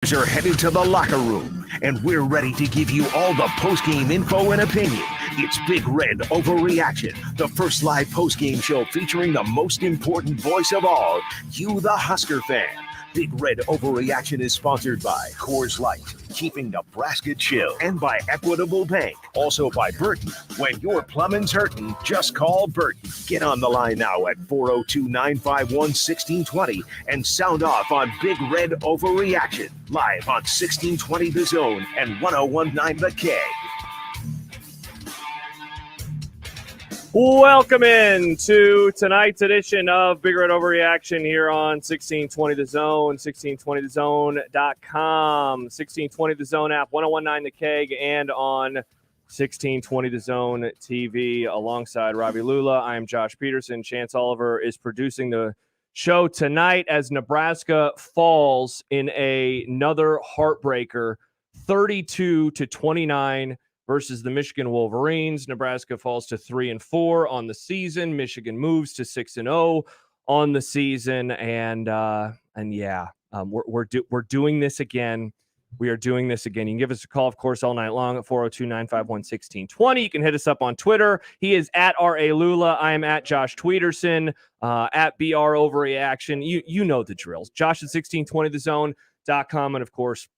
Are headed to the locker room, and we're ready to give you all the post-game info and opinion. It's Big Red Overreaction, the first live post-game show featuring the most important voice of all, you the Husker fan. Big Red Overreaction is sponsored by Coors Light, keeping Nebraska chill, and by Equitable Bank. Also by Burton. When your plumbing's hurting, just call Burton. Get on the line now at 402-951-1620 and sound off on Big Red Overreaction. Live on 1620 The Zone and 1019 The K. Welcome in to tonight's edition of Big Red Overreaction here on 1620 The Zone, 1620thezone.com, 1620 The Zone app, 1019 The Keg, and on 1620 The Zone TV alongside Ravi Lula. I am Josh Peterson. Chance Oliver is producing the show tonight as Nebraska falls in another heartbreaker, 32-29 versus the Michigan Wolverines. Nebraska falls to 3-4 on the season. Michigan moves to 6-0 on the season, and we're doing this again. We are doing this again. You can give us a call, of course, all night long at 402-951-1620. You can hit us up on Twitter. He is at R.A. Lula. I am at Josh Tweederson, at BR Overreaction. You know the drills. Josh at 1620thezone.com, and, of course,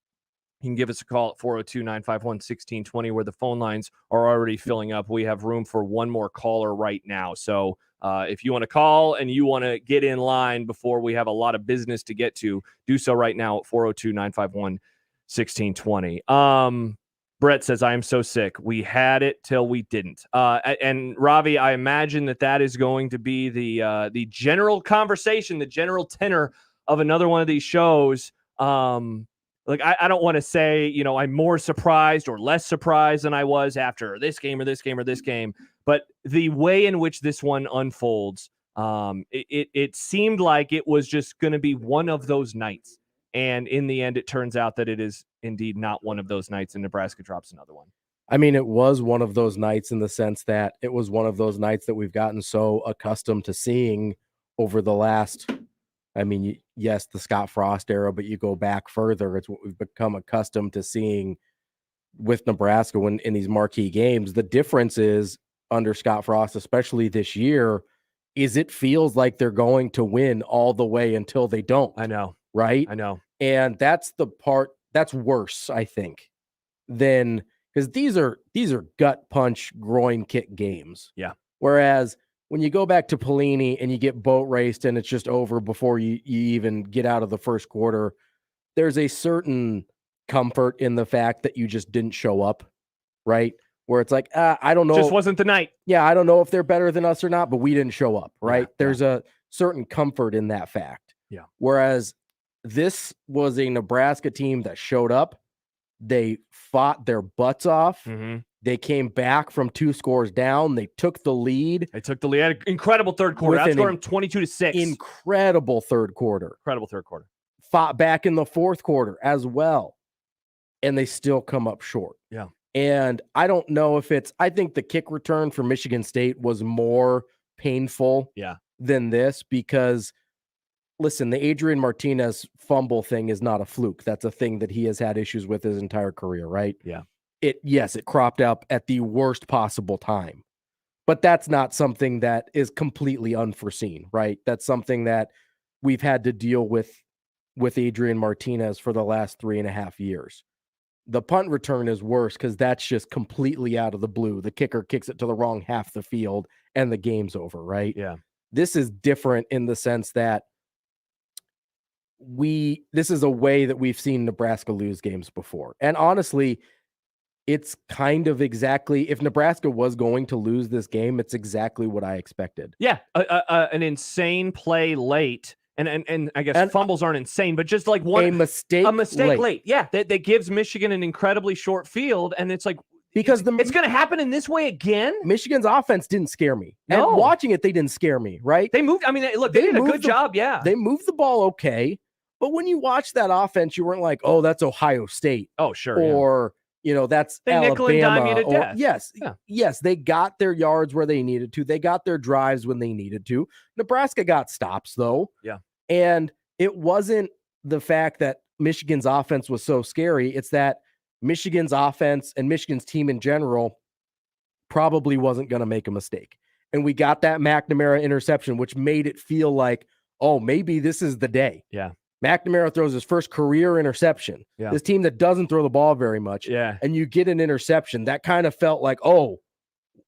you can give us a call at 402-951-1620 where the phone lines are already filling up. We have room for one more caller right now. So if you want to call and you want to get in line before we have a lot of business to get to, do so right now at 402-951-1620. Brett says, I am so sick. We had it till we didn't. And Ravi, I imagine that is going to be the general conversation, the general tenor of another one of these shows. I don't want to say, I'm more surprised or less surprised than I was after this game or this game or this game. But the way in which this one unfolds, it seemed like it was just going to be one of those nights. And in the end, it turns out that it is indeed not one of those nights, and Nebraska drops another one. I mean, it was one of those nights in the sense that it was one of those nights that we've gotten so accustomed to seeing over the last – yes, the Scott Frost era, but you go back further, it's what we've become accustomed to seeing with Nebraska when in these marquee games. The difference is under Scott Frost, especially this year, is it feels like they're going to win all the way until they don't. I know. Right? I know. And that's the part that's worse, I think, than because these are gut punch, groin kick games. Yeah. Whereas when you go back to Pelini and you get boat raced and it's just over before you even get out of the first quarter, there's a certain comfort in the fact that you just didn't show up, right? Where it's like, I don't know. Just wasn't the night. Yeah, I don't know if they're better than us or not, but we didn't show up, right? Yeah, there's a certain comfort in that fact. Yeah. Whereas this was a Nebraska team that showed up. They fought their butts off. Mm-hmm. They came back from 2 scores down. They took the lead. Incredible third quarter. Outscored them 22-6. Incredible third quarter. Fought back in the fourth quarter as well. And they still come up short. Yeah. And I don't know if I think the kick return for Michigan State was more painful than this because, listen, the Adrian Martinez fumble thing is not a fluke. That's a thing that he has had issues with his entire career, right? Yeah. It cropped up at the worst possible time, but that's not something that is completely unforeseen, right? That's something that we've had to deal with Adrian Martinez for the last 3.5 years. The punt return is worse because that's just completely out of the blue. The kicker kicks it to the wrong half of the field and the game's over, right? Yeah. This is different in the sense that this is a way that we've seen Nebraska lose games before. And honestly, it's kind of exactly, if Nebraska was going to lose this game, it's exactly what I expected. Yeah, an insane play late, and I guess fumbles aren't insane, but just like a mistake late. Yeah, that gives Michigan an incredibly short field, and it's like because it's going to happen in this way again. Michigan's offense didn't scare me. No. And watching it, they didn't scare me. Right? They moved. I mean, look, they did a good job. Yeah, they moved the ball okay, but when you watch that offense, you weren't like, oh, that's Ohio State. Oh, sure, or. That's they Alabama. Nickel and dime you to death. Yes, they got their yards where they needed to. They got their drives when they needed to. Nebraska got stops, though. Yeah. And it wasn't the fact that Michigan's offense was so scary. It's that Michigan's offense and Michigan's team in general probably wasn't going to make a mistake. And we got that McNamara interception, which made it feel like, oh, maybe this is the day. Yeah. McNamara throws his first career interception. Yeah. This team that doesn't throw the ball very much. Yeah. And you get an interception. That kind of felt like, oh,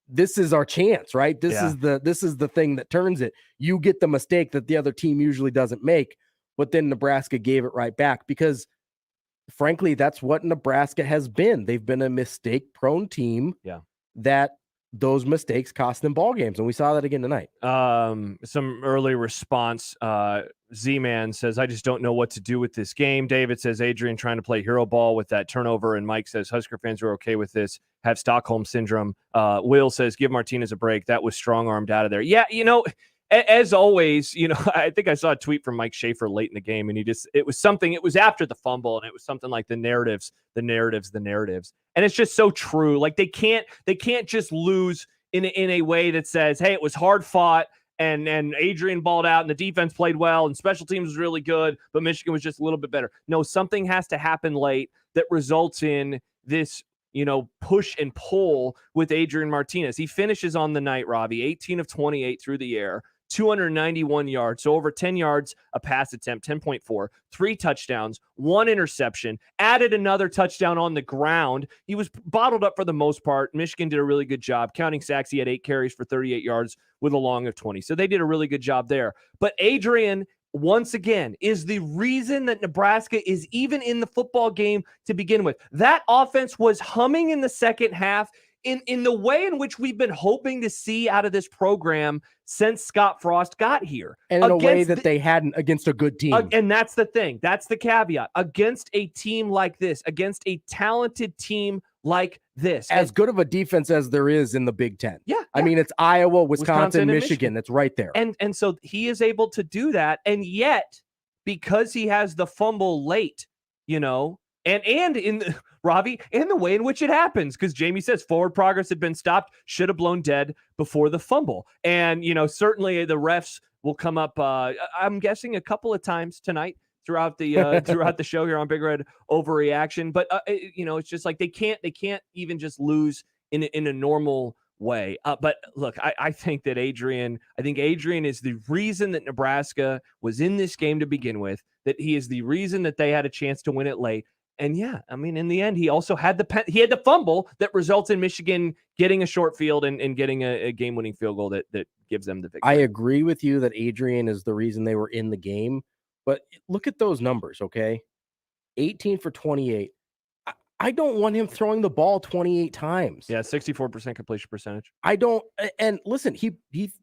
this is our chance, right? This is the thing that turns it. You get the mistake that the other team usually doesn't make, but then Nebraska gave it right back because frankly, that's what Nebraska has been. They've been a mistake-prone team that those mistakes cost them ball games, and we saw that again tonight. Some early response. Z-Man says, I just don't know what to do with this game. David says, Adrian trying to play hero ball with that turnover, and Mike says, Husker fans are okay with this, have Stockholm syndrome. Will says, give Martinez a break. That was strong-armed out of there. Yeah, as always, I think I saw a tweet from Mike Schaefer late in the game, and it was after the fumble, and it was something like the narratives. And it's just so true. Like they can't just lose in a way that says, hey, it was hard fought and Adrian balled out and the defense played well and special teams was really good, but Michigan was just a little bit better. No, something has to happen late that results in this, push and pull with Adrian Martinez. He finishes on the night, Ravi, 18 of 28 through the air, 291 yards, so over 10 yards a pass attempt, 10.4, 3 touchdowns, 1 interception, added another touchdown on the ground. He was bottled up for the most part. Michigan did a really good job. Counting sacks, he had 8 carries for 38 yards with a long of 20. So they did a really good job there. But Adrian, once again, is the reason that Nebraska is even in the football game to begin with. That offense was humming in the second half in the way in which we've been hoping to see out of this program since Scott Frost got here. And in a way that they hadn't against a good team. And that's the thing. That's the caveat. Against a team like this, against a talented team like this. As good of a defense as there is in the Big Ten. Yeah. I mean, it's Iowa, Wisconsin, Michigan. It's right there. And so he is able to do that. And yet, because he has the fumble late, and in the, Ravi, in the way in which it happens, because Jamie says forward progress had been stopped, should have blown dead before the fumble. And, certainly the refs will come up, I'm guessing a couple of times tonight throughout the show here on Big Red Overreaction. But, it's just like they can't even just lose in a normal way. But look, I think Adrian is the reason that Nebraska was in this game to begin with, that he is the reason that they had a chance to win it late. And yeah, I mean, in the end, he also had the fumble that results in Michigan getting a short field and getting a game-winning field goal that gives them the victory. I agree with you that Adrian is the reason they were in the game, but look at those numbers, okay? 18 for 28. I don't want him throwing the ball 28 times. Yeah, 64% completion percentage. I don't. And listen, he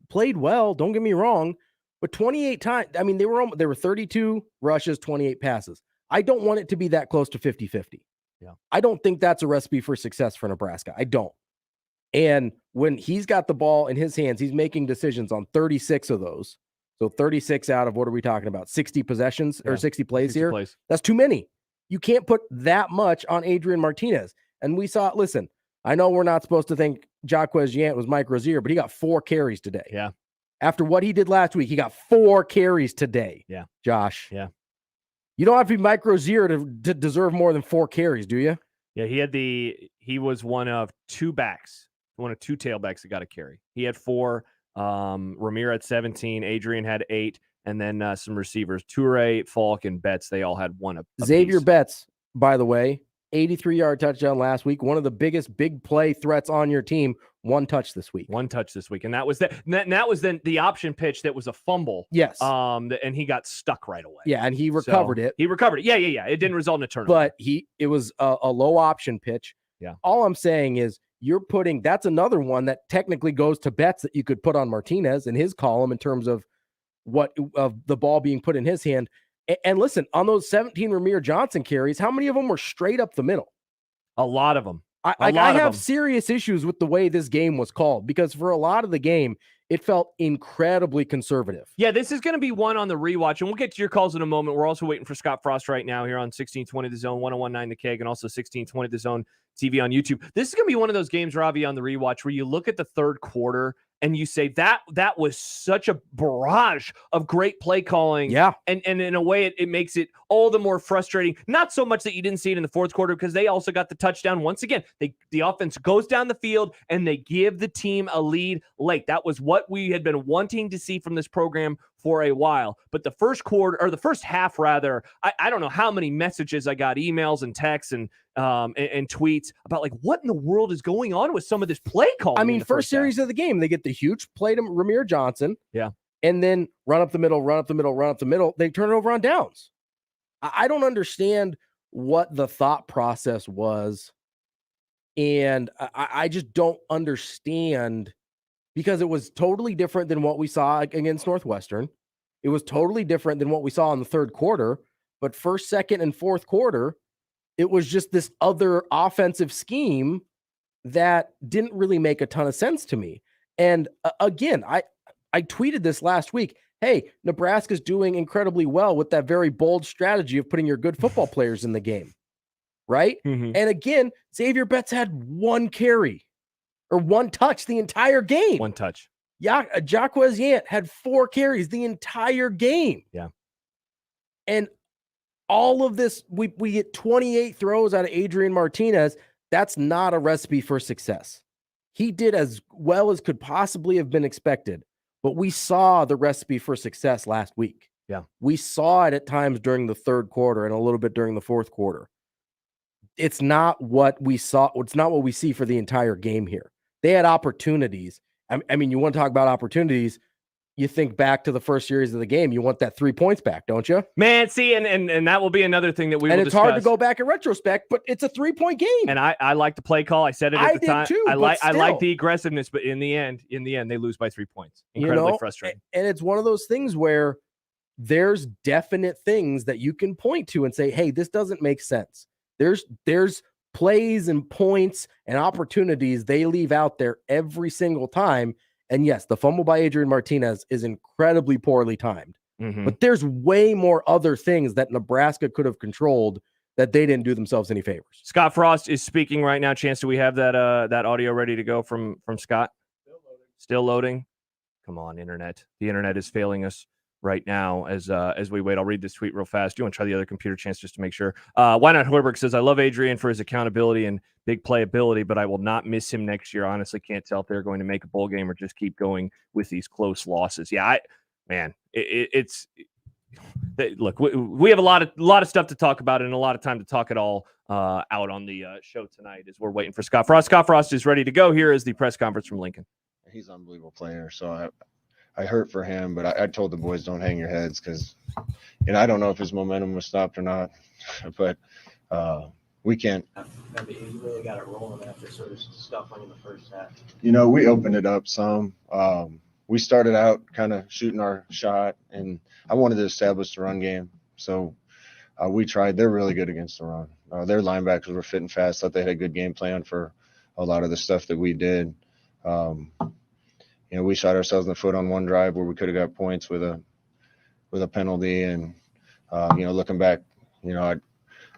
played well. Don't get me wrong, but 28 times. I mean, they were 32 rushes, 28 passes. I don't want it to be that close to 50-50. Yeah. I don't think that's a recipe for success for Nebraska. I don't. And when he's got the ball in his hands, he's making decisions on 36 of those. So 36 out of, what are we talking about? 60 possessions or 60 plays 60 here? Plays. That's too many. You can't put that much on Adrian Martinez. And we saw, listen, I know we're not supposed to think Jaquez Yant was Mike Rozier, but he got 4 carries today. Yeah. After what he did last week, he got 4 carries today. Yeah. Josh. Yeah. You don't have to be Mike Rozier to deserve more than 4 carries, do you? Yeah, he was one of 2 tailbacks that got a carry. He had 4. Ramir had 17. Adrian had 8. And then some receivers, Toure, Falk, and Betts, they all had 1 apiece. Xavier Betts, by the way, 83-yard touchdown last week. One of the biggest big play threats on your team. 1 touch this week. 1 touch this week. And that was that was then the option pitch that was a fumble. Yes. And he got stuck right away. Yeah, and he recovered it. He recovered it. Yeah. It didn't result in a turnover. But it was a low option pitch. Yeah. All I'm saying is that's another one that technically goes to Betts that you could put on Martinez in his column in terms of the ball being put in his hand. And listen, on those 17 Ramir Johnson carries, how many of them were straight up the middle? A lot of them. I have serious issues with the way this game was called, because for a lot of the game, it felt incredibly conservative. Yeah, this is going to be one on the rewatch, and we'll get to your calls in a moment. We're also waiting for Scott Frost right now here on 1620 The Zone, 1019 The Keg, and also 1620 The Zone TV on YouTube. This is going to be one of those games, Ravi, on the rewatch where you look at the third quarter and you say that was such a barrage of great play calling. Yeah. And in a way, it makes it all the more frustrating. Not so much that you didn't see it in the fourth quarter, because they also got the touchdown. Once again, the offense goes down the field and they give the team a lead late. That was what we had been wanting to see from this program for a while. But the first quarter, or the first half rather, I don't know how many messages I got, emails and texts and tweets about like, what in the world is going on with some of this play calling. I mean, first series of the game, they get the huge play to Ramir Johnson. Yeah. And then run up the middle. They turn it over on downs. I don't understand what the thought process was. And I just don't understand, because it was totally different than what we saw against Northwestern. It was totally different than what we saw in the third quarter. But first, second, and fourth quarter, it was just this other offensive scheme that didn't really make a ton of sense to me. And again, I tweeted this last week. Hey, Nebraska's doing incredibly well with that very bold strategy of putting your good football players in the game, right? Mm-hmm. And again, Xavier Betts had one carry or one touch the entire game. One touch. Yeah, Jaquez Yant had 4 carries the entire game. Yeah. And all of this, we get 28 throws out of Adrian Martinez. That's not a recipe for success. He did as well as could possibly have been expected, but we saw the recipe for success last week. Yeah. We saw it at times during the third quarter and a little bit during the fourth quarter. It's not what we saw. It's not what we see for the entire game here. They had opportunities. I mean, you want to talk about opportunities. You think back to the first series of the game, you want that 3 points back, don't you? Man, see, and that will be another thing that we will discuss. And it's hard to go back in retrospect, but it's a 3-point game. And I like the play call. I said it at the time. Too, I like the aggressiveness, but in the end, they lose by 3 points. Incredibly frustrating. And it's one of those things where there's definite things that you can point to and say, hey, this doesn't make sense. There's plays and points and opportunities they leave out there every single time. And yes, the fumble by Adrian Martinez is incredibly poorly timed. Mm-hmm. But there's way more other things that Nebraska could have controlled that they didn't do themselves any favors. Scott Frost is speaking right now. Chance, do we have that audio ready to go from Scott? Still loading. Come on, internet. The internet is failing us right now as we wait. I'll read this tweet real fast. Do you want to try the other computer, Chance, just to make sure? Why Not Hoiberg says, I love Adrian for his accountability and big playability, but I will not miss him next year. Honestly, can't tell if they're going to make a bowl game or just keep going with these close losses. Yeah, it's look, we have a lot of stuff to talk about and a lot of time to talk it all out on the show tonight as we're waiting for Scott Frost. Scott Frost is ready to go. Here is the press conference from Lincoln. He's an unbelievable player, so I hurt for him, but I told the boys, don't hang your heads, because I don't know if his momentum was stopped or not, but we can't. You really got it rolling after sort of scuffling in the first half. We opened it up some. We started out kind of shooting our shot, and I wanted to establish the run game, so we tried. They're really good against the run. Their linebackers were fit and fast. Thought they had a good game plan for a lot of the stuff that we did. We shot ourselves in the foot on one drive where we could have got points with a penalty. And, looking back, I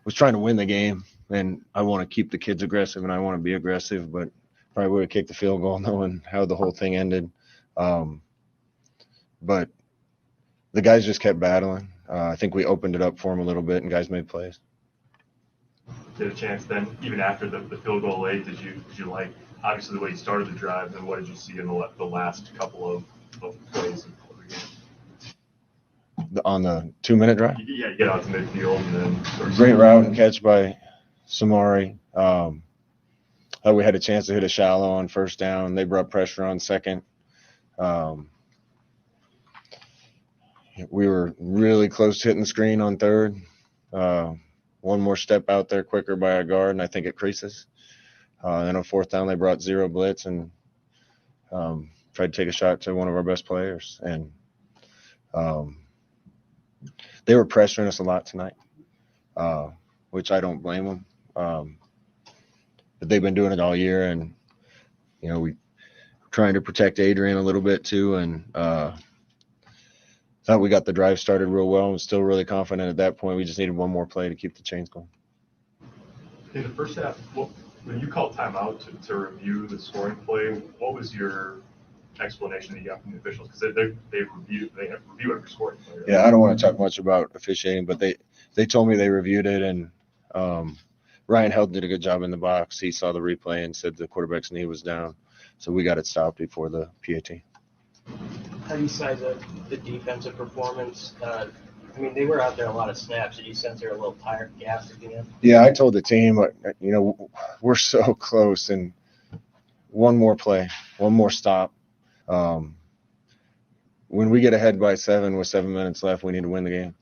was trying to win the game, and I want to keep the kids aggressive and I want to be aggressive, but probably would have kicked the field goal knowing how the whole thing ended. But the guys just kept battling. I think we opened it up for them a little bit and guys made plays. Get a chance then, even after the field goal late, did you like, obviously the way you started the drive, and what did you see in the last couple of plays of the game? On the 2-minute drive? Yeah, you get out to midfield and then great route and catch by Samari. We had a chance to hit a shallow on first down. They brought pressure on second. We were really close to hitting the screen on third. One more step out there quicker by our guard, and I think it creases. Then on fourth down, they brought zero blitz and tried to take a shot to one of our best players. And they were pressuring us a lot tonight, which I don't blame them. But they've been doing it all year, and we trying to protect Adrian a little bit too, and thought we got the drive started real well and was still really confident at that point. We just needed one more play to keep the chains going. In the first half, when you called timeout to review the scoring play, what was your explanation that you got from the officials? Because they review every scoring player. Yeah, I don't want to talk much about officiating, but they told me they reviewed it, and Ryan Held did a good job in the box. He saw the replay and said the quarterback's knee was down, so we got it stopped before the PAT. How do you size up the defensive performance? I mean, they were out there a lot of snaps. Did you sense they were a little tired, gassed at the end? Yeah, I told the team, we're so close, and one more play, one more stop. When we get ahead by 7 with 7 minutes left, we need to win the game.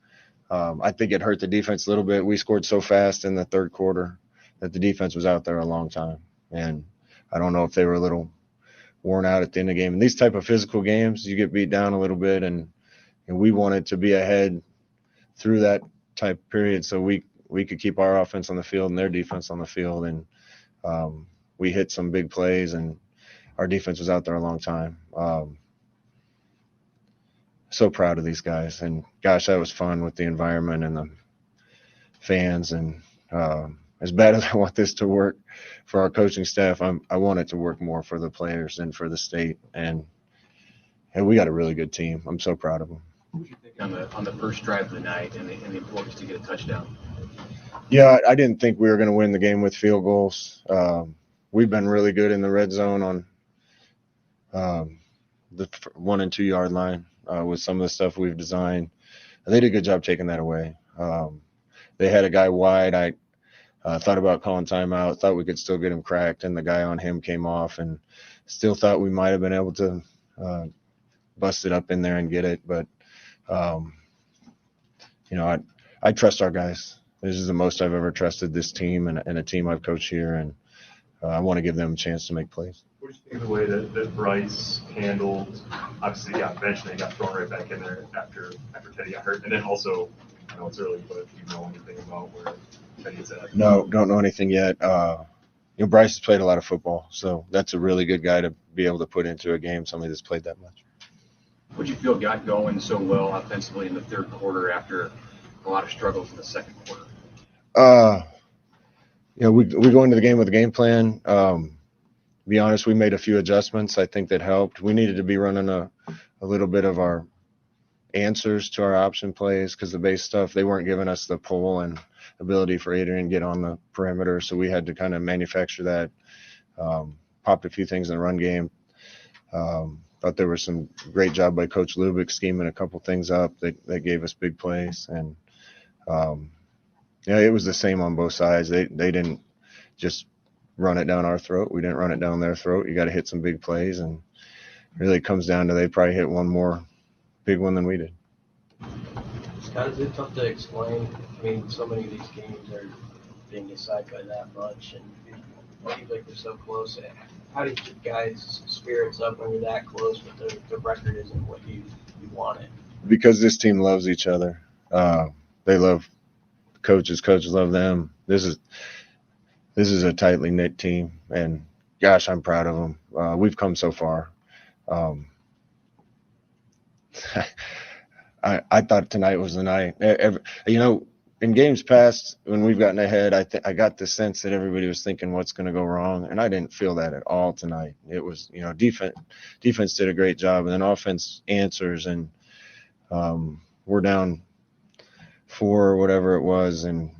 I think it hurt the defense a little bit. We scored so fast in the third quarter that the defense was out there a long time, and I don't know if they were a little worn out at the end of the game. In these type of physical games, you get beat down a little bit, and we wanted to be ahead through that type period so we could keep our offense on the field and their defense on the field. And we hit some big plays, and our defense was out there a long time. So proud of these guys. And, gosh, that was fun with the environment and the fans. And as bad as I want this to work for our coaching staff, I want it to work more for the players and for the state. And we got a really good team. I'm so proud of them. What did you think on the first drive of the night and the importance to get a touchdown? Yeah, I didn't think we were going to win the game with field goals. We've been really good in the red zone on the 1 and 2 yard line with some of the stuff we've designed. They did a good job taking that away. They had a guy wide. I thought about calling timeout, thought we could still get him cracked, and the guy on him came off, and still thought we might have been able to bust it up in there and get it. But, I trust our guys. This is the most I've ever trusted this team and a team I've coached here, and I want to give them a chance to make plays. What do you think of the way that Bryce handled, obviously, eventually he got thrown right back in there after Teddy got hurt. And then also, I know it's early, but do you know anything about where Teddy's at? No, don't know anything yet. Bryce has played a lot of football, so that's a really good guy to be able to put into a game, somebody that's played that much. What did you feel got going so well offensively in the third quarter after a lot of struggles in the second quarter? We go into the game with a game plan. To be honest, we made a few adjustments. I think that helped. We needed to be running a little bit of our answers to our option plays because the base stuff, they weren't giving us the pull and ability for Adrian to get on the perimeter. So we had to kind of manufacture that. Popped a few things in the run game. Thought there was some great job by Coach Lubick scheming a couple things up that gave us big plays. And, it was the same on both sides. They didn't just run it down our throat. We didn't run it down their throat. You got to hit some big plays. And really it comes down to they probably hit one more big one than we did. Scott, is it tough to explain? I mean, so many of these games are being decided by that much, and it seems like they're so close. How do you keep guys' spirits up when you're that close, but the record isn't what you want it? Because this team loves each other. They love coaches love them. This is a tightly knit team, and gosh, I'm proud of them. We've come so far. I thought tonight was the night. In games past when we've gotten ahead, I got the sense that everybody was thinking what's going to go wrong, and I didn't feel that at all tonight. It was, defense did a great job, and then offense answers, and we're down 4 or whatever it was, and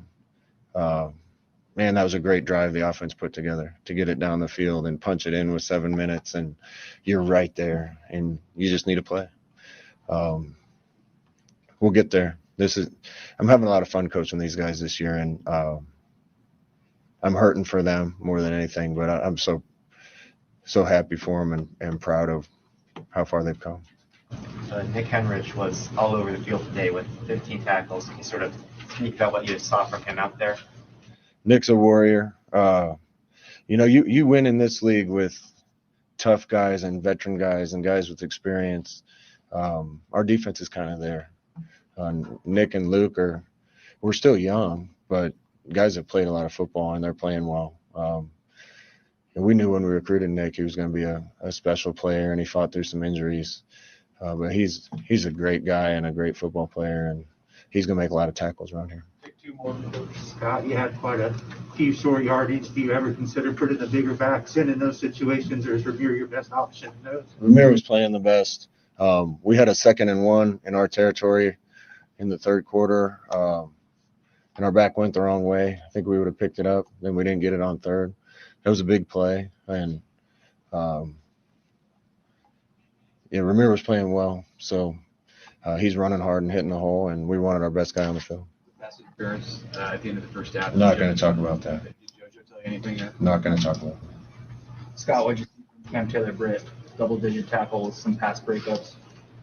man, that was a great drive the offense put together to get it down the field and punch it in with 7 minutes, and you're right there, and you just need to play. We'll get there. I'm having a lot of fun coaching these guys this year, and I'm hurting for them more than anything, but I'm so happy for them and proud of how far they've come. Nick Henrich was all over the field today with 15 tackles. Can you sort of speak about what you saw from him out there? Nick's a warrior. You win in this league with tough guys and veteran guys and guys with experience. Our defense is kind of there. Nick and Luke we're still young, but guys have played a lot of football and they're playing well. And we knew when we recruited Nick he was going to be a special player, and he fought through some injuries. But he's a great guy and a great football player, and he's going to make a lot of tackles around here. Two more. Scott, you had quite a few short yardage, do you ever consider putting the bigger backs in those situations, or is Ramir your best option in those? Ramir was playing the best. We had a 2nd and 1 in our territory in the third quarter, and our back went the wrong way. I think we would have picked it up. Then we didn't get it on third. That was a big play, and Ramir was playing well. So he's running hard and hitting the hole, and we wanted our best guy on the field. Pass interference at the end of the first half. I'm not going to talk about that. Did JoJo tell you anything yet? Not going to talk about it. Scott, what'd you see from Cam Taylor-Britt? Double-digit tackles, some pass breakups.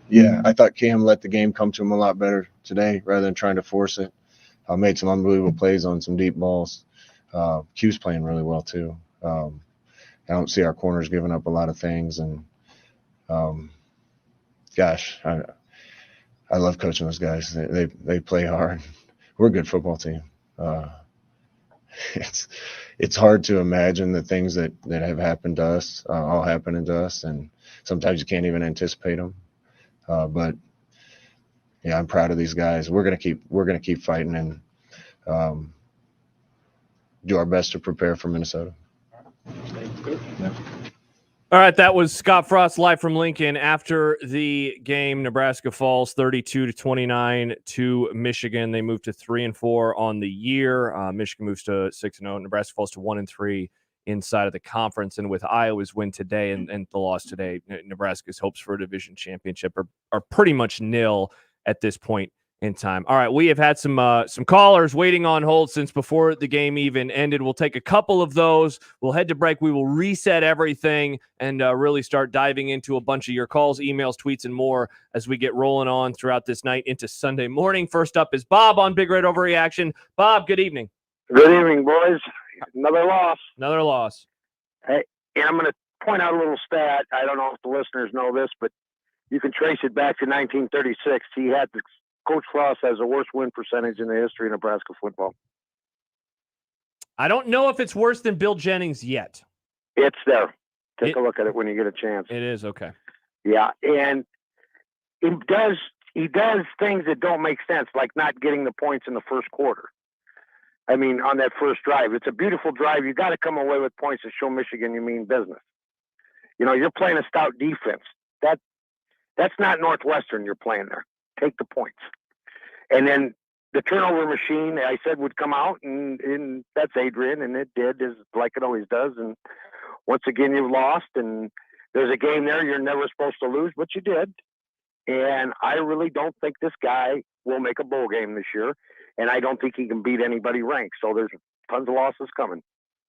Yeah, I thought Cam let the game come to him a lot better today rather than trying to force it. Made some unbelievable plays on some deep balls. Q's playing really well too. I don't see our corners giving up a lot of things, and gosh, I love coaching those guys. They play hard. We're a good football team. It's hard to imagine the things that have happened to us, all happening to us, and sometimes you can't even anticipate them. But yeah, I'm proud of these guys. We're gonna keep fighting and do our best to prepare for Minnesota. All right, that was Scott Frost live from Lincoln after the game. Nebraska falls 32-29 to Michigan. They move to 3-4 on the year. Michigan moves to 6-0. Nebraska falls to 1-3 inside of the conference. And with Iowa's win today and the loss today, Nebraska's hopes for a division championship are pretty much nil at this point in time. All right, we have had some callers waiting on hold since before the game even ended. We'll take a couple of those. We'll head to break. We will reset everything and really start diving into a bunch of your calls, emails, tweets, and more as we get rolling on throughout this night into Sunday morning. First up is Bob on Big Red Overreaction. Bob, good evening. Good evening, boys. Another loss. Another loss. Hey, and I'm going to point out a little stat. I don't know if the listeners know this, but you can trace it back to 1936. Coach Frost has the worst win percentage in the history of Nebraska football. I don't know if it's worse than Bill Jennings yet. It's there. Take a look at it when you get a chance. It is, okay. Yeah, and he does things that don't make sense, like not getting the points in the first quarter. I mean, on that first drive. It's a beautiful drive. You got to come away with points to show Michigan you mean business. You know, you're playing a stout defense. That's not Northwestern you're playing there. Take the points. And then the turnover machine, I said, would come out, and that's Adrian, and it did, like it always does. And once again, you lost, and there's a game there you're never supposed to lose, but you did. And I really don't think this guy will make a bowl game this year, and I don't think he can beat anybody ranked. So there's tons of losses coming.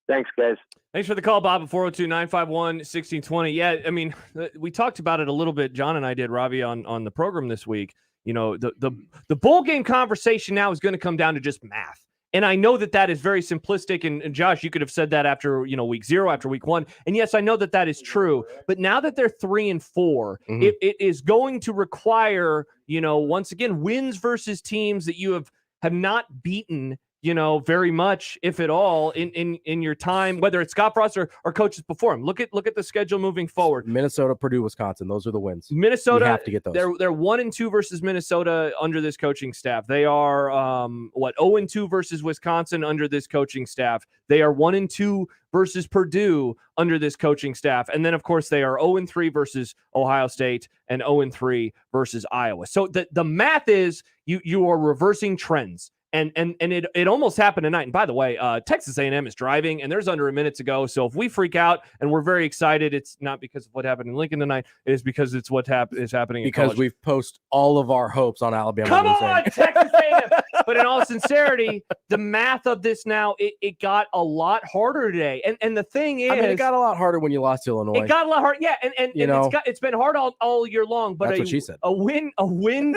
Thanks, guys. Thanks for the call, Bob, at 402-951-1620. Yeah, I mean, we talked about it a little bit. John and I did, Ravi, on the program this week. You know, the bowl game conversation now is going to come down to just math. And I know that is very simplistic. And Josh, you could have said that after, week 0, after week 1. And yes, I know that is true. But now that they're 3-4, it is going to require, once again, wins versus teams that you have not beaten, very much, if at all, in your time, whether it's Scott Frost or coaches before him. Look at the schedule moving forward. Minnesota, Purdue, Wisconsin. Those are the wins. Minnesota, you have to get those. They're 1-2 versus Minnesota under this coaching staff. They are 0-2 versus Wisconsin under this coaching staff. They are 1-2 versus Purdue under this coaching staff. And then, of course, they are 0-3 versus Ohio State and 0-3 versus Iowa. So the math is you are reversing trends. And it almost happened tonight. And by the way, Texas A&M is driving, and there's under a minute to go. So if we freak out and we're very excited, it's not because of what happened in Lincoln tonight. It is because it's what is happening. Because we've posted all of our hopes on Alabama. Come on, Texas A&M. But in all sincerity, the math of this now, it got a lot harder today. And the thing is, it got a lot harder when you lost to Illinois. It got a lot harder. Yeah, and it's been hard all year long. But that's what she said. A win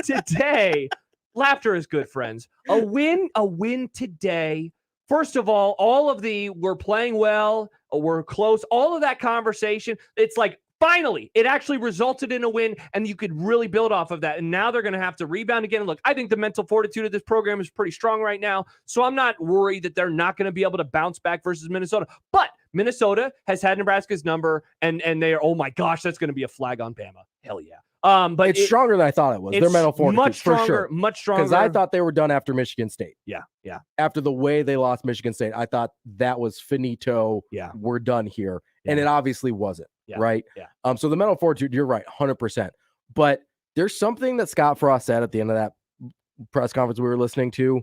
today. Laughter is good, friends. A win today. First of all of we're playing well, we're close, all of that conversation, it's like, finally, it actually resulted in a win, and you could really build off of that. And now they're going to have to rebound again. And look, I think the mental fortitude of this program is pretty strong right now, so I'm not worried that they're not going to be able to bounce back versus Minnesota. But Minnesota has had Nebraska's number, and they are, oh my gosh, that's going to be a flag on Bama. Hell yeah. But it's stronger than I thought it was. Their mental fortitude, much stronger, for sure. much stronger. Because I thought they were done after Michigan State. Yeah. After the way they lost Michigan State, I thought that was finito. Yeah. We're done here. Yeah. And it obviously wasn't, Yeah. right? Yeah. So the mental fortitude, you're right, 100%. But there's something that Scott Frost said at the end of that press conference we were listening to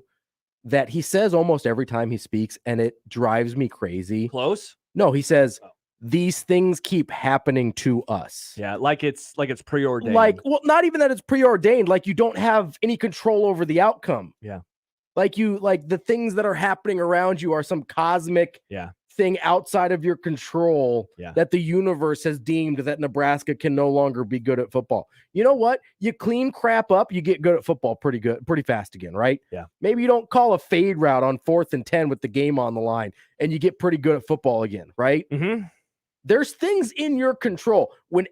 that he says almost every time he speaks, and it drives me crazy. Close? No, he says, these things keep happening to us. Yeah, like it's preordained. Well, not even that it's preordained. Like you don't have any control over the outcome. Yeah. Like the things that are happening around you are some cosmic thing outside of your control that the universe has deemed that Nebraska can no longer be good at football. You know what? You clean crap up, you get good at football pretty fast again, right? Yeah. Maybe you don't call a fade route on 4th and 10 with the game on the line and you get pretty good at football again, right? Mm-hmm. There's things in your control when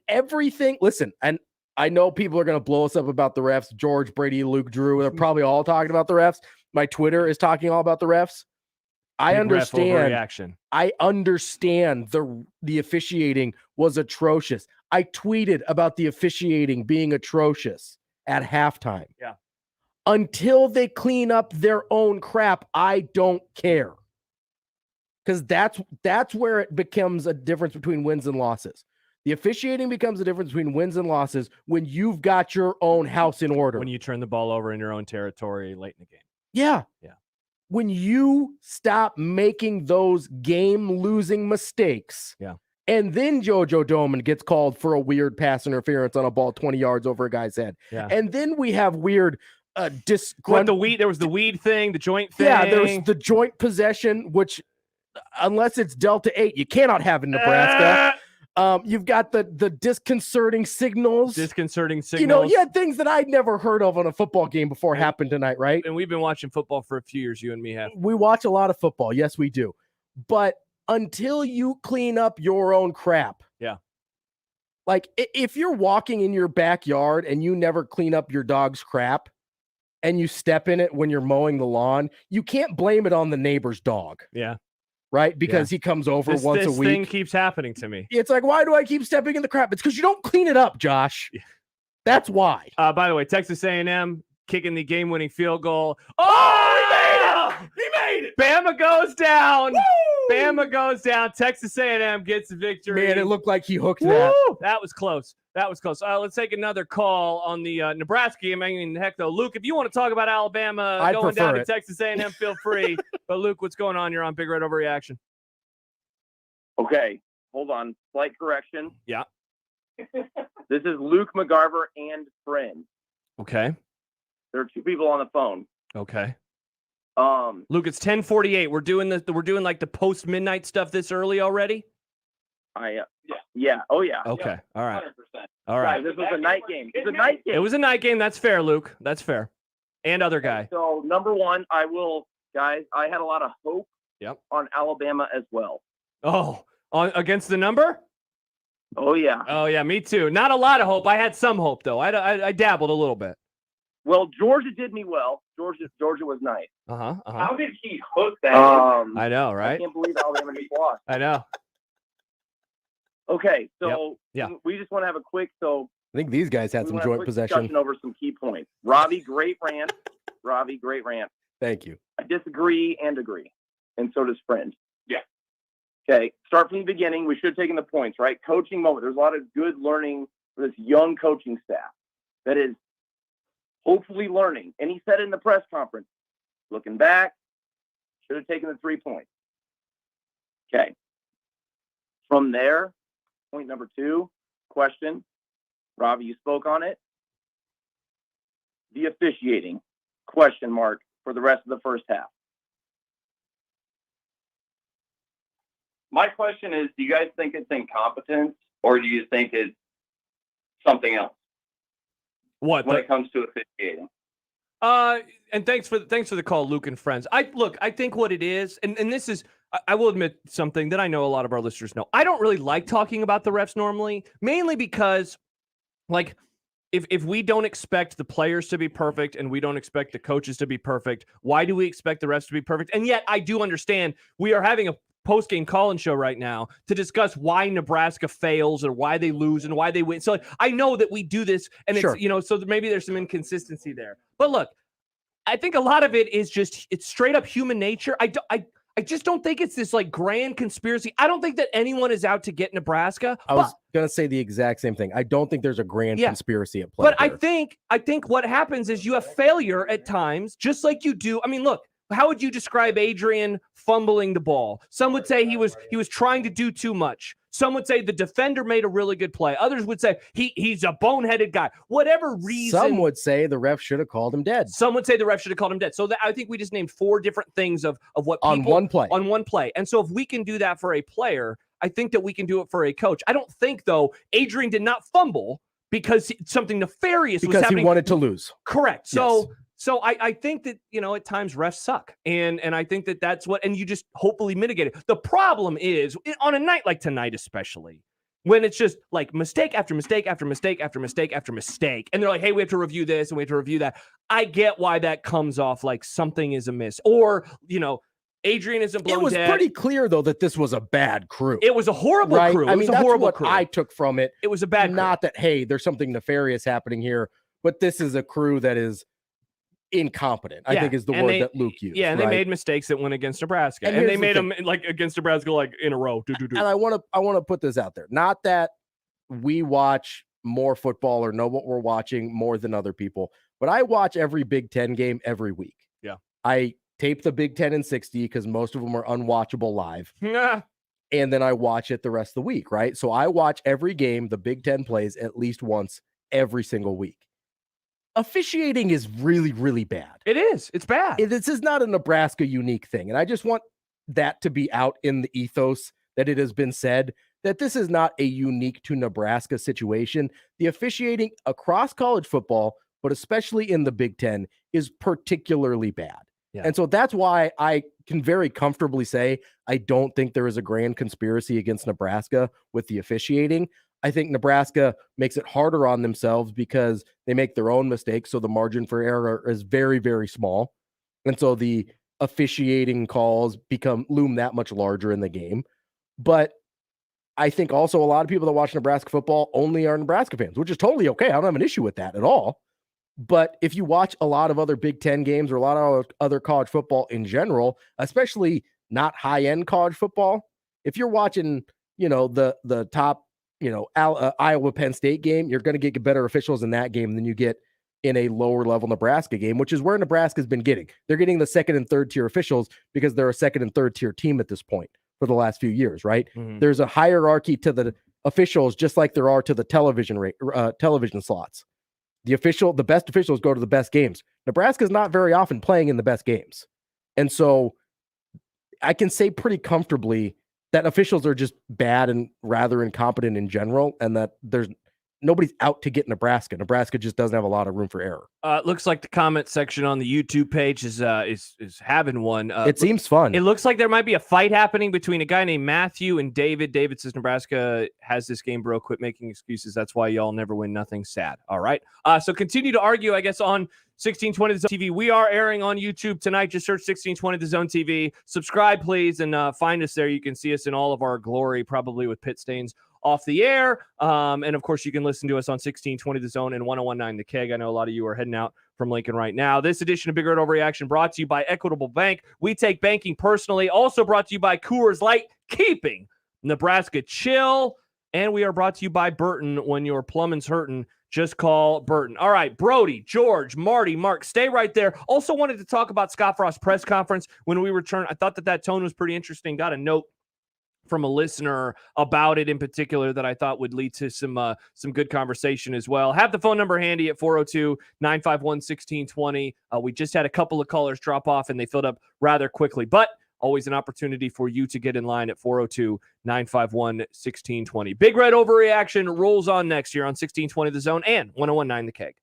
listen, and I know people are going to blow us up about the refs. George, Brady, Luke, Drew, they're probably all talking about the refs. My Twitter is talking all about the refs. I understand. I understand the officiating was atrocious. I tweeted about the officiating being atrocious at halftime. Yeah. Until they clean up their own crap, I don't care. Because that's where it becomes a difference between wins and losses. The officiating becomes a difference between wins and losses when you've got your own house in order. When you turn the ball over in your own territory late in the game. Yeah. Yeah. When you stop making those game-losing mistakes. Yeah. And then JoJo Doman gets called for a weird pass interference on a ball 20 yards over a guy's head. Yeah. And then we have weird there was the weed thing, the joint thing. Yeah, there's the joint possession, which unless it's Delta 8, you cannot have in Nebraska. You've got the disconcerting signals. You know, you had things that I'd never heard of on a football game before happen tonight, right? And we've been watching football for a few years, you and me have. We watch a lot of football. Yes, we do. But until you clean up your own crap. Yeah. Like if you're walking in your backyard and you never clean up your dog's crap and you step in it when you're mowing the lawn, you can't blame it on the neighbor's dog. Yeah. Right? Because he comes over once a week. This thing keeps happening to me. It's like, why do I keep stepping in the crap? It's because you don't clean it up, Josh. Yeah. That's why. By the way, Texas A&M kicking the game-winning field goal. Oh, he made it! He made it! Bama goes down. Woo! Bama goes down. Texas A&M gets the victory. Man, it looked like he hooked that. That was close. That was close. Let's take another call on the Nebraska game. I mean, heck, though, Luke, if you want to talk about Alabama going down to Texas A&M, feel free. But, Luke, what's going on? You're on Big Red Overreaction. Okay, hold on. Slight correction. Yeah. This is Luke McGarver and friend. Okay. There are two people on the phone. Okay. Luke, it's 10:48. We're doing like the post midnight stuff this early already. Yeah. Oh yeah. Okay. Yeah. All right. 100%. All right. Guys, this was a night game. It's a night game. It was a night game. That's fair, Luke. That's fair. And other guy. So number one, I had a lot of hope. Yep. On Alabama as well. Oh, against the number? Oh yeah. Oh yeah, me too. Not a lot of hope. I had some hope though. I dabbled a little bit. Well, Georgia did me well. Georgia was nice. How did he hook that? I know, right? I can't believe Alabama just lost. I know. Okay, so yeah, we just want to have a quick. I think these guys had some joint possession over some key points. Ravi, great rant. Thank you. I disagree and agree, and so does friend. Yeah. Okay, start from the beginning. We should have taken the points, right? Coaching moment. There's a lot of good learning for this young coaching staff that is hopefully learning. And he said in the press conference, looking back, should have taken the 3 points. Okay. From there, point number 2, question. Ravi, you spoke on it. The officiating, question mark, for the rest of the first half. My question is, do you guys think it's incompetence or do you think it's something else? When it comes to officiating? And thanks for the call, Luke and friends. I think what it is, and this is, I will admit something that I know a lot of our listeners know. I don't really like talking about the refs normally, mainly because, like, if we don't expect the players to be perfect and we don't expect the coaches to be perfect, why do we expect the refs to be perfect? And yet I do understand we are having a post-game call-in show right now to discuss why Nebraska fails or why they lose and why they win. So I know that we do this, and Sure. it's, so maybe there's some inconsistency there. But look, I think a lot of it is just it's straight up human nature. I just don't think it's this like grand conspiracy. I don't think that anyone is out to get Nebraska. I was gonna say the exact same thing. I don't think there's a grand conspiracy at play. But there. I think what happens is you have failure at times, just like you do. I mean, look, how would you describe Adrian fumbling the ball? Some would say he was trying to do too much. Some would say the defender made a really good play. Others would say he's a boneheaded guy. Whatever reason. Some would say the ref should have called him dead. Some would say the ref should have called him dead. So I think we just named 4 different things of what people, on one play. On one play. And so if we can do that for a player, I think that we can do it for a coach. I don't think, though, Adrian did not fumble because something nefarious was happening. Because he wanted to lose. Correct. Yes. So I think that, at times refs suck. And I think that that's what, and you just hopefully mitigate it. The problem is on a night like tonight, especially when it's just like mistake after mistake after mistake after mistake after mistake. And they're like, hey, we have to review this and we have to review that. I get why that comes off like something is amiss, or, Adrian isn't blown dead. It was pretty clear, though, that this was a bad crew. It was a horrible crew. I mean, that's what crew. I took from it. It was a bad crew. Not that, hey, there's something nefarious happening here, but this is a crew that is incompetent, I think is the word that Luke used. Yeah, and they made mistakes that went against Nebraska. And they made them like against Nebraska like in a row. And I want to put this out there. Not that we watch more football or know what we're watching more than other people, but I watch every Big Ten game every week. Yeah. I tape the Big Ten in 60 because most of them are unwatchable live. And then I watch it the rest of the week, right? So I watch every game the Big Ten plays at least once every single week. Officiating is really, really bad. It is. It's bad. This is not a Nebraska unique thing. And I just want that to be out in the ethos that it has been said that this is not a unique to Nebraska situation. The officiating across college football, but especially in the Big Ten, is particularly bad. Yeah. And so that's why I can very comfortably say I don't think there is a grand conspiracy against Nebraska with the officiating. I think Nebraska makes it harder on themselves because they make their own mistakes. So the margin for error is very, very small. And so the officiating calls loom that much larger in the game. But I think also a lot of people that watch Nebraska football only are Nebraska fans, which is totally okay. I don't have an issue with that at all. But if you watch a lot of other Big Ten games or a lot of other college football in general, especially not high-end college football, if you're watching, the top, Iowa Penn State game, you're going to get better officials in that game than you get in a lower level Nebraska game, which is where Nebraska's been getting. They're getting the second and third tier officials because they're a second and third tier team at this point for the last few years, right? Mm-hmm. There's a hierarchy to the officials, just like there are to the television slots. The best officials go to the best games. Nebraska's not very often playing in the best games. And so I can say pretty comfortably that officials are just bad and rather incompetent in general, and that nobody's out to get Nebraska. Nebraska just doesn't have a lot of room for error. It looks like the comment section on the YouTube page is having one. It seems fun. It looks like there might be a fight happening between a guy named Matthew and David. David says Nebraska has this game, bro. Quit making excuses. That's why y'all never win. Nothing. Sad. All right. So continue to argue, I guess, on 1620 The Zone TV. We are airing on YouTube tonight. Just search 1620 The Zone TV. Subscribe, please, and find us there. You can see us in all of our glory, probably with pit stains off the air. And of course, you can listen to us on 1620 The Zone and 1019 The Keg. I know a lot of you are heading out from Lincoln right now. This edition of Big Red Overreaction brought to you by Equitable Bank. We take banking personally. Also brought to you by Coors Light, keeping Nebraska chill. And we are brought to you by Burton. When your plumbing's hurting, just call Burton. All right, Brody, George, Marty, Mark, stay right there. Also wanted to talk about Scott Frost's press conference when we return. I thought that tone was pretty interesting. Got a note from a listener about it in particular that I thought would lead to some good conversation as well. Have the phone number handy at 402-951-1620. We just had a couple of callers drop off and they filled up rather quickly, but always an opportunity for you to get in line at 402-951-1620. Big Red Overreaction rolls on next year on 1620 The Zone and 1019 The Keg.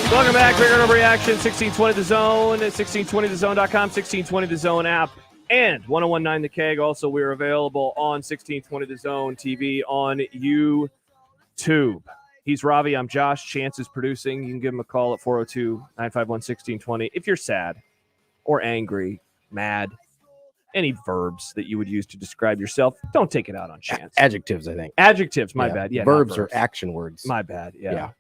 Welcome back. Bigger Overreaction, 1620 The Zone, 1620thezone.com, 1620 The Zone app, and 1019 The Keg. Also, we're available on 1620 The Zone TV on YouTube. He's Ravi. I'm Josh. Chance is producing. You can give him a call at 402-951-1620 if you're sad or angry, mad, any verbs that you would use to describe yourself. Don't take it out on Chance. Adjectives, I think. Adjectives, my bad. Yeah, verbs are action words. My bad. Yeah.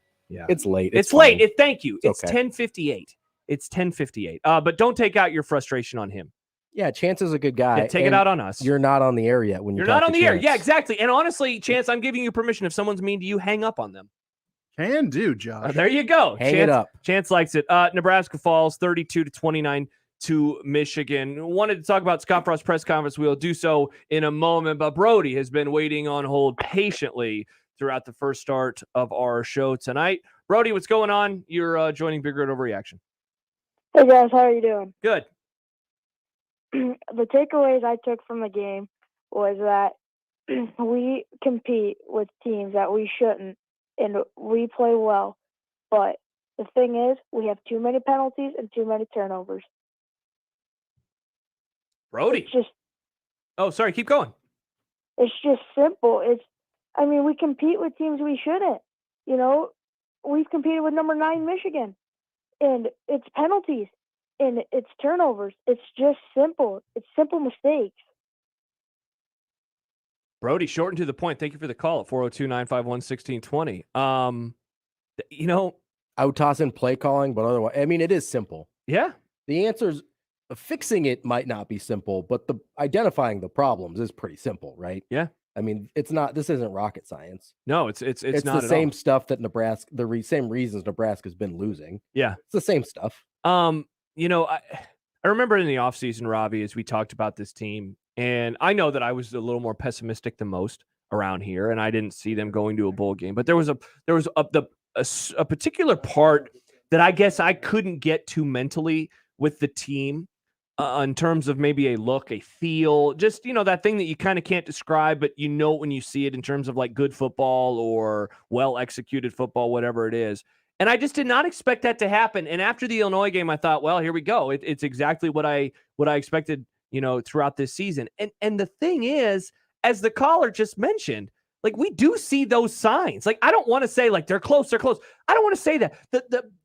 It's late. It's fine. late. Thank you. It's okay. 10:58. It's 10:58. But don't take out your frustration on him. Yeah, Chance is a good guy. Yeah, take it out on us. You're not on the air yet when you're talk not on to the air. Chance. Yeah, exactly. And honestly, Chance, I'm giving you permission. If someone's mean to you, hang up on them. Can do, Josh. There you go. Hang Chance, it up. Chance likes it. Nebraska falls 32-29 to Michigan. Wanted to talk about Scott Frost's press conference. We'll do so in a moment. But Brody has been waiting on hold patiently throughout the first start of our show tonight. Brody, what's going on? You're joining Big Red Overreaction. Hey guys, how are you doing? Good. The takeaways I took from the game was that we compete with teams that we shouldn't, and we play well. But the thing is, we have too many penalties and too many turnovers. Brody. It's just. Oh, sorry. Keep going. It's just simple. We compete with teams we shouldn't. We've competed with number 9 Michigan, and it's penalties and it's turnovers. It's just simple. It's simple mistakes. Brody, short and to the point. Thank you for the call at 402-951-1620. I would toss in play calling, but otherwise, it is simple. Yeah. The answers, fixing it might not be simple, but the identifying the problems is pretty simple, right? Yeah. It's not. This isn't rocket science. No, it's not the same stuff that Nebraska. Same reasons Nebraska's been losing. Yeah, it's the same stuff. I remember in the offseason, Ravi, as we talked about this team, and I know that I was a little more pessimistic than most around here, and I didn't see them going to a bowl game. But there was a particular part that I guess I couldn't get to mentally with the team. In terms of maybe a look, a feel, just, that thing that you kind of can't describe, but when you see it in terms of like good football or well-executed football, whatever it is. And I just did not expect that to happen. And after the Illinois game, I thought, well, here we go. It's exactly what I expected, throughout this season. And the thing is, as the caller just mentioned, like, we do see those signs. Like, I don't want to say like they're close. I don't want to say that.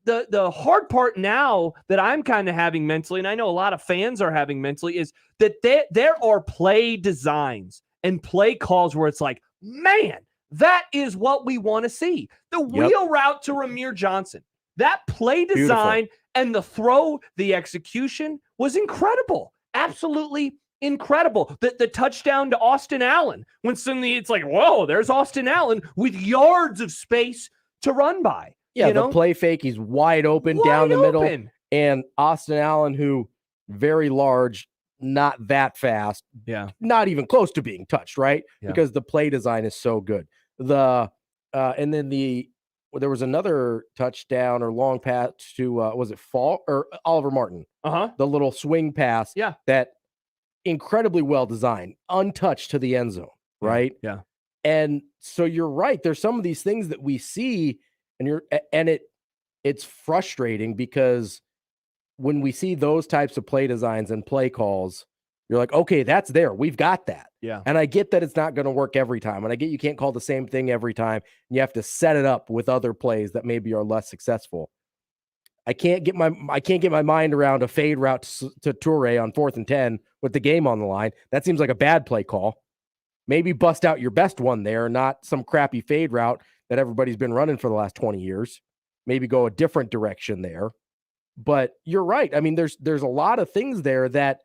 The hard part now that I'm kind of having mentally, and I know a lot of fans are having mentally, is that there are play designs and play calls where it's like, man, that is what we want to see. The wheel route to Ramir Johnson, that play design and the throw, the execution was incredible. Absolutely incredible. The touchdown to Austin Allen, when suddenly it's like, whoa, there's Austin Allen with yards of space to run by. Yeah, the play fake, he's wide open down the middle. And Austin Allen, who very large, not that fast, not even close to being touched, right? Yeah. Because the play design is so good. And then there was another touchdown or long pass to was it Fall or Oliver Martin? The little swing pass. Yeah. That incredibly well designed, untouched to the end zone, right? Yeah. And so you're right. There's some of these things that we see, and it's frustrating because when we see those types of play designs and play calls, you're like, okay, that's there. We've got that. Yeah. And I get that it's not going to work every time. And I get you can't call the same thing every time. And you have to set it up with other plays that maybe are less successful. I can't get my mind around a fade route to Toure on 4th and 10 with the game on the line. That seems like a bad play call. Maybe bust out your best one there, not some crappy fade route that everybody's been running for the last 20 years. Maybe go a different direction there. But you're right. There's a lot of things there that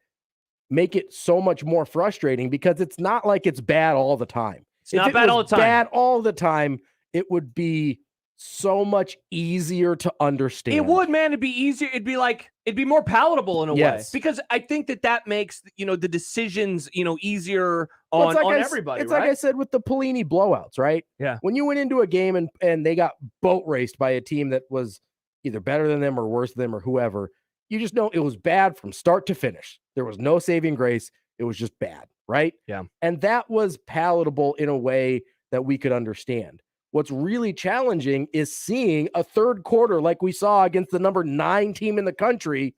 make it so much more frustrating because it's not like it's bad all the time. It's not bad all the time. Bad all the time, it would be so much easier to understand. It would, man. It'd be easier. It'd be more palatable in a way, because I think that makes, the decisions, easier on everybody. It's right? like I said with the Pelini blowouts, right? Yeah. When you went into a game and they got boat raced by a team that was either better than them or worse than them or whoever, you just know it was bad from start to finish. There was no saving grace. It was just bad, right? Yeah. And that was palatable in a way that we could understand. What's really challenging is seeing a third quarter like we saw against the number 9 team in the country,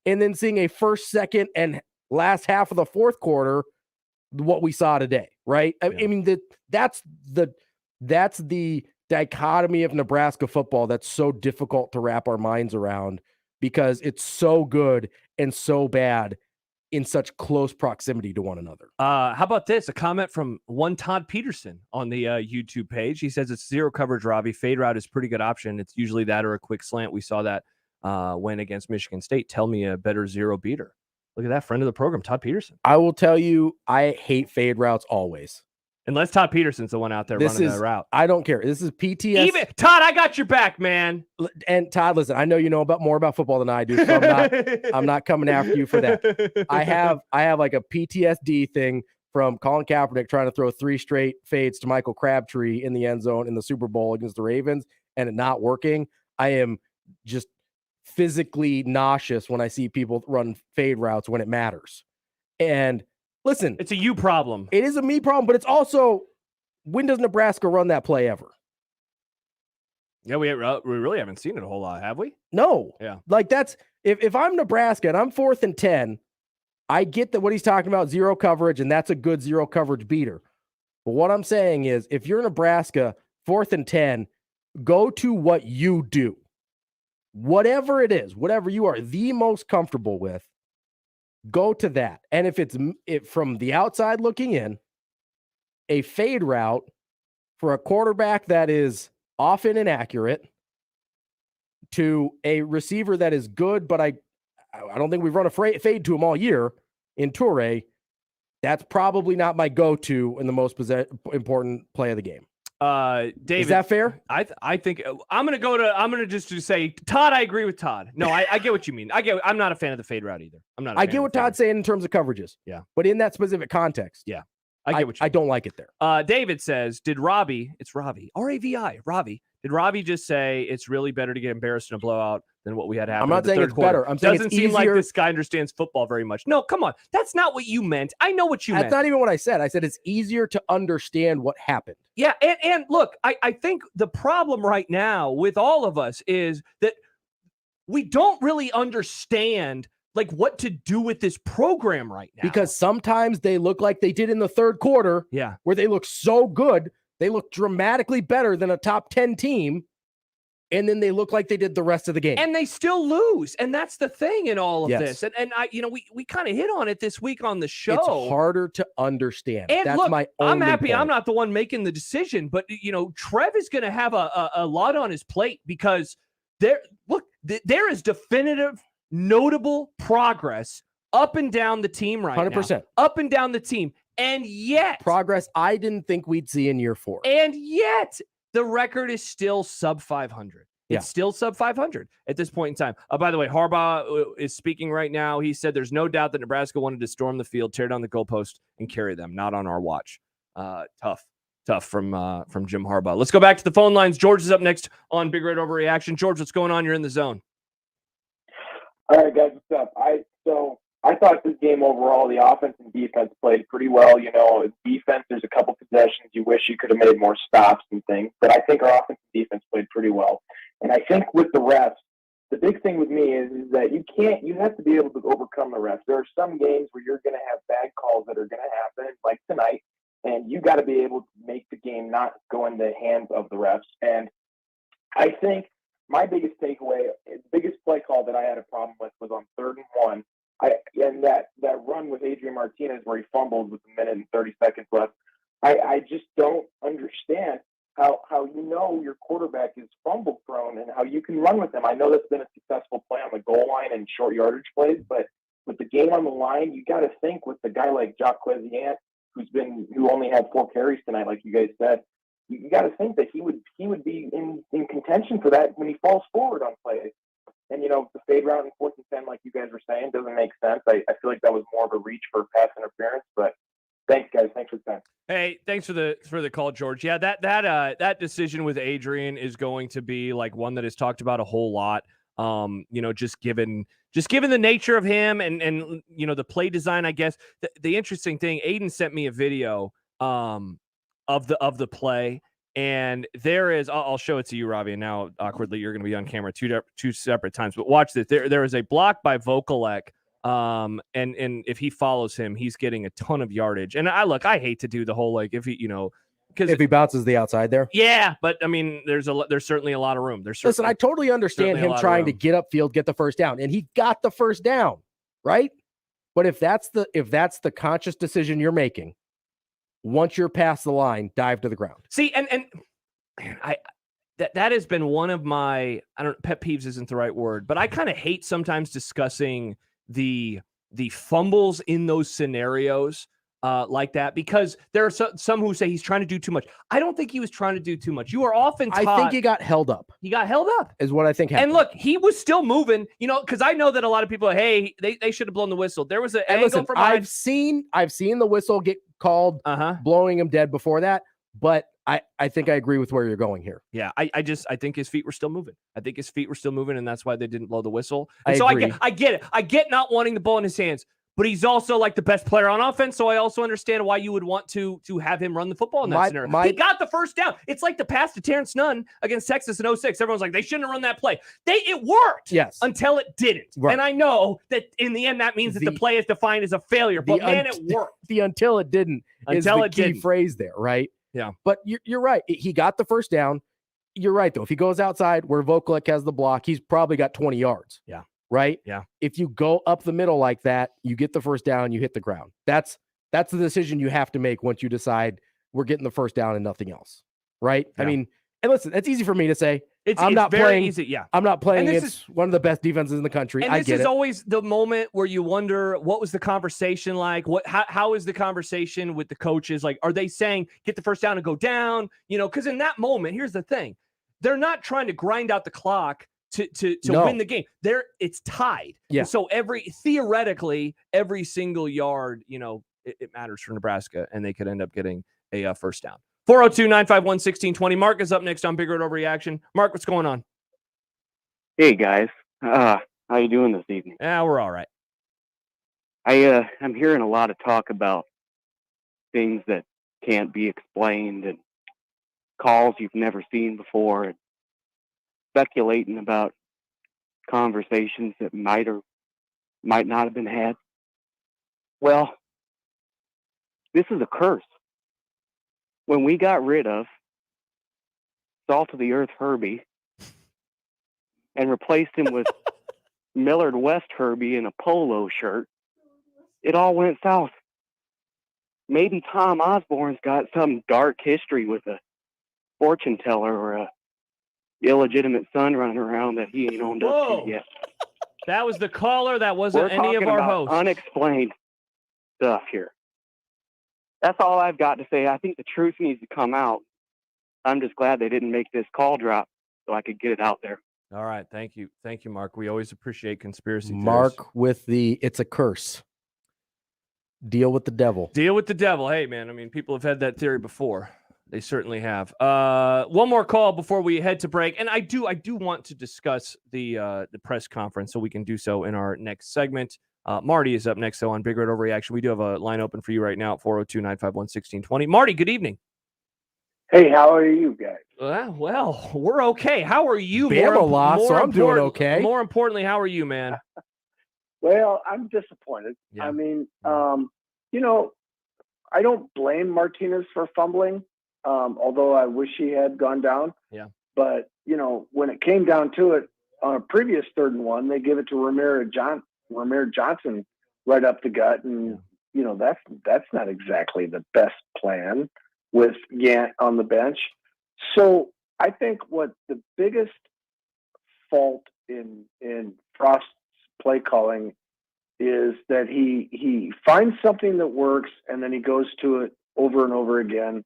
and then seeing a first, second, and last half of the fourth quarter, what we saw today, right? I mean, that's the dichotomy of Nebraska football that's so difficult to wrap our minds around because it's so good and so bad in such close proximity to one another. How about this? A comment from one Todd Peterson on the YouTube page. He says it's zero coverage, Ravi. Fade route is a pretty good option. It's usually that or a quick slant. We saw that when against Michigan State. Tell me a better zero beater. Look at that, friend of the program, Todd Peterson. I will tell you, I hate fade routes always. Unless Todd Peterson's the one out there running that route. I don't care. This is PTS. Even Todd, I got your back, man. And Todd, listen, I know you know more about football than I do, so I'm not coming after you for that. I have like a PTSD thing from Colin Kaepernick trying to throw 3 straight fades to Michael Crabtree in the end zone in the Super Bowl against the Ravens and it not working. I am just physically nauseous when I see people run fade routes when it matters. And listen, it's a you problem. It is a me problem, but it's also, when does Nebraska run that play ever? Yeah, we really haven't seen it a whole lot, have we? No. Yeah. Like that's, if I'm Nebraska and I'm 4th and 10, I get that what he's talking about, zero coverage, and that's a good zero coverage beater. But what I'm saying is, if you're Nebraska, 4th and 10, go to what you do. Whatever it is, whatever you are the most comfortable with, go to that. And if it's from the outside looking in, a fade route for a quarterback that is often inaccurate to a receiver that is good, but I don't think we've run a fade to him all year in Toure, that's probably not my go-to in the most important play of the game. David, is that fair? I think I'm gonna just say, Todd, I agree with Todd. No, I get what you mean. I'm not a fan of the fade route either. I get what Todd's saying in terms of coverages. Yeah. But in that specific context. Yeah. I get what you mean. I don't like it there. David says, did Ravi, it's Ravi, R-A-V-I, Ravi, did Ravi just say it's really better to get embarrassed in a blowout than what we had happen? I'm not saying it's better. I'm saying doesn't it's seem easier. like this guy understands football very much. No, come on. That's not what you meant. I know what you meant. That's not even what I said. I said it's easier to understand what happened. Yeah, and look, I think the problem right now with all of us is that we don't really understand like what to do with this program right now. Because sometimes they look like they did in the third quarter, where they look so good, they look dramatically better than a top 10 team, and then they look like they did the rest of the game. And they still lose. And that's the thing in all of Yes. this. And I, we kind of hit on it this week on the show. It's harder to understand. And that's look, my only I'm happy point. I'm not the one making the decision, but Trev is going to have a lot on his plate because there is definitive, notable progress up and down the team right 100%. now. Up and down the team. And yet progress I didn't think we'd see in year 4. And yet the record is still sub 500. It's still sub 500 at this point in time. By the way, Harbaugh is speaking right now. He said there's no doubt that Nebraska wanted to storm the field, tear down the goalpost, and carry them. Not on our watch. Tough from Jim Harbaugh. Let's go back to the phone lines. George is up next on Big Red Overreaction. George, what's going on? You're in the zone. All right, guys, what's up? I thought this game overall, the offense and defense played pretty well. Defense, there's a couple possessions you wish you could have made more stops and things, but I think our offense and defense played pretty well. And I think with the refs, the big thing with me is that you have to be able to overcome the refs. There are some games where you're going to have bad calls that are going to happen, like tonight, and you got to be able to make the game not go in the hands of the refs. And I think my biggest takeaway, the biggest play call that I had a problem with was on 3rd and 1. And that run with Adrian Martinez where he fumbled with 1 minute and 30 seconds left. I just don't understand how your quarterback is fumble prone and how you can run with him. I know that's been a successful play on the goal line and short yardage plays, but with the game on the line, you got to think with the guy like Jacques Quezziant, who only had 4 carries tonight, like you guys said. You got to think that he would be in contention for that when he falls forward on plays. And, the fade route in 4th and 10, like you guys were saying, doesn't make sense. I feel like that was more of a reach for pass interference, but thanks, guys. Thanks for the time. Hey, thanks for the call, George. Yeah, that decision with Adrian is going to be like one that is talked about a whole lot. Just given the nature of him and the play design, I guess. The interesting thing, Aiden sent me a video of the play, And there is, I'll show it to you, Ravi. And now, awkwardly, you're going to be on camera two separate times. But watch this. There is a block by Vokalek. And if he follows him, he's getting a ton of yardage. And I hate to do the whole, like, if he, because if he bounces the outside there. Yeah, but I mean, there's certainly a lot of room. Listen, I totally understand him trying to get upfield, get the first down, and he got the first down, right? But if that's the conscious decision you're making, once you're past the line, dive to the ground. See, and man, that has been one of my, pet peeves isn't the right word, but I kind of hate sometimes discussing the fumbles in those scenarios like that, because there are some who say he's trying to do too much. I don't think he was trying to do too much. You are often taught, I think he got held up. He got held up is what I think happened. And look, he was still moving, because I know that a lot of people, hey, they should have blown the whistle. There was an angle from behind. I've seen the whistle get called, blowing him dead before that, but I think I agree with where you're going here. Yeah, I think his feet were still moving. And that's why they didn't blow the whistle. And so I get it. I get not wanting the ball in his hands, but he's also like the best player on offense. So I also understand why you would want to have him run the football in that scenario. He got the first down. It's like the pass to Terrence Nunn against Texas in 06. Everyone's like, they shouldn't have run that play. It worked. Yes. Until it didn't. Right. And I know that in the end, that means that the play is defined as a failure. But man, it worked. The until it didn't is the key phrase there, right? Yeah. But you're right. He got the first down. You're right, though. If he goes outside where Vokalek has the block, he's probably got 20 yards. Yeah. Right? Yeah. If you go up the middle like that, you get the first down, you hit the ground. That's the decision you have to make once you decide we're getting the first down and nothing else. Right? Yeah. I mean, and listen, it's easy for me to say. I'm not playing easy. Yeah. I'm not playing against one of the best defenses in the country. And this is always the moment where you wonder, what was the conversation like? How is the conversation with the coaches? Like, are they saying get the first down and go down? Because in that moment, here's the thing. They're not trying to grind out the clock to win the game. It's tied. Yeah. And so theoretically, every single yard, it matters for Nebraska, and they could end up getting a first down. 402-951-1620. Mark is up next on Big Red Overreaction. Mark, what's going on? Hey, guys. How you doing this evening? Yeah, we're all right. I'm hearing a lot of talk about things that can't be explained and calls you've never seen before, and speculating about conversations that might or might not have been had. Well, this is a curse. When we got rid of Salt of the Earth Herbie and replaced him with Millard West Herbie in a polo shirt, it all went south. Maybe Tom Osborne's got some dark history with a fortune teller or a illegitimate son running around that he ain't owned up to yet. That was the caller. That wasn't any of our hosts. Unexplained stuff here. That's all I've got to say. I think the truth needs to come out. I'm just glad they didn't make this call drop so I could get it out there. All right. Thank you. Thank you, Mark. We always appreciate conspiracy theories. Mark with it's a curse. Deal with the devil. Deal with the devil. Hey, man. I mean, people have had that theory before. They certainly have. One more call before we head to break. And I do want to discuss the press conference, so we can do so in our next segment. Marty is up next, though, on Big Red Overreaction. We do have a line open for you right now at 402-951-1620. Marty, good evening. Hey, how are you guys? Well, we're okay. How are you? Bama lost, so I'm doing okay. More importantly, how are you, man? Well, I'm disappointed. Yeah. I mean, I don't blame Martinez for fumbling, although I wish he had gone down. Yeah. But, when it came down to it, on a previous 3rd and 1, they gave it to Ramir Johnson right up the gut. And, that's not exactly the best plan with Yant on the bench. So I think what the biggest fault in Frost's play calling is that he finds something that works and then he goes to it over and over again,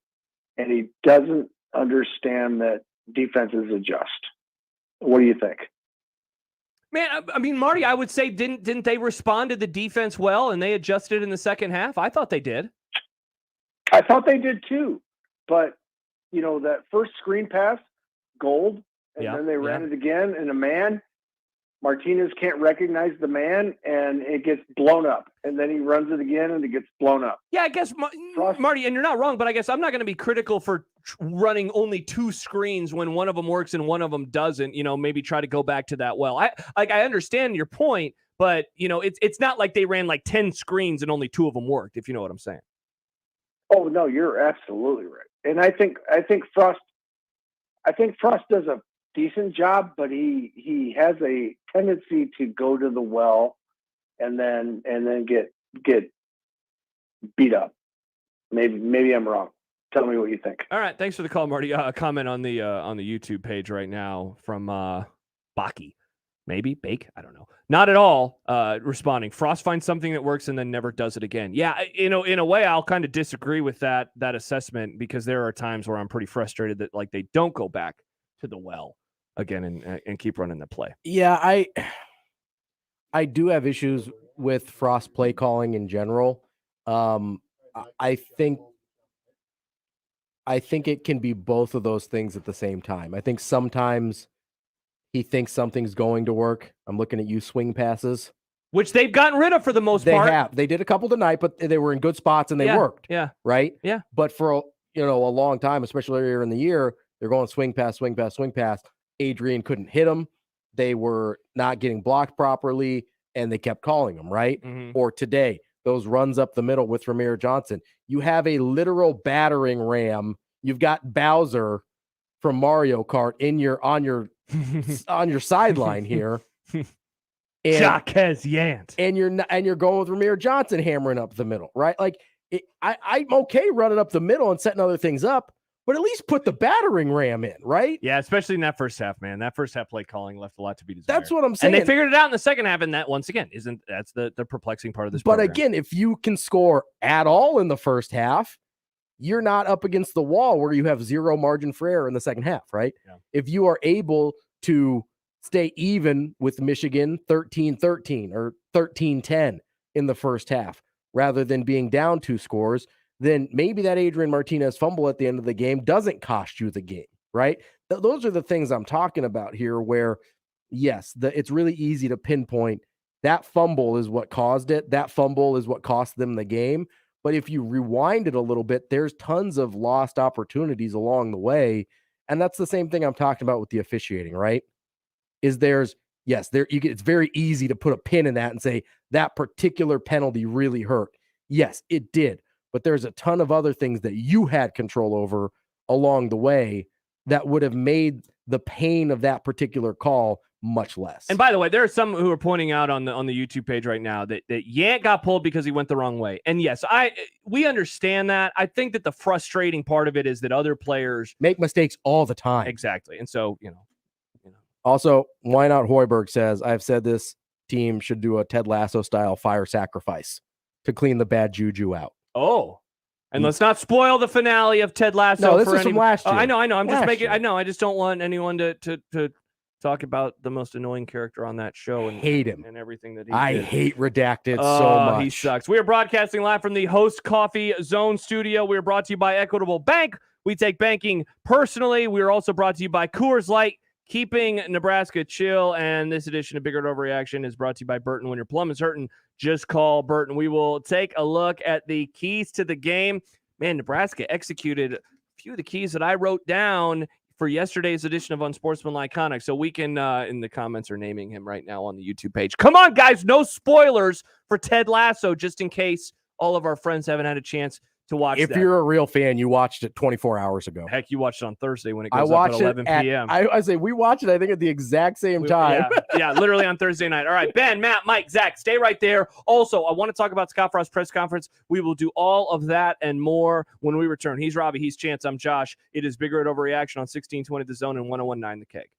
and he doesn't understand that defenses adjust. What do you think? Man, I mean, Marty, I would say didn't they respond to the defense well and they adjusted in the second half? I thought they did. I thought they did too. But, that first screen pass, gold, and then they ran it again, and a man, Martinez can't recognize the man, and it gets blown up. And then he runs it again, and it gets blown up. Yeah, I guess, Marty, and you're not wrong, but I guess I'm not going to be critical for running only 2 screens when one of them works and one of them doesn't, maybe try to go back to that well. I understand your point, but it's not like they ran like 10 screens and only 2 of them worked, if you know what I'm saying. Oh no, you're absolutely right. And I think Frost does a decent job, but he has a tendency to go to the well and then get beat up. Maybe I'm wrong. Tell me what you think. All right, thanks for the call, Marty. Comment on the YouTube page right now from Baki. Maybe Bake, I don't know. Not at all responding. Frost finds something that works and then never does it again. Yeah, in a way, I'll kind of disagree with that assessment, because there are times where I'm pretty frustrated that like they don't go back to the well again and keep running the play. Yeah, I do have issues with Frost play calling in general. I think it can be both of those things at the same time. I think sometimes he thinks something's going to work. I'm looking at you, swing passes, which they've gotten rid of for the most part. They did a couple tonight, but they were in good spots and they worked. Yeah. Right? Yeah. But for a long time, especially earlier in the year, they're going swing pass, swing pass, swing pass. Adrian couldn't hit them. They were not getting blocked properly, and they kept calling them, right? Mm-hmm. Or today, those runs up the middle with Ramir Johnson. You have a literal battering ram. You've got Bowser from Mario Kart on your sideline here. And Jaquez Yant. And you're going with Ramir Johnson hammering up the middle, right? Like I'm okay running up the middle and setting other things up, but at least put the battering ram in, right? Yeah, especially in that first half, man. That first half play calling left a lot to be desired. That's what I'm saying. And they figured it out in the second half, and that once again that's the perplexing part of this. But program. Again, if you can score at all in the first half, you're not up against the wall where you have zero margin for error in the second half, right? Yeah. If you are able to stay even with Michigan 13-13 or 13-10 in the first half, rather than being down 2 scores, then maybe that Adrian Martinez fumble at the end of the game doesn't cost you the game, right? Those are the things I'm talking about here where, yes, it's really easy to pinpoint that fumble is what caused it. That fumble is what cost them the game. But if you rewind it a little bit, there's tons of lost opportunities along the way. And that's the same thing I'm talking about with the officiating, right? It's very easy to put a pin in that and say that particular penalty really hurt. Yes, it did. But there's a ton of other things that you had control over along the way that would have made the pain of that particular call much less. And by the way, there are some who are pointing out on the YouTube page right now that Yant got pulled because he went the wrong way. And yes, we understand that. I think that the frustrating part of it is that other players make mistakes all the time. Exactly. And so, Also, Why Not Hoiberg says, I've said this team should do a Ted Lasso style fire sacrifice to clean the bad juju out. Oh, and let's not spoil the finale of Ted Lasso. No, this is from last year. I know. I'm just making. Year. I know. I just don't want anyone to talk about the most annoying character on that show and hate him and everything that he I did. hate Redacted so much. He sucks. We are broadcasting live from the Host Coffee Zone studio. We are brought to you by Equitable Bank. We take banking personally. We are also brought to you by Coors Light, keeping Nebraska chill. And this edition of Bigger Overreaction is brought to you by Burton. When your plum is hurting, just call Burton. We will take a look at the keys to the game. Man, Nebraska executed a few of the keys that I wrote down for yesterday's edition of Unsportsmanlike Iconic. So we can, in the comments, are naming him right now on the YouTube page. Come on, guys, no spoilers for Ted Lasso, just in case all of our friends haven't had a chance to watch If that. you're a real fan, you watched it 24 hours ago. Heck, you watched it on Thursday when it I goes up watched at 11 p.m. I say we watched it, I think, at the exact same time. Yeah, literally on Thursday night. All right, Ben, Matt, Mike, Zach, stay right there. Also, I want to talk about Scott Frost's press conference. We will do all of that and more when we return. He's Ravi, he's Chance, I'm Josh. It is Bigger at Overreaction on 1620 The Zone and 1019 The Keg.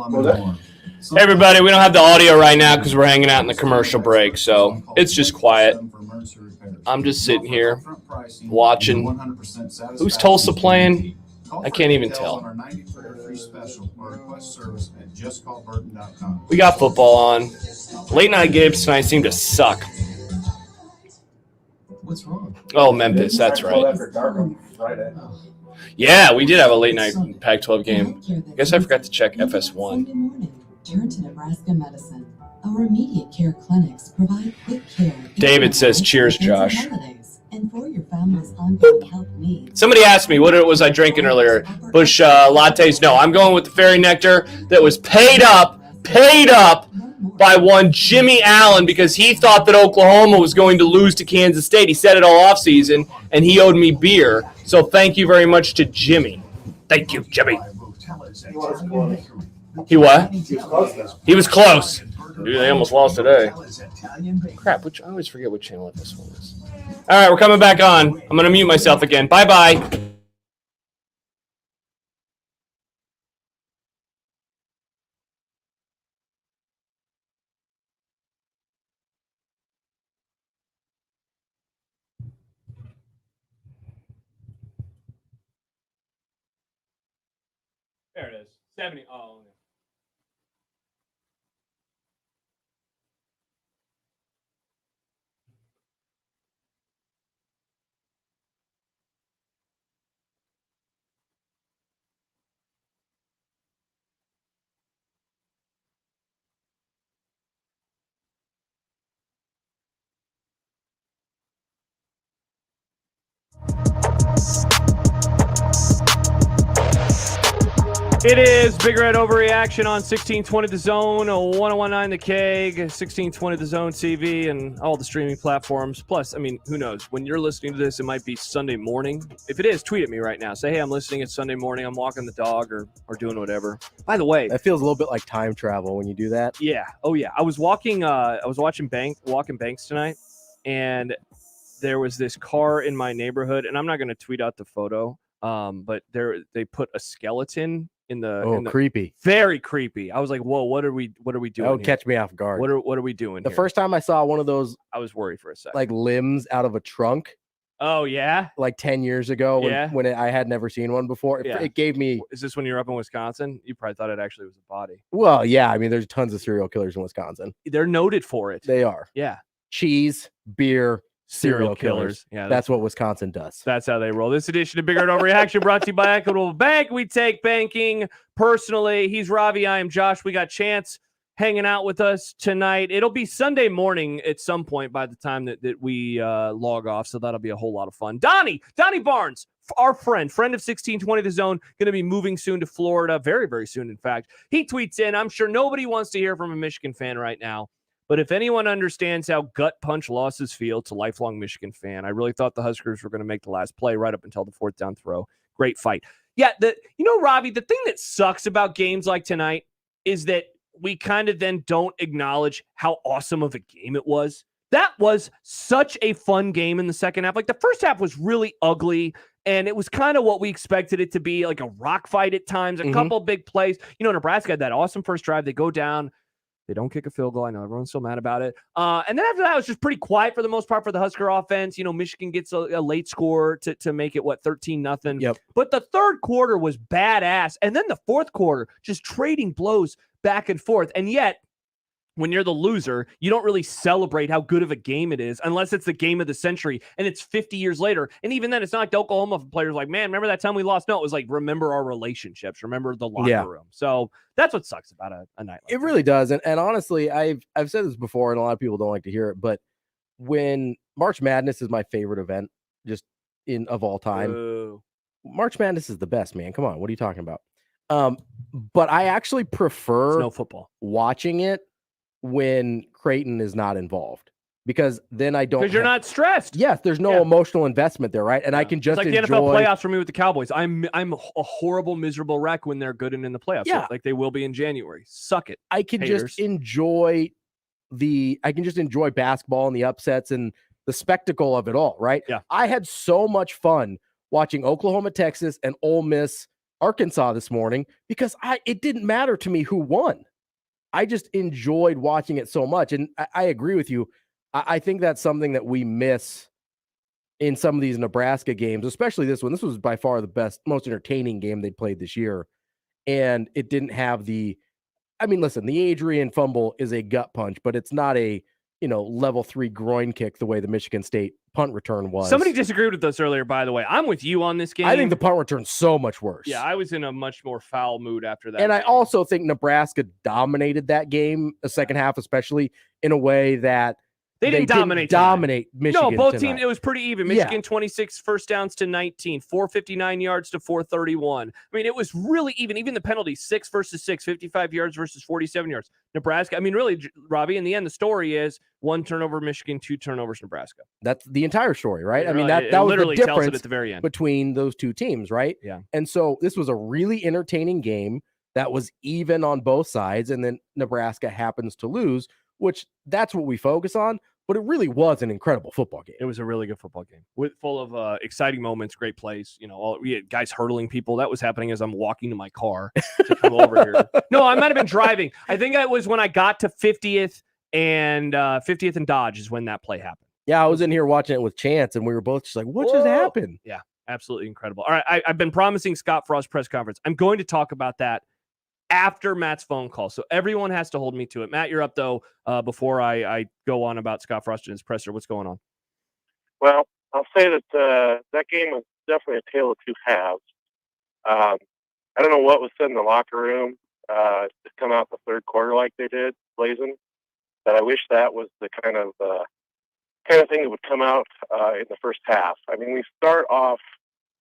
Hey everybody, we don't have the audio right now because we're hanging out in the commercial break, so it's just quiet. I'm just sitting here watching. Who's Tulsa playing? I can't even tell. We got football on. Late night games tonight seem to suck. What's wrong? Oh, Memphis, that's right. Yeah, we did have a late night Pac-12 game. I guess I forgot to check FS1. Turn to Nebraska Medicine. Our immediate care clinics provide quick care. David says, cheers, Josh. And for your family's ongoing health needs. Somebody asked me, what was I drinking earlier? Bush lattes? No, I'm going with the fairy nectar that was paid up by one Jimmy Allen because he thought that Oklahoma was going to lose to Kansas State. He said it all offseason, and he owed me beer. So thank you very much to Jimmy. Thank you, Jimmy. He what? He was close. Dude, they almost lost today. Crap, I always forget what channel this one is. All right, we're coming back on. I'm going to mute myself again. Bye-bye. There it is. 70. Oh, it is Big Red Overreaction on 1620 The Zone, 1019 The Keg, 1620 The Zone TV, and all the streaming platforms. Plus, I mean, who knows? When you're listening to this, it might be Sunday morning. If it is, tweet at me right now. Say, hey, I'm listening. It's Sunday morning. I'm walking the dog or doing whatever. By the way, that feels a little bit like time travel when you do that. Yeah. Oh, yeah. I was watching Banks tonight, and there was this car in my neighborhood, and I'm not going to tweet out the photo, but they put a skeleton in the creepy, very creepy. I was like, whoa, what are we doing? That would catch me off guard. What are we doing? The first time I saw one of those, I was worried for a second. Like limbs out of a trunk. Oh yeah, like 10 years ago when I had never seen one before. It gave me. Is this when you were up in Wisconsin? You probably thought it actually was a body. Well, yeah. I mean, there's tons of serial killers in Wisconsin. They're noted for it. They are. Yeah. Cheese, beer, serial killers. Yeah, that's what Wisconsin does. That's how they roll. This edition of Big Red Overreaction brought to you by Equitable Bank. We take banking personally. He's Ravi. I am Josh. We got Chance hanging out with us tonight. It'll be Sunday morning at some point by the time that we log off, so that'll be a whole lot of fun. Donnie Barnes, our friend of 1620 The Zone, going to be moving soon to Florida, very, very soon, in fact. He tweets in, I'm sure nobody wants to hear from a Michigan fan right now, but if anyone understands how gut punch losses feel, it's a lifelong Michigan fan. I really thought the Huskers were going to make the last play right up until the fourth down throw. Great fight. Yeah, Ravi, the thing that sucks about games like tonight is that we kind of then don't acknowledge how awesome of a game it was. That was such a fun game in the second half. Like the first half was really ugly, and it was kind of what we expected it to be, like a rock fight at times, a couple big plays. Nebraska had that awesome first drive. They go down. They don't kick a field goal. I know everyone's still mad about it. And then after that, it was just pretty quiet for the most part for the Husker offense. Michigan gets a late score to make it, 13-0. Yep. But the third quarter was badass. And then the fourth quarter, just trading blows back and forth. And yet, when you're the loser, you don't really celebrate how good of a game it is unless it's the game of the century and it's 50 years later. And even then, it's not like the Oklahoma players like, man, remember that time we lost? No, it was like, remember our relationships, remember the locker room. So that's what sucks about a night like it really does. And honestly, I've said this before, and a lot of people don't like to hear it, but when March Madness is my favorite event just of all time, March Madness is the best, man. Come on, what are you talking about? But I actually prefer no football watching it when Creighton is not involved, because then I don't, because you're not stressed. Yes, there's no emotional investment there, right? And I can just it's like enjoy the NFL playoffs for me with the Cowboys. I'm a horrible, miserable wreck when they're good and in the playoffs. Yeah. Like they will be in January. Suck it. I can haters. just enjoy basketball and the upsets and the spectacle of it all, right? Yeah. I had so much fun watching Oklahoma, Texas, and Ole Miss Arkansas this morning because it didn't matter to me who won. I just enjoyed watching it so much. And I agree with you. I think that's something that we miss in some of these Nebraska games, especially this one. This was by far the best, most entertaining game they played this year. And it didn't have listen, the Adrian fumble is a gut punch, but it's not a, level 3 groin kick the way the Michigan State punt return was. Somebody disagreed with us earlier, by the way. I'm with you on this game. I think the punt return's so much worse. Yeah, I was in a much more foul mood after that. And game. I also think Nebraska dominated that game, the second half especially, in a way that They didn't dominate Michigan. No, both tonight. teams, it was pretty even. Yeah. Michigan 26 first downs to 19, 459 yards to 431. I mean, it was really even. Even the penalties, 6 versus 6, 55 yards versus 47 yards. Nebraska, I mean, really, Robbie, in the end, the story is 1 turnover Michigan, 2 turnovers Nebraska. That's the entire story, right? It I mean, really- that it was literally the tells it difference at the very end. between those two teams, right? Yeah. And so this was a really entertaining game that was even on both sides, and then Nebraska happens to lose, which that's what we focus on. But it really was an incredible football game. It was a really good football game, full of exciting moments, great plays. We had guys hurdling people. That was happening as I'm walking to my car to come over here. No, I might have been driving. I think it was when I got to 50th and Dodge is when that play happened. Yeah, I was in here watching it with Chance, and we were both just like, what just happened? Yeah, absolutely incredible. All right, I've been promising Scott Frost press conference. I'm going to talk about that after Matt's phone call. So everyone has to hold me to it. Matt, you're up, though, before I go on about Scott Frost and his presser. What's going on? Well, I'll say that that game was definitely a tale of two halves. I don't know what was said in the locker room to come out in the third quarter like they did, blazing. But I wish that was the kind of thing that would come out in the first half. I mean, we start off,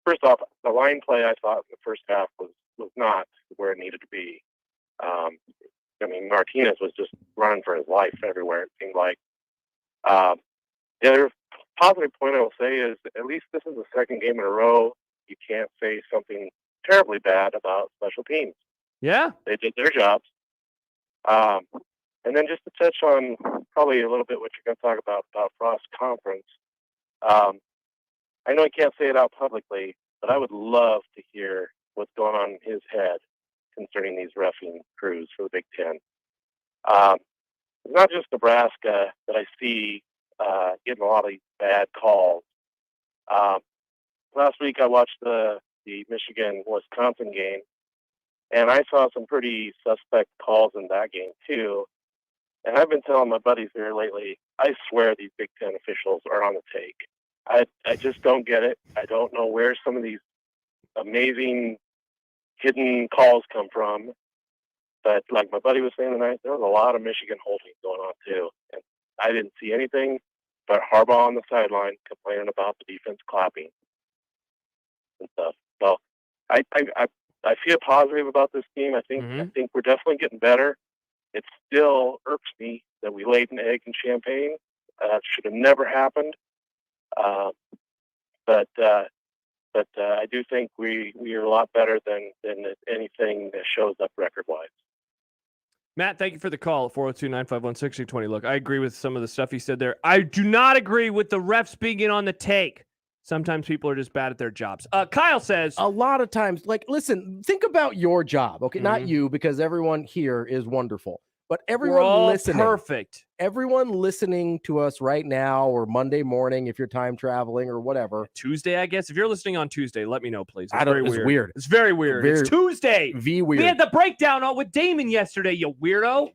first off, the line play I thought in the first half was not where it needed to be. I mean, Martinez was just running for his life everywhere, it seemed like. The other positive point I will say is at least this is the second game in a row you can't say something terribly bad about special teams. Yeah. They did their jobs. And then just to touch on probably a little bit what you're going to talk about Frost Conference. I know he can't say it out publicly, but I would love to hear what's going on in his head concerning these reffing crews for the Big Ten. It's not just Nebraska that I see getting a lot of these bad calls. Last week I watched the Michigan-Wisconsin game, and I saw some pretty suspect calls in that game too. And I've been telling my buddies here lately, I swear these Big Ten officials are on the take. I just don't get it. I don't know where some of these amazing hidden calls come from. But like my buddy was saying tonight, there was a lot of Michigan holding going on too. And I didn't see anything but Harbaugh on the sideline complaining about the defense clapping and stuff. So I feel positive about this team. I think we're definitely getting better. It still irks me that we laid an egg in Champaign. That should have never happened. But I do think we are a lot better than anything that shows up record-wise. Matt, thank you for the call at 402-951-6020. Look, I agree with some of the stuff he said there. I do not agree with the refs being in on the take. Sometimes people are just bad at their jobs. Kyle says, a lot of times, like, listen, think about your job. Okay, not you, because everyone here is wonderful. But everyone listening, perfect. Everyone listening to us right now, or Monday morning if you're time traveling or whatever. Tuesday, I guess. If you're listening on Tuesday, let me know, please. It's weird. It's very weird. It's Tuesday. Weird. We had the breakdown on with Damon yesterday, you weirdo.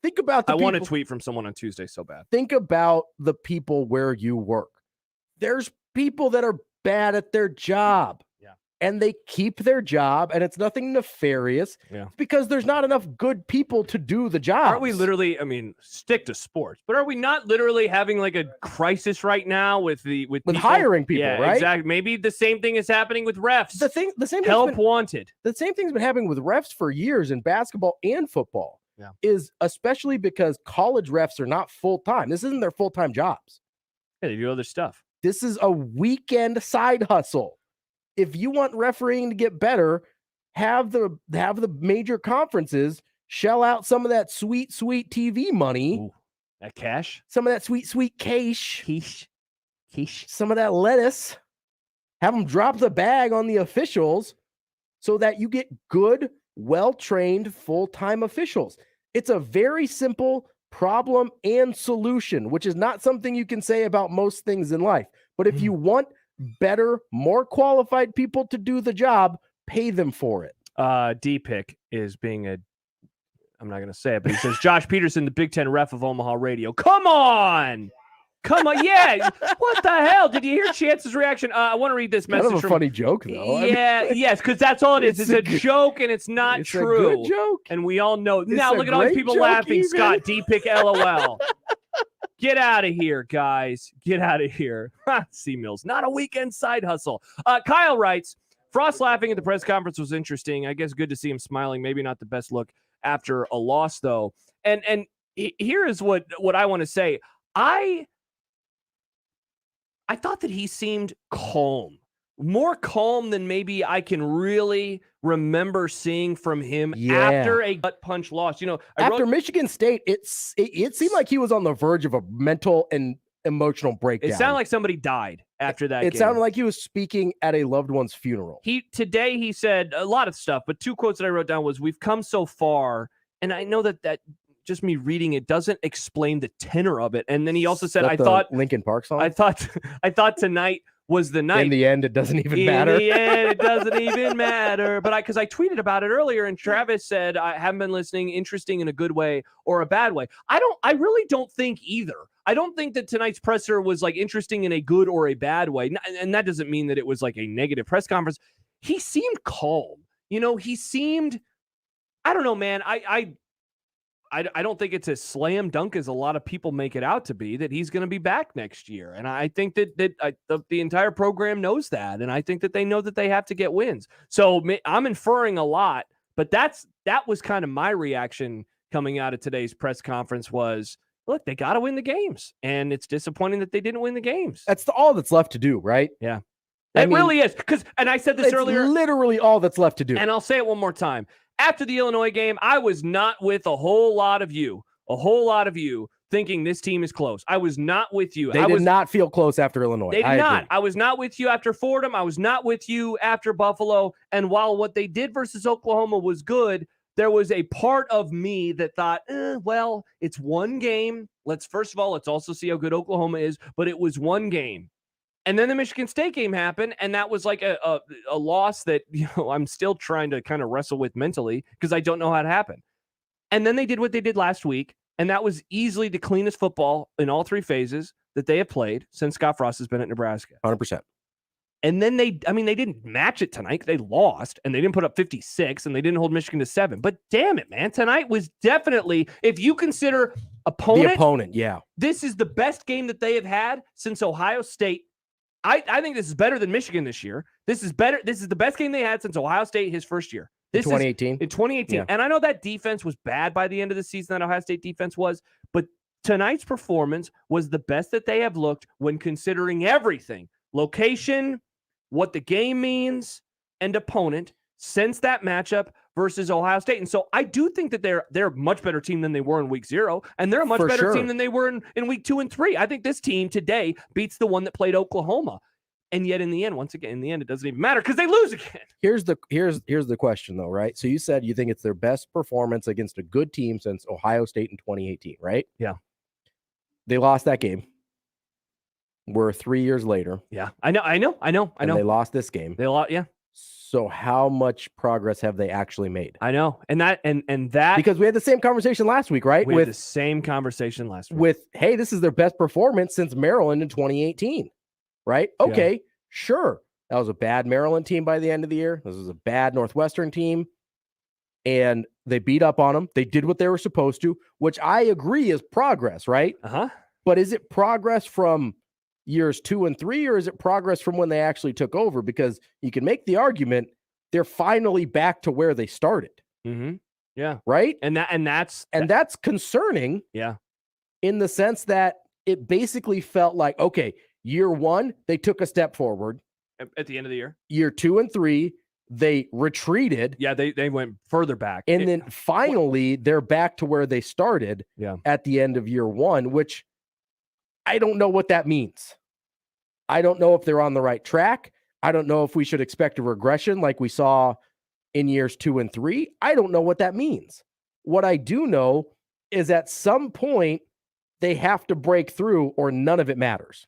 Think about the I people, want a tweet from someone on Tuesday so bad. Think about the people where you work. There's people that are bad at their job. And they keep their job, and it's nothing nefarious. Yeah. It's because there's not enough good people to do the job. Aren't we literally, I mean, stick to sports, but are we not literally having like a crisis right now with people? Hiring people, yeah, right? Exactly. Maybe the same thing is happening with refs. The same help wanted. The same thing's been happening with refs for years in basketball and football. Yeah. Is especially because college refs are not full-time. This isn't their full-time jobs. Yeah, they do other stuff. This is a weekend side hustle. If you want refereeing to get better, have the major conferences shell out some of that sweet TV money. Ooh, that cash? Some of that sweet cash. Quiche. Some of that lettuce. Have them drop the bag on the officials so that you get good, well-trained, full-time officials. It's a very simple problem and solution, which is not something you can say about most things in life. But if you want better, more qualified people to do the job, pay them for it. D-Pick is being I'm not going to say it, but he says, Josh Peterson, the Big Ten ref of Omaha radio. Come on. Yeah. What the hell? Did you hear Chance's reaction? I want to read this message. Kind of a funny joke, though. Yeah, yes, because that's all it is. It's a joke, and it's not true. A good joke. And we all know. Now, look at all these people laughing. Even. Scott, D-Pick, LOL. Get out of here, guys. Get out of here. C-Mills, not a weekend side hustle. Kyle writes, Frost laughing at the press conference was interesting. I guess good to see him smiling. Maybe not the best look after a loss, though. And here is what I want to say. I thought that he seemed calm, more calm than maybe I can really remember seeing from him after a gut punch loss. After Michigan State, it seemed like he was on the verge of a mental and emotional breakdown. It sounded like somebody died after that. It sounded like he was speaking at a loved one's funeral. Today he said a lot of stuff, but two quotes that I wrote down was, "We've come so far," and I know that just me reading it doesn't explain the tenor of it. And then he also said, "I thought Linkin Park song. I thought tonight was the night." In the end, it doesn't even matter. In the end, it doesn't even matter. But because I tweeted about it earlier, and Travis said, "I haven't been listening. Interesting in a good way or a bad way." I really don't think either. I don't think that tonight's presser was like interesting in a good or a bad way. And that doesn't mean that it was like a negative press conference. He seemed calm. He seemed, I don't know, man. I don't think it's a slam dunk as a lot of people make it out to be, that he's going to be back next year. And I think that the entire program knows that. And I think that they know that they have to get wins. So I'm inferring a lot, but that was kind of my reaction coming out of today's press conference was, look, they got to win the games. And it's disappointing that they didn't win the games. That's all that's left to do, right? Yeah. It really is. And I said this earlier. Literally all that's left to do. And I'll say it one more time. After the Illinois game, I was not with a whole lot of you thinking this team is close. I was not with you. They did not feel close after Illinois. They did not. I was not with you after Fordham. I was not with you after Buffalo. And while what they did versus Oklahoma was good, there was a part of me that thought, well, it's one game. Let's also see how good Oklahoma is. But it was one game. And then the Michigan State game happened, and that was like a loss that I'm still trying to kind of wrestle with mentally because I don't know how it happened. And then they did what they did last week, and that was easily the cleanest football in all three phases that they have played since Scott Frost has been at Nebraska. 100%. And then they didn't match it tonight. They lost, and they didn't put up 56, and they didn't hold Michigan to 7. But damn it, man, tonight was definitely, if you consider the opponent, yeah, this is the best game that they have had since Ohio State. I think this is better than Michigan this year. This is better. This is the best game they had since Ohio State his first year. In 2018? In 2018. Yeah. And I know that defense was bad by the end of the season, that Ohio State defense was, but tonight's performance was the best that they have looked when considering everything. Location, what the game means, and opponent since that matchup versus Ohio State. And so I do think that they're a much better team than they were in week 0, and they're a much better team than they were in week 2 and 3. I think this team today beats the one that played Oklahoma. And yet in the end, it doesn't even matter because they lose again. Here's the question though, right? So you said you think it's their best performance against a good team since Ohio State in 2018, right? Yeah. They lost that game. We're 3 years later. Yeah. I know. And they lost this game. They lost, yeah. So how much progress have they actually made? I know. And that because we had the same conversation last week, right? We had the same conversation last week. With, hey, this is their best performance since Maryland in 2018. Right? Okay, sure. That was a bad Maryland team by the end of the year. This was a bad Northwestern team. And they beat up on them. They did what they were supposed to, which I agree is progress, right? Uh-huh. But is it progress from years 2 and 3, or is it progress from when they actually took over? Because you can make the argument they're finally back to where they started. Mm-hmm. Yeah. Right? And that's concerning. Yeah. In the sense that it basically felt like, okay, year 1, they took a step forward. At the end of the year. Year 2 and 3, they retreated. Yeah, they went further back. And then finally, they're back to where they started at the end of year 1, which I don't know what that means. I don't know if they're on the right track. I don't know if we should expect a regression like we saw in years 2 and 3. I don't know what that means. What I do know is at some point they have to break through or none of it matters.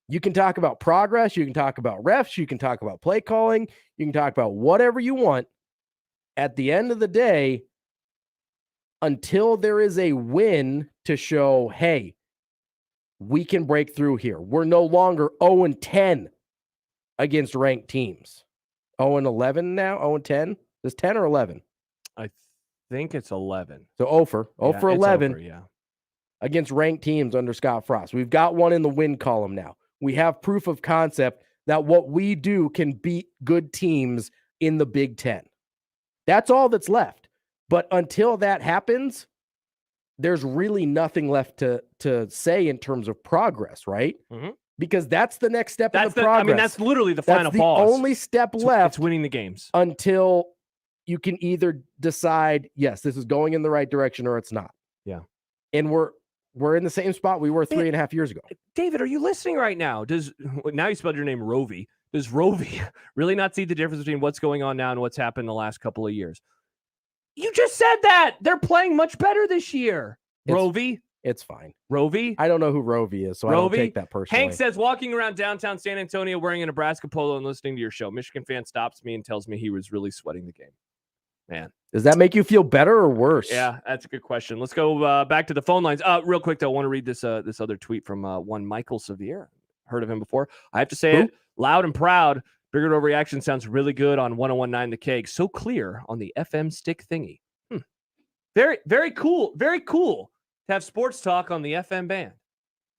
You can talk about progress. You can talk about refs. You can talk about play calling. You can talk about whatever you want. At the end of the day, until there is a win to show, hey, we can break through here. We're no longer 0-10 against ranked teams. 0-11 now? 0-10? Is 10 or 11? I think it's 11. So 0 for 11 over, yeah. against ranked teams under Scott Frost. We've got one in the win column now. We have proof of concept that what we do can beat good teams in the Big Ten. That's all that's left. But until that happens, there's really nothing left to say in terms of progress, right? Mm-hmm. Because that's the next step in the progress. I mean, that's literally the final That's boss. the only step left. It's winning the games. Until you can either decide, yes, this is going in the right direction or it's not. Yeah. And we're in the same spot we were 3.5 years ago. David, are you listening right now? Now you spelled your name Ravi. Does Ravi really not see the difference between what's going on now and what's happened in the last couple of years? You just said that. They're playing much better this year. Ravi. It's fine. Ravi? I don't know who Ravi is, so I don't take that personally. Hank says, walking around downtown San Antonio wearing a Nebraska polo and listening to your show. Michigan fan stops me and tells me he was really sweating the game. Man. Does that make you feel better or worse? Yeah, that's a good question. Let's go back to the phone lines. Real quick, though, I want to read this other tweet from one Michael Sevier. Heard of him before. I have to say it loud and proud. Bigger Overreaction sounds really good on 1019 The Keg. So clear on the FM stick thingy. Very, very cool. Very cool to have sports talk on the FM band.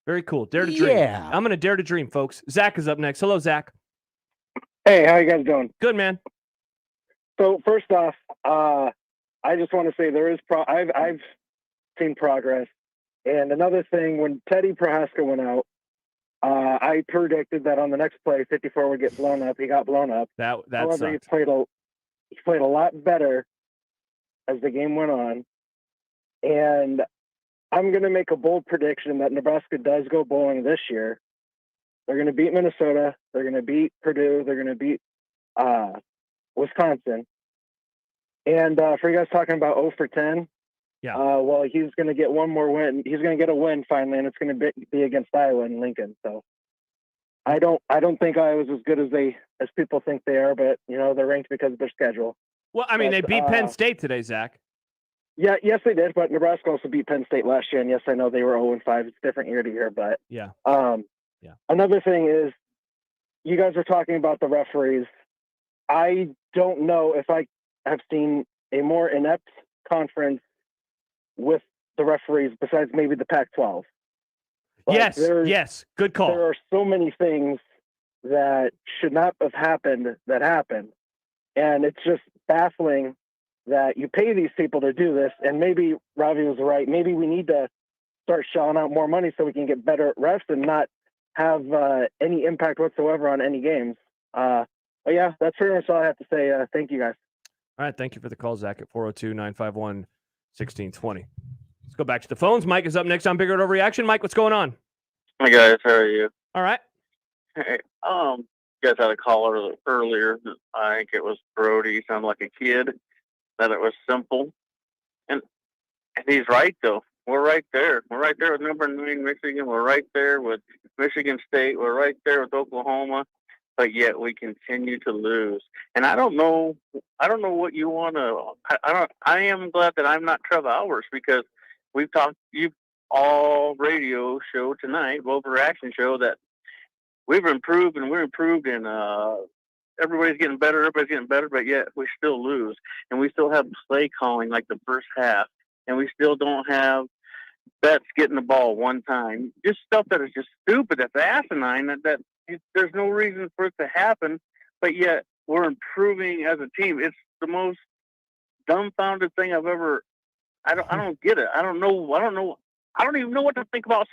Very cool. Dare to dream. Yeah. I'm going to dare to dream, folks. Zach is up next. Hello, Zach. Hey, how you guys doing? Good, man. So first off, I just want to say there is I've seen progress. And another thing, when Teddy Prohaska went out, I predicted that on the next play, 54 would get blown up. He got blown up. That However, sucked. he played a lot better as the game went on. And I'm going to make a bold prediction that Nebraska does go bowling this year. They're going to beat Minnesota. They're going to beat Purdue. They're going to beat Wisconsin. And for you guys talking about 0 for 10, yeah. Well, he's going to get one more win. He's going to get a win finally, and it's going to be against Iowa and Lincoln. So I don't think Iowa's as good as people think they are, but they're ranked because of their schedule. Well, I mean, they beat Penn State today, Zach. Yeah, yes, they did. But Nebraska also beat Penn State last year, and yes, I know they were 0-5. It's different year to year, but yeah. Another thing is, you guys were talking about the referees. I don't know if I have seen a more inept conference with the referees besides maybe the Pac-12. But yes, good call. There are so many things that should not have happened that happened, and it's just baffling that you pay these people to do this. And maybe Ravi was right. Maybe we need to start shelling out more money so we can get better refs and not have any impact whatsoever on any games. But yeah, that's pretty much all I have to say. Thank you, guys. All right, thank you for the call, Zach, at 402-951-1620. Let's go back to the phones. Mike is up next on Bigger Overreaction. Mike, what's going on? Hi, guys. How are you? All right. Hey, you guys had a caller earlier. I think it was Brody. He sounded like a kid. That it was simple. And he's right, though. We're right there. We're right there with number 9 Michigan. We're right there with Michigan State. We're right there with Oklahoma. But yet we continue to lose. And I don't know what you want to. I am glad that I'm not Trevor Albers, because we've talked all radio show tonight, Overreaction show, that we've improved and we're improved, and everybody's getting better, but yet we still lose. And we still have play calling like the first half, and we still don't have Betts getting the ball one time. Just stuff that is just stupid, that's asinine, that there's no reason for it to happen, but yet we're improving as a team. It's the most dumbfounded thing I've ever. I don't get it. I don't even know what to think about,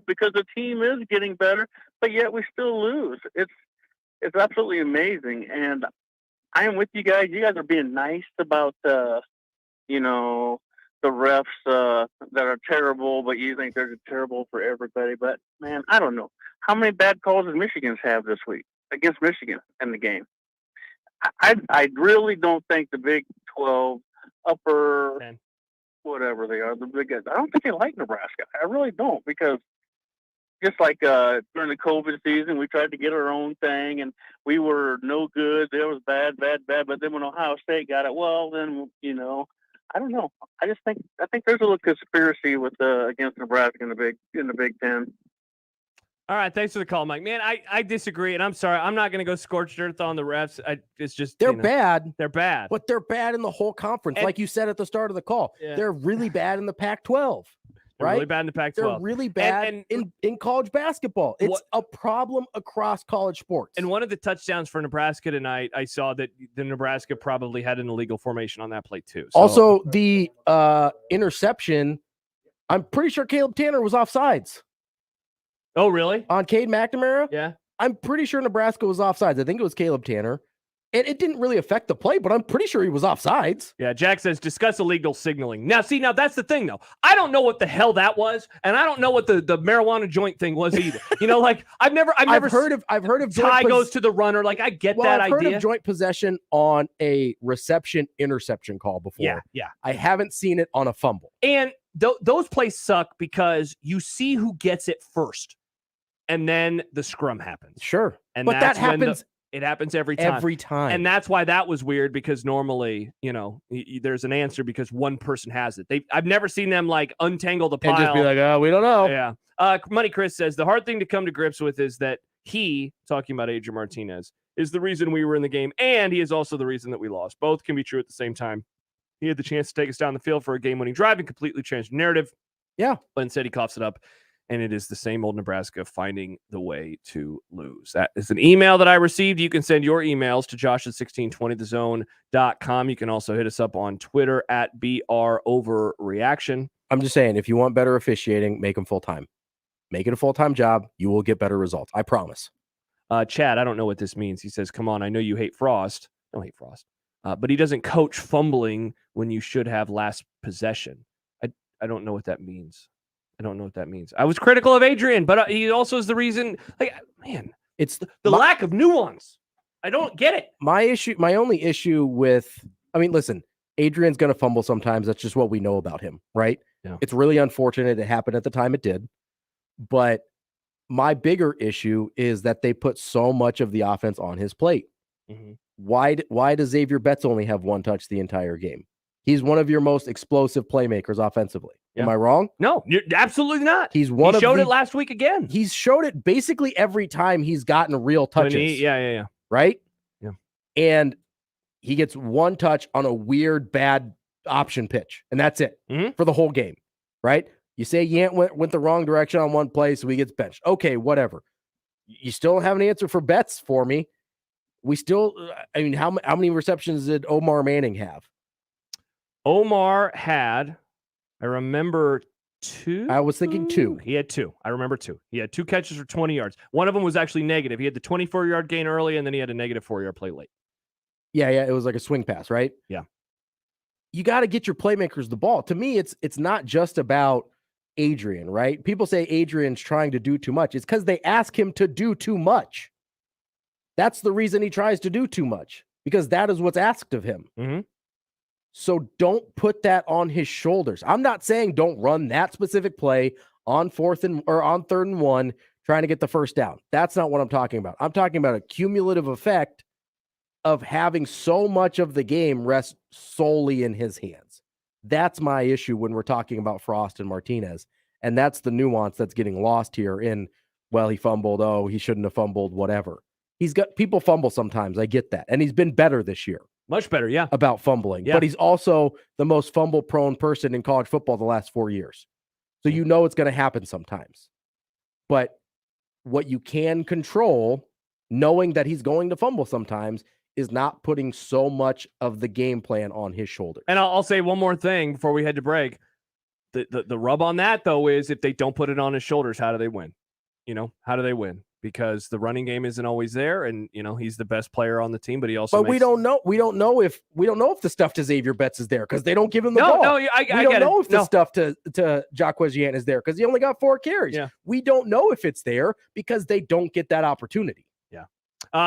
because the team is getting better, but yet we still lose. It's absolutely amazing, and I am with you guys. You guys are being nice about the refs that are terrible, but you think they're terrible for everybody. But man, I don't know. How many bad calls does Michigan's have this week? against Michigan in the game. I really don't think the Big 12 upper, whatever they are, the big guys, I don't think they like Nebraska. I really don't, because just like during the COVID season, we tried to get our own thing, and we were no good. It was bad. But then when Ohio State got it, well, then I don't know. I think there's a little conspiracy with against Nebraska in the Big Ten. All right, thanks for the call, Mike. Man, I disagree, and I'm sorry. I'm not going to go scorched earth on the refs. It's just they're bad. They're bad, but they're bad in the whole conference. Like you said at the start of the call, they're really bad in the Pac-12. Right? Really bad in the Pac-12. They're really bad in college basketball. It's a problem across college sports. And one of the touchdowns for Nebraska tonight, I saw that the Nebraska probably had an illegal formation on that play too. So. Also, the interception, I'm pretty sure Caleb Tanner was offsides. Oh, really? On Cade McNamara? Yeah. I'm pretty sure Nebraska was offsides. I think it was Caleb Tanner. And it didn't really affect the play, but I'm pretty sure he was offsides. Yeah, Jack says, discuss illegal signaling. Now, that's the thing, though. I don't know what the hell that was, and I don't know what the marijuana joint thing was either. I've never heard of tie goes to the runner. Like, I get that I've idea. Heard of joint possession on a reception-interception call before. Yeah. I haven't seen it on a fumble. And those plays suck because you see who gets it first, and then the scrum happens. Sure. And but that happens. It happens every time. Every time. And that's why that was weird, because normally, there's an answer because one person has it. I've never seen them like untangle the pile. And just be like, oh, we don't know. Yeah. Money Chris says, the hard thing to come to grips with is that he, talking about Adrian Martinez, is the reason we were in the game, and he is also the reason that we lost. Both can be true at the same time. He had the chance to take us down the field for a game-winning drive and completely changed the narrative. Yeah. But instead he coughs it up. And it is the same old Nebraska finding the way to lose. That is an email that I received. You can send your emails to josh@1620thezone.com. You can also hit us up on Twitter at BROverreaction. I'm just saying, if you want better officiating, make them full-time. Make it a full-time job. You will get better results. I promise. Chad, I don't know what this means. He says, come on, I know you hate Frost. I don't hate Frost. But he doesn't coach fumbling when you should have last possession. I don't know what that means. I was critical of Adrian, but he also is the reason. Like, man, it's the lack of nuance. I don't get it. My only issue with, listen, Adrian's going to fumble sometimes. That's just what we know about him, right? Yeah. It's really unfortunate it happened at the time it did. But my bigger issue is that they put so much of the offense on his plate. Mm-hmm. Why does Xavier Betts only have one touch the entire game? He's one of your most explosive playmakers offensively. Yeah. Am I wrong? No, you're absolutely not. He showed it last week again. He's showed it basically every time he's gotten real touches. Yeah. Right? Yeah. And he gets one touch on a weird, bad option pitch, and that's it for the whole game, right? You say Yant went the wrong direction on one play, so he gets benched. Okay, whatever. You still don't have an answer for Betts for me. We still, how many receptions did Omar Manning have? Omar had, I remember, 2. I was thinking 2. He had 2. I remember 2. He had 2 catches for 20 yards. One of them was actually negative. He had the 24-yard gain early, and then he had a negative 4-yard play late. Yeah. It was like a swing pass, right? Yeah. You got to get your playmakers the ball. To me, it's not just about Adrian, right? People say Adrian's trying to do too much. It's because they ask him to do too much. That's the reason he tries to do too much, because that is what's asked of him. Mm-hmm. So don't put that on his shoulders. I'm not saying don't run that specific play on 3rd and 1, trying to get the first down. That's not what I'm talking about. I'm talking about a cumulative effect of having so much of the game rest solely in his hands. That's my issue when we're talking about Frost and Martinez. And that's the nuance that's getting lost here in, well, he fumbled. Oh, he shouldn't have fumbled, whatever. He's got people fumble sometimes. I get that. And he's been better this year. Much better, yeah. About fumbling. Yeah. But he's also the most fumble-prone person in college football the last 4 years. So you know it's going to happen sometimes. But what you can control, knowing that he's going to fumble sometimes, is not putting so much of the game plan on his shoulders. And I'll say one more thing before we head to break. The rub on that, though, is if they don't put it on his shoulders, how do they win? How do they win? Because the running game isn't always there, and he's the best player on the team, but he also. But we don't know if the stuff to Xavier Betts is there because they don't give him the ball. No, I don't know if the stuff to Jacquez Yant is there because he only got 4 carries. Yeah. We don't know if it's there because they don't get that opportunity. Yeah.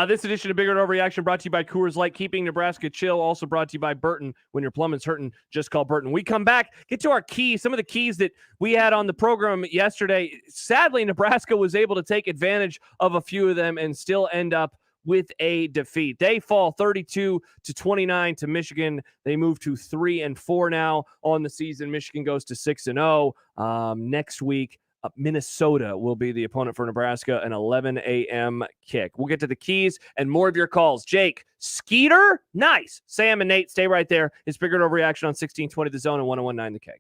This edition of Bigger Overreaction brought to you by Coors Light, keeping Nebraska chill. Also brought to you by Burton. When your plumbing's hurting, just call Burton. We come back, get to our keys, some of the keys that we had on the program yesterday. Sadly, Nebraska was able to take advantage of a few of them and still end up with a defeat. They fall 32-29 to Michigan. They move to 3-4 now on the season. Michigan goes to 6-0. Next week, Minnesota will be the opponent for Nebraska, an 11 a.m. kick. We'll get to the keys and more of your calls. Jake, Skeeter, nice. Sam and Nate, stay right there. It's Bigger Overreaction on 1620 The Zone and 101.9 The Keg.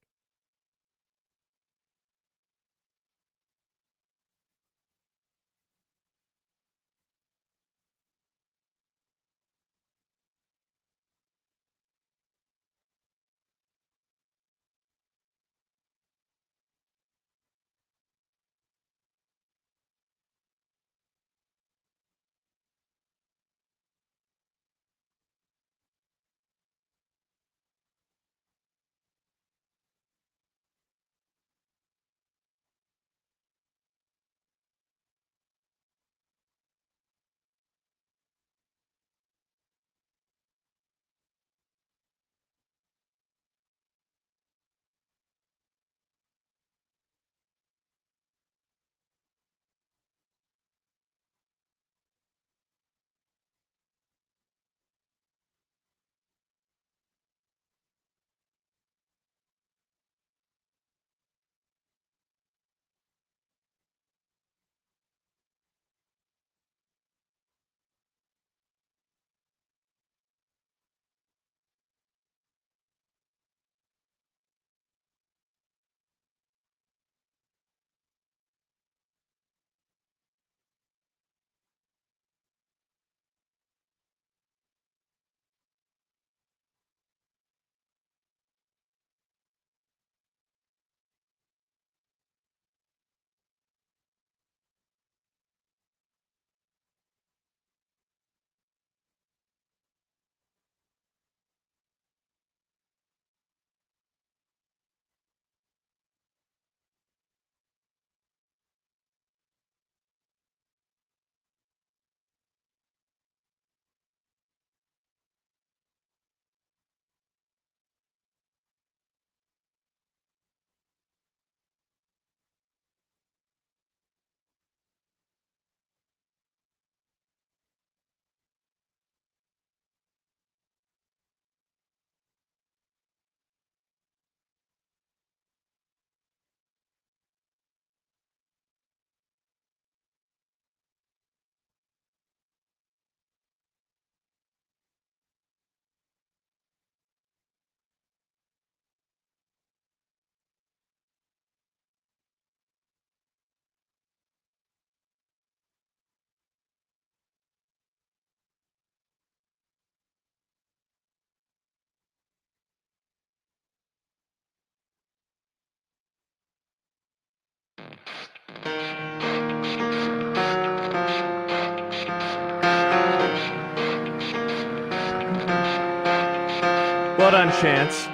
Well done, Chance.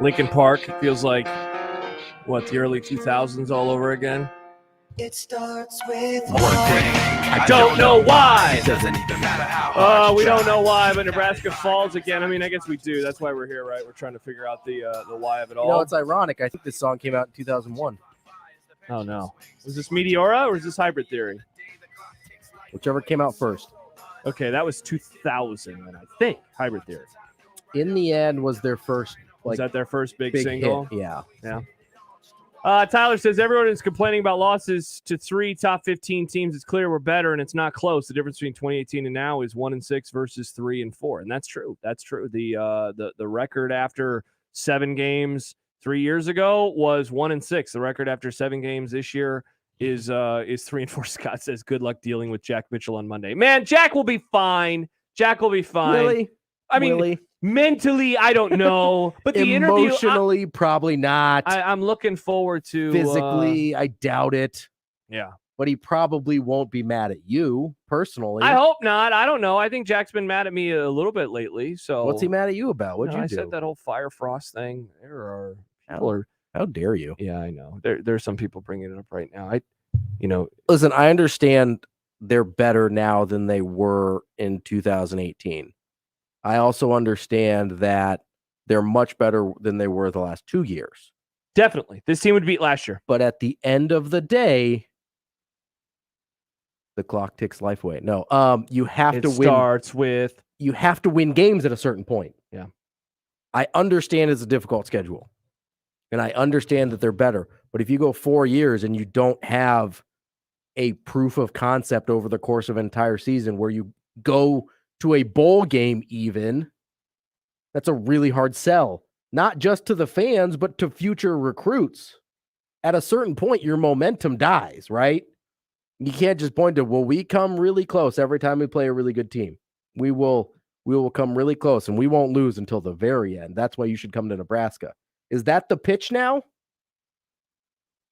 Lincoln Park feels like, what, the early 2000s all over again? It starts with one thing. I don't know why. Doesn't even matter how. We don't know why, but Nebraska falls again. I mean, I guess we do. That's why we're here, right? We're trying to figure out the why of it all. You know, it's ironic. I think this song came out in 2001. Oh, no. Was this Meteora or is this Hybrid Theory? Whichever came out first. Okay, that was 2000, and I think Hybrid Theory. In the End was their first. Was that their first big single? Hit. Yeah. Yeah. Tyler says everyone is complaining about losses to 3 top 15 teams. It's clear we're better, and it's not close. The difference between 2018 and now is 1-6 versus 3-4, and that's true. That's true. The record after 7 games 3 years ago was 1-6. The record after 7 games this year is 3-4. Scott says, "Good luck dealing with Jack Mitchell on Monday." Man, Jack will be fine. Jack will be fine. Really? I mean, really? Mentally, I don't know, but the emotionally, probably not. I'm looking forward to physically. I doubt it. Yeah, but he probably won't be mad at you personally. I hope not. I don't know. I think Jack's been mad at me a little bit lately. So what's he mad at you about? What'd you do? I said that whole Fire Frost thing. There are how dare you? Yeah, I know. There's some people bringing it up right now. Listen, I understand they're better now than they were in 2018. I also understand that they're much better than they were the last 2 years. Definitely. This team would beat last year. But at the end of the day, the clock ticks life away. No, you have to win. Starts with you have to win games at a certain point. Yeah. I understand it's a difficult schedule. And I understand that they're better. But if you go 4 years and you don't have a proof of concept over the course of an entire season where you go to a bowl game even, that's a really hard sell. Not just to the fans, but to future recruits. At a certain point, your momentum dies, right? You can't just point to, well, we come really close every time we play a really good team. We will come really close, and we won't lose until the very end. That's why you should come to Nebraska. Is that the pitch now?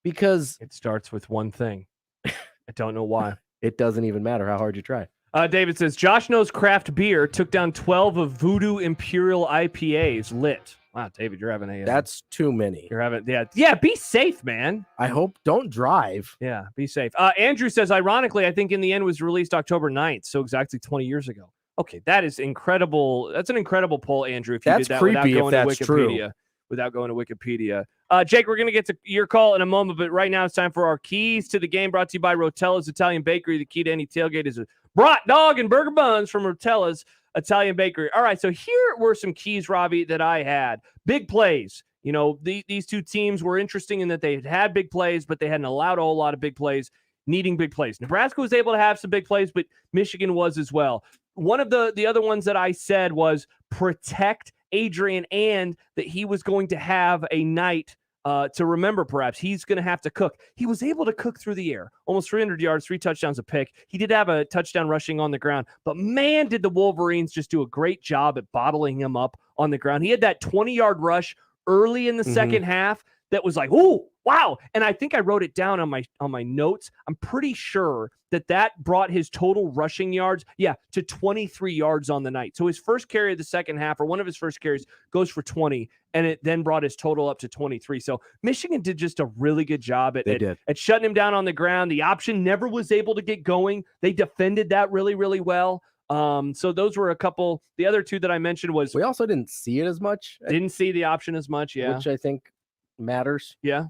Because it starts with one thing. I don't know why. It doesn't even matter how hard you try. David says, Josh knows craft beer, took down 12 of Voodoo Imperial IPAs, lit. Wow, David, you're having a... That's too many. You're having... Yeah, be safe, man. I hope don't drive. Yeah, be safe. Andrew says, ironically, I think In the End was released October 9th, so exactly 20 years ago. Okay, that is incredible. That's an incredible poll, Andrew, if you that's did that creepy without going to Wikipedia. True. Without going to Wikipedia. Jake, we're going to get to your call in a moment, but right now it's time for our keys to the game, brought to you by Rotella's Italian Bakery. The key to any tailgate is a brat dog and burger buns from Rotella's Italian Bakery. All right, so here were some keys, Ravi, that I had. Big plays. You know, these two teams were interesting in that they had big plays, but they hadn't allowed a whole lot of big plays, needing big plays. Nebraska was able to have some big plays, but Michigan was as well. One of the other ones that I said was protect Adrian, and that he was going to have a night to remember. Perhaps he's going to have to cook. He was able to cook through the air, almost 300 yards, 3 touchdowns, a pick. He did have a touchdown rushing on the ground, but man, did the Wolverines just do a great job at bottling him up on the ground. He had that 20-yard rush early in the second half that was like, oh, wow. And I think I wrote it down on my notes. I'm pretty sure that brought his total rushing yards, to 23 yards on the night. So his first carry of the second half, or one of his first carries, goes for 20, and it then brought his total up to 23. So Michigan did just a really good job at shutting him down on the ground. The option never was able to get going. They defended that really, really well. So those were a couple. The other two that I mentioned was we also didn't see it as much. Didn't see the option as much, which I think matters. Yeah.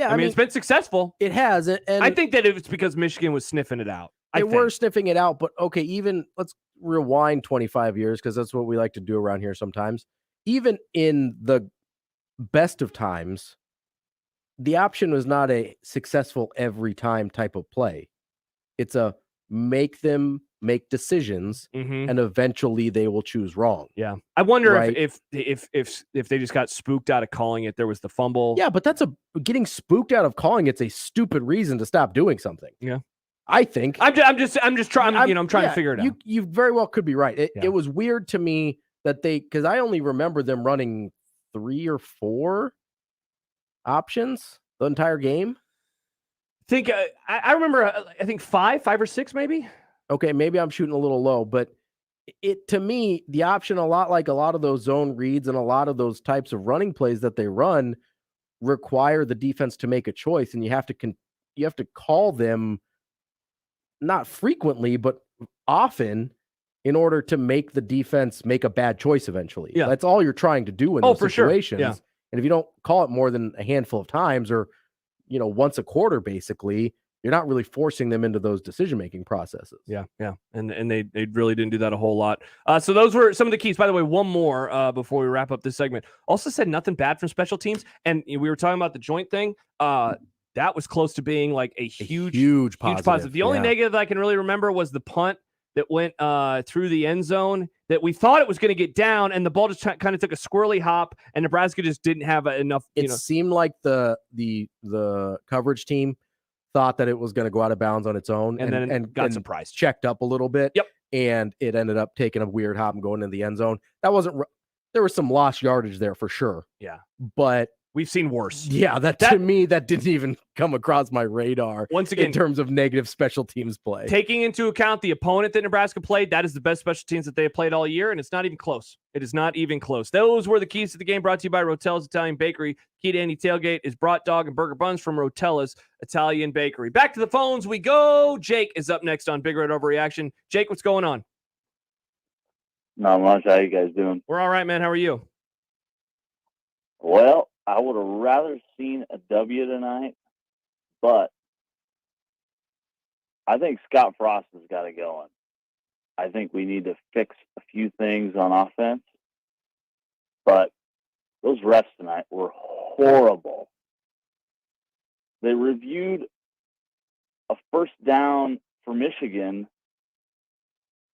I mean, it's been successful. It has. And I think that it's because Michigan was sniffing it out. They were sniffing it out, but okay, even let's rewind 25 years because that's what we like to do around here sometimes. Even in the best of times, the option was not a successful every time type of play. It's a make them make decisions, and eventually they will choose wrong. Yeah, I wonder if they just got spooked out of calling it. There was the fumble. Yeah, but getting spooked out of calling it's a stupid reason to stop doing something. Yeah, I think I'm just trying. I'm trying to figure it out. You very well could be right. It was weird to me that because I only remember them running 3 or 4 options the entire game. I remember. I think 5 or 6 maybe. Okay, maybe I'm shooting a little low, but to me, the option, a lot like a lot of those zone reads and a lot of those types of running plays that they run, require the defense to make a choice, and you have to call them not frequently, but often in order to make the defense make a bad choice eventually. Yeah. That's all you're trying to do in those situations. Sure. Yeah. And if you don't call it more than a handful of times or, once a quarter, basically, you're not really forcing them into those decision-making processes. Yeah. And they really didn't do that a whole lot. So those were some of the keys. By the way, one more before we wrap up this segment. Also said nothing bad from special teams. And we were talking about the joint thing. That was close to being like a huge positive. The only negative that I can really remember was the punt that went through the end zone that we thought it was going to get down, and the ball just kind of took a squirrely hop, and Nebraska just didn't have enough. It seemed like the coverage team thought that it was going to go out of bounds on its own, and got surprised, checked up a little bit. Yep, and it ended up taking a weird hop and going in the end zone. There was some lost yardage there for sure. Yeah, but We've seen worse. Yeah, to me, that didn't even come across my radar. Once again, in terms of negative special teams play. Taking into account the opponent that Nebraska played, that is the best special teams that they have played all year, and it's not even close. It is not even close. Those were the keys to the game, brought to you by Rotella's Italian Bakery. Key to any tailgate is brat dog and burger buns from Rotella's Italian Bakery. Back to the phones we go. Jake is up next on Big Red Overreaction. Jake, what's going on? Not much. How you guys doing? We're all right, man. How are you? Well, I would have rather seen a W tonight, but I think Scott Frost has got it going. I think we need to fix a few things on offense, but those refs tonight were horrible. They reviewed a first down for Michigan,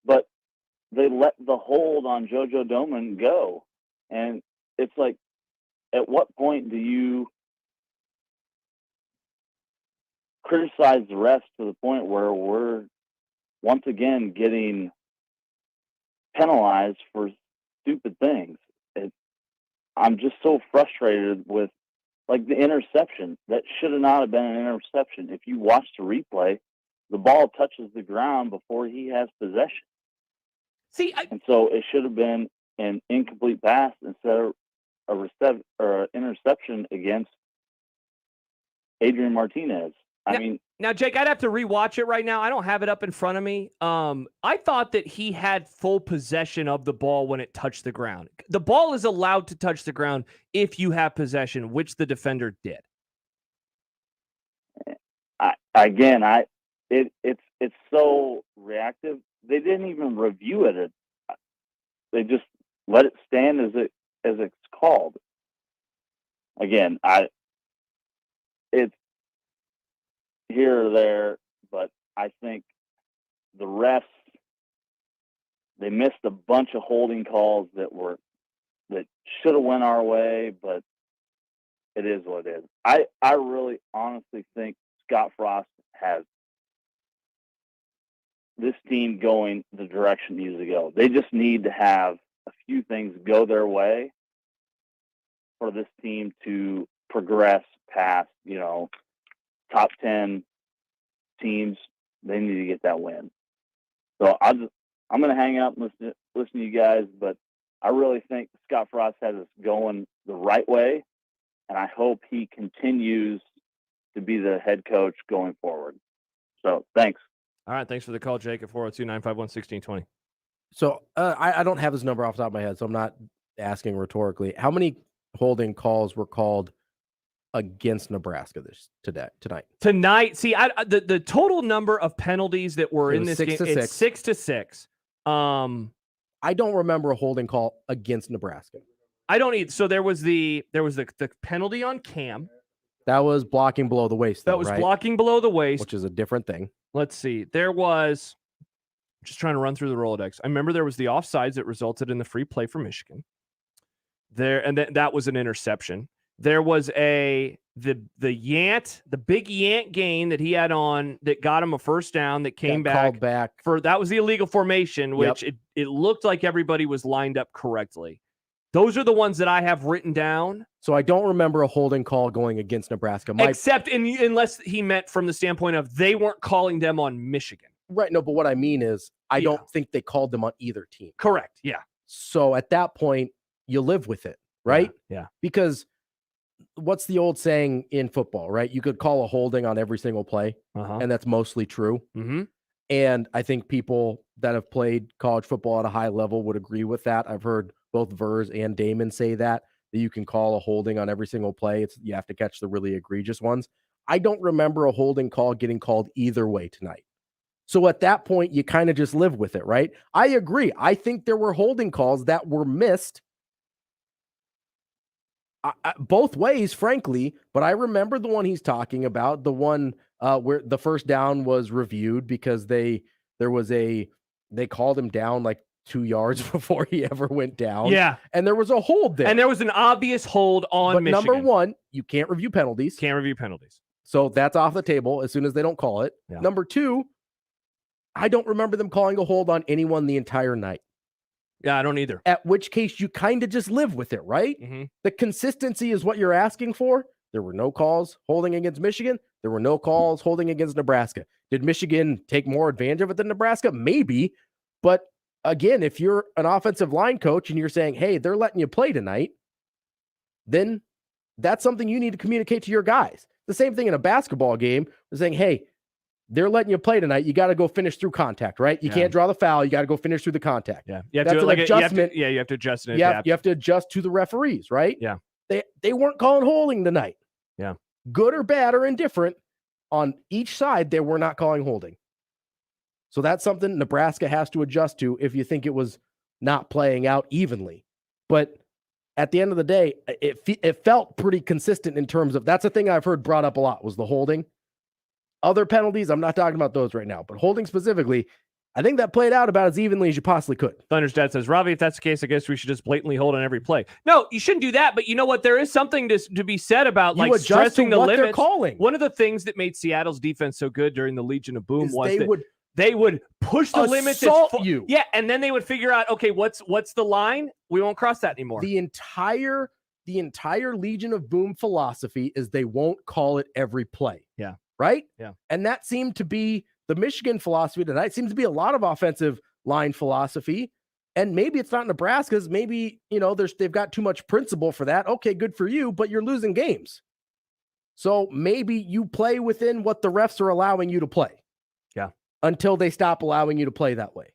but they let the hold on JoJo Doman go. And it's like, at what point do you criticize the refs to the point where we're once again getting penalized for stupid things? I'm just so frustrated with, like, the interception. That should have not have been an interception. If you watch the replay, the ball touches the ground before he has possession. And so it should have been an incomplete pass instead of an interception against Adrian Martinez. Now, Jake, I'd have to rewatch it right now. I don't have it up in front of me. I thought that he had full possession of the ball when it touched the ground. The ball is allowed to touch the ground if you have possession, which the defender did. It's so reactive. They didn't even review it. They just let it stand as it's called. Again, it's here or there, but I think the refs, they missed a bunch of holding calls that should have went our way, but it is what it is. I really honestly think Scott Frost has this team going the direction it needs to go. They just need to have a few things go their way for this team to progress past, top 10 teams. They need to get that win. So I'm going to hang out and listen to you guys, but I really think Scott Frost has us going the right way, and I hope he continues to be the head coach going forward. So thanks. All right, thanks for the call, Jake, at 402-951-1620. So I don't have his number off the top of my head, so I'm not asking rhetorically. How many holding calls were called against Nebraska tonight? Tonight, see, the total number of penalties that were in this game, it's 6-6. I don't remember a holding call against Nebraska. I don't either. So there was the penalty on Cam. That was blocking below the waist. That was blocking below the waist, which is a different thing. Let's see. There was, just trying to run through the Rolodex. I remember there was the offsides that resulted in the free play for Michigan. That was an interception. There was the big Yant gain that he had on that got him a first down that came back for, that was the illegal formation, which it looked like everybody was lined up correctly. Those are the ones that I have written down. So I don't remember a holding call going against Nebraska. Except unless he meant from the standpoint of they weren't calling them on Michigan. Right. No, but what I mean is I don't think they called them on either team. Correct. Yeah. So at that point, you live with it, right? Yeah. Because what's the old saying in football, right? You could call a holding on every single play, and that's mostly true. Mm-hmm. And I think people that have played college football at a high level would agree with that. I've heard both Vers and Damon say that you can call a holding on every single play. You have to catch the really egregious ones. I don't remember a holding call getting called either way tonight. So at that point, you kind of just live with it, right? I agree. I think there were holding calls that were missed both ways, frankly, but I remember the one he's talking about, the one where the first down was reviewed because they called him down like 2 yards before he ever went down. Yeah. And there was a hold there. And there was an obvious hold on Michigan. Number one, you can't review penalties. Can't review penalties. So that's off the table as soon as they don't call it. Yeah. Number two, I don't remember them calling a hold on anyone the entire night. Yeah, I don't either. At which case you kind of just live with it, right? The consistency is what you're asking for. There were no calls holding against Michigan. There were no calls holding against Nebraska. Did Michigan take more advantage of it than Nebraska? Maybe. But again, if you're an offensive line coach and you're saying, hey, they're letting you play tonight, then that's something you need to communicate to your guys. The same thing in a basketball game. They're saying, hey, they're letting you play tonight. You got to go finish through contact, right? You can't draw the foul. You got to go finish through the contact. Yeah. You have That's to an adjustment. you have to adjust and You adapt. have to adjust to the referees, right? Yeah. They weren't calling holding tonight. Yeah. Good or bad or indifferent, on each side, they were not calling holding. So that's something Nebraska has to adjust to if you think it was not playing out evenly. But at the end of the day, it felt pretty consistent in terms of, that's a thing I've heard brought up a lot, was the holding. Other penalties, I'm not talking about those right now, but holding specifically, I think that played out about as evenly as you possibly could. Thunder's dad says, Ravi, if that's the case, I guess we should just blatantly hold on every play. No, you shouldn't do that. But you know what? There is something to be said about You like adjust stressing to the what they're limits. calling. One of the things that made Seattle's defense so good during the Legion of Boom Is was they that would they would push the limits. assault you. Yeah, and then they would figure out, okay, what's the line? We won't cross that anymore. The entire Legion of Boom philosophy is they won't call it every play. Yeah. Right? Yeah. And that seemed to be the Michigan philosophy tonight. Seems to be a lot of offensive line philosophy. And maybe it's not Nebraska's. Maybe, they've got too much principle for that. Okay, good for you, but you're losing games. So maybe you play within what the refs are allowing you to play. Yeah. Until they stop allowing you to play that way.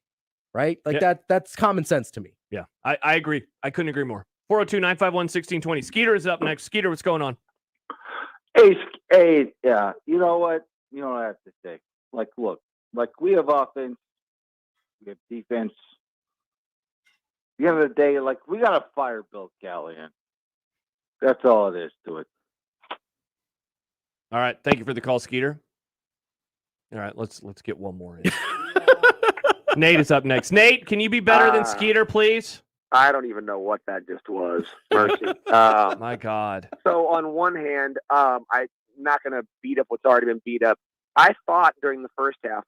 Right? Like that's common sense to me. Yeah, I agree. I couldn't agree more. 402-951-1620. Skeeter is up next. Skeeter, what's going on? Hey, yeah. You know what? You know what I have to say. Like, look, we have offense, we have defense. At the end of the day, we got to fire Bill Callahan. That's all it is to it. All right, thank you for the call, Skeeter. All right, let's get one more in. Nate is up next. Nate, can you be better than Skeeter, please? I don't even know what that just was. Mercy. My God. So on one hand, I'm not going to beat up what's already been beat up. I thought during the first half,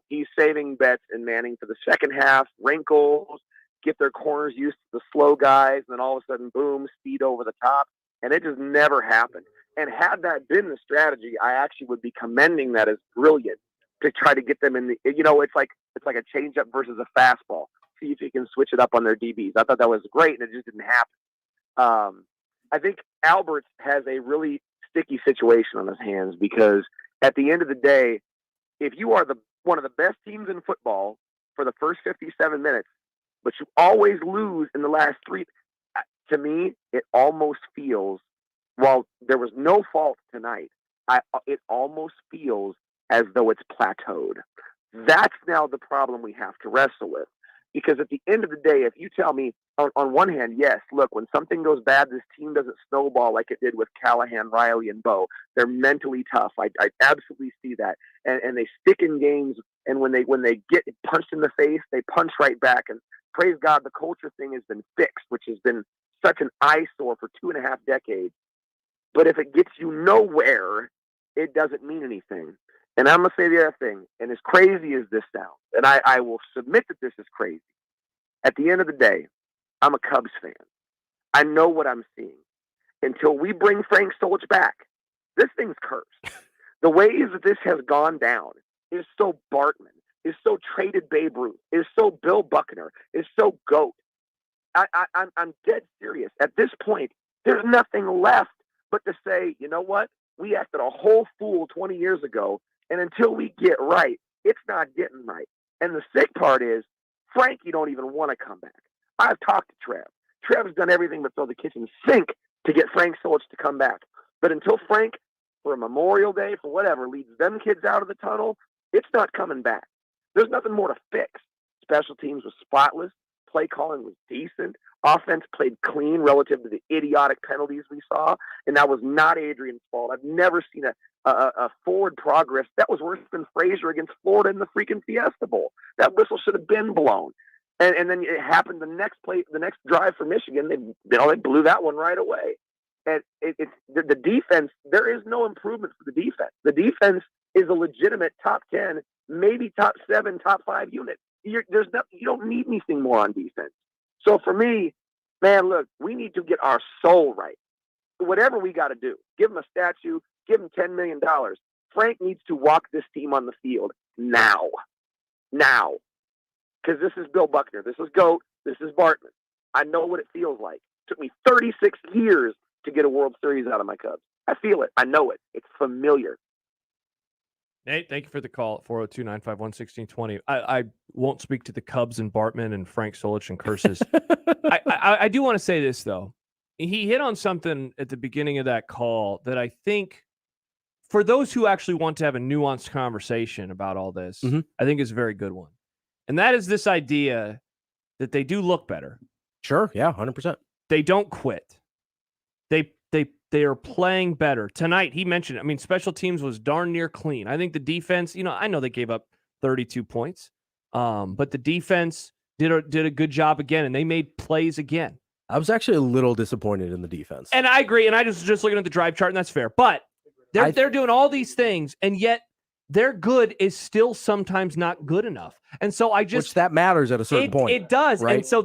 he's saving Betts and Manning for the second half, wrinkles, get their corners used to the slow guys, and then all of a sudden, boom, speed over the top. And it just never happened. And had that been the strategy, I actually would be commending that as brilliant to try to get them in the, it's like a changeup versus a fastball. See if you can switch it up on their DBs. I thought that was great, and it just didn't happen. I think Alberts has a really sticky situation on his hands because at the end of the day, if you are one of the best teams in football for the first 57 minutes, but you always lose in the last three, to me, it almost feels, while there was no fault tonight, it almost feels as though it's plateaued. That's now the problem we have to wrestle with. Because at the end of the day, if you tell me, on one hand, yes, look, when something goes bad, this team doesn't snowball like it did with Callahan, Riley, and Bo. They're mentally tough. I absolutely see that. And they stick in games, and when they get punched in the face, they punch right back. And praise God, the culture thing has been fixed, which has been such an eyesore for 2.5 decades. But if it gets you nowhere, it doesn't mean anything. And I'm going to say the other thing, and as crazy as this sounds, and I will submit that this is crazy, at the end of the day, I'm a Cubs fan. I know what I'm seeing. Until we bring Frank Solich back, this thing's cursed. The ways that this has gone down is so Bartman, is so traded Babe Ruth, is so Bill Buckner, is so GOAT. I'm dead serious. At this point, there's nothing left but to say, you know what? We acted a whole fool 20 years ago, and until we get right, it's not getting right. And the sick part is, Frankie don't even want to come back. I've talked to Trev. Trev's done everything but throw the kitchen sink to get Frank Solich to come back. But until Frank, for a Memorial Day, for whatever, leads them kids out of the tunnel, it's not coming back. There's nothing more to fix. Special teams was spotless. Play calling was decent. Offense played clean relative to the idiotic penalties we saw. And that was not Adrian's fault. I've never seen a forward progress. That was worse than Frazier against Florida in the freaking Fiesta Bowl. That whistle should have been blown. And then it happened the next drive for Michigan. They blew that one right away. And it's the defense. There is no improvement for the defense. The defense is a legitimate top 10, maybe top 7, top 5 unit. You don't need anything more on defense. So for me, man, look, we need to get our soul right. Whatever we got to do, give him a statue, give him $10 million. Frank needs to walk this team on the field now. Now. Because this is Bill Buckner. This is GOAT. This is Bartman. I know what it feels like. It took me 36 years to get a World Series out of my Cubs. I feel it. I know it. It's familiar. Nate, thank you for the call at 402-951-1620. I won't speak to the Cubs and Bartman and Frank Solich and curses. I do want to say this, though. He hit on something at the beginning of that call that I think, for those who actually want to have a nuanced conversation about all this, I think is a very good one. And that is this idea that they do look better. Sure, yeah, 100%. They don't quit. They are playing better. Tonight, he mentioned it. I mean, special teams was darn near clean. I think the defense, I know they gave up 32 points, but the defense did a good job again, and they made plays again. I was actually a little disappointed in the defense. And I agree, and I just looking at the drive chart, and that's fair. But they're doing all these things, and yet their good is still sometimes not good enough. And so which that matters at a certain point. It does. Right? And so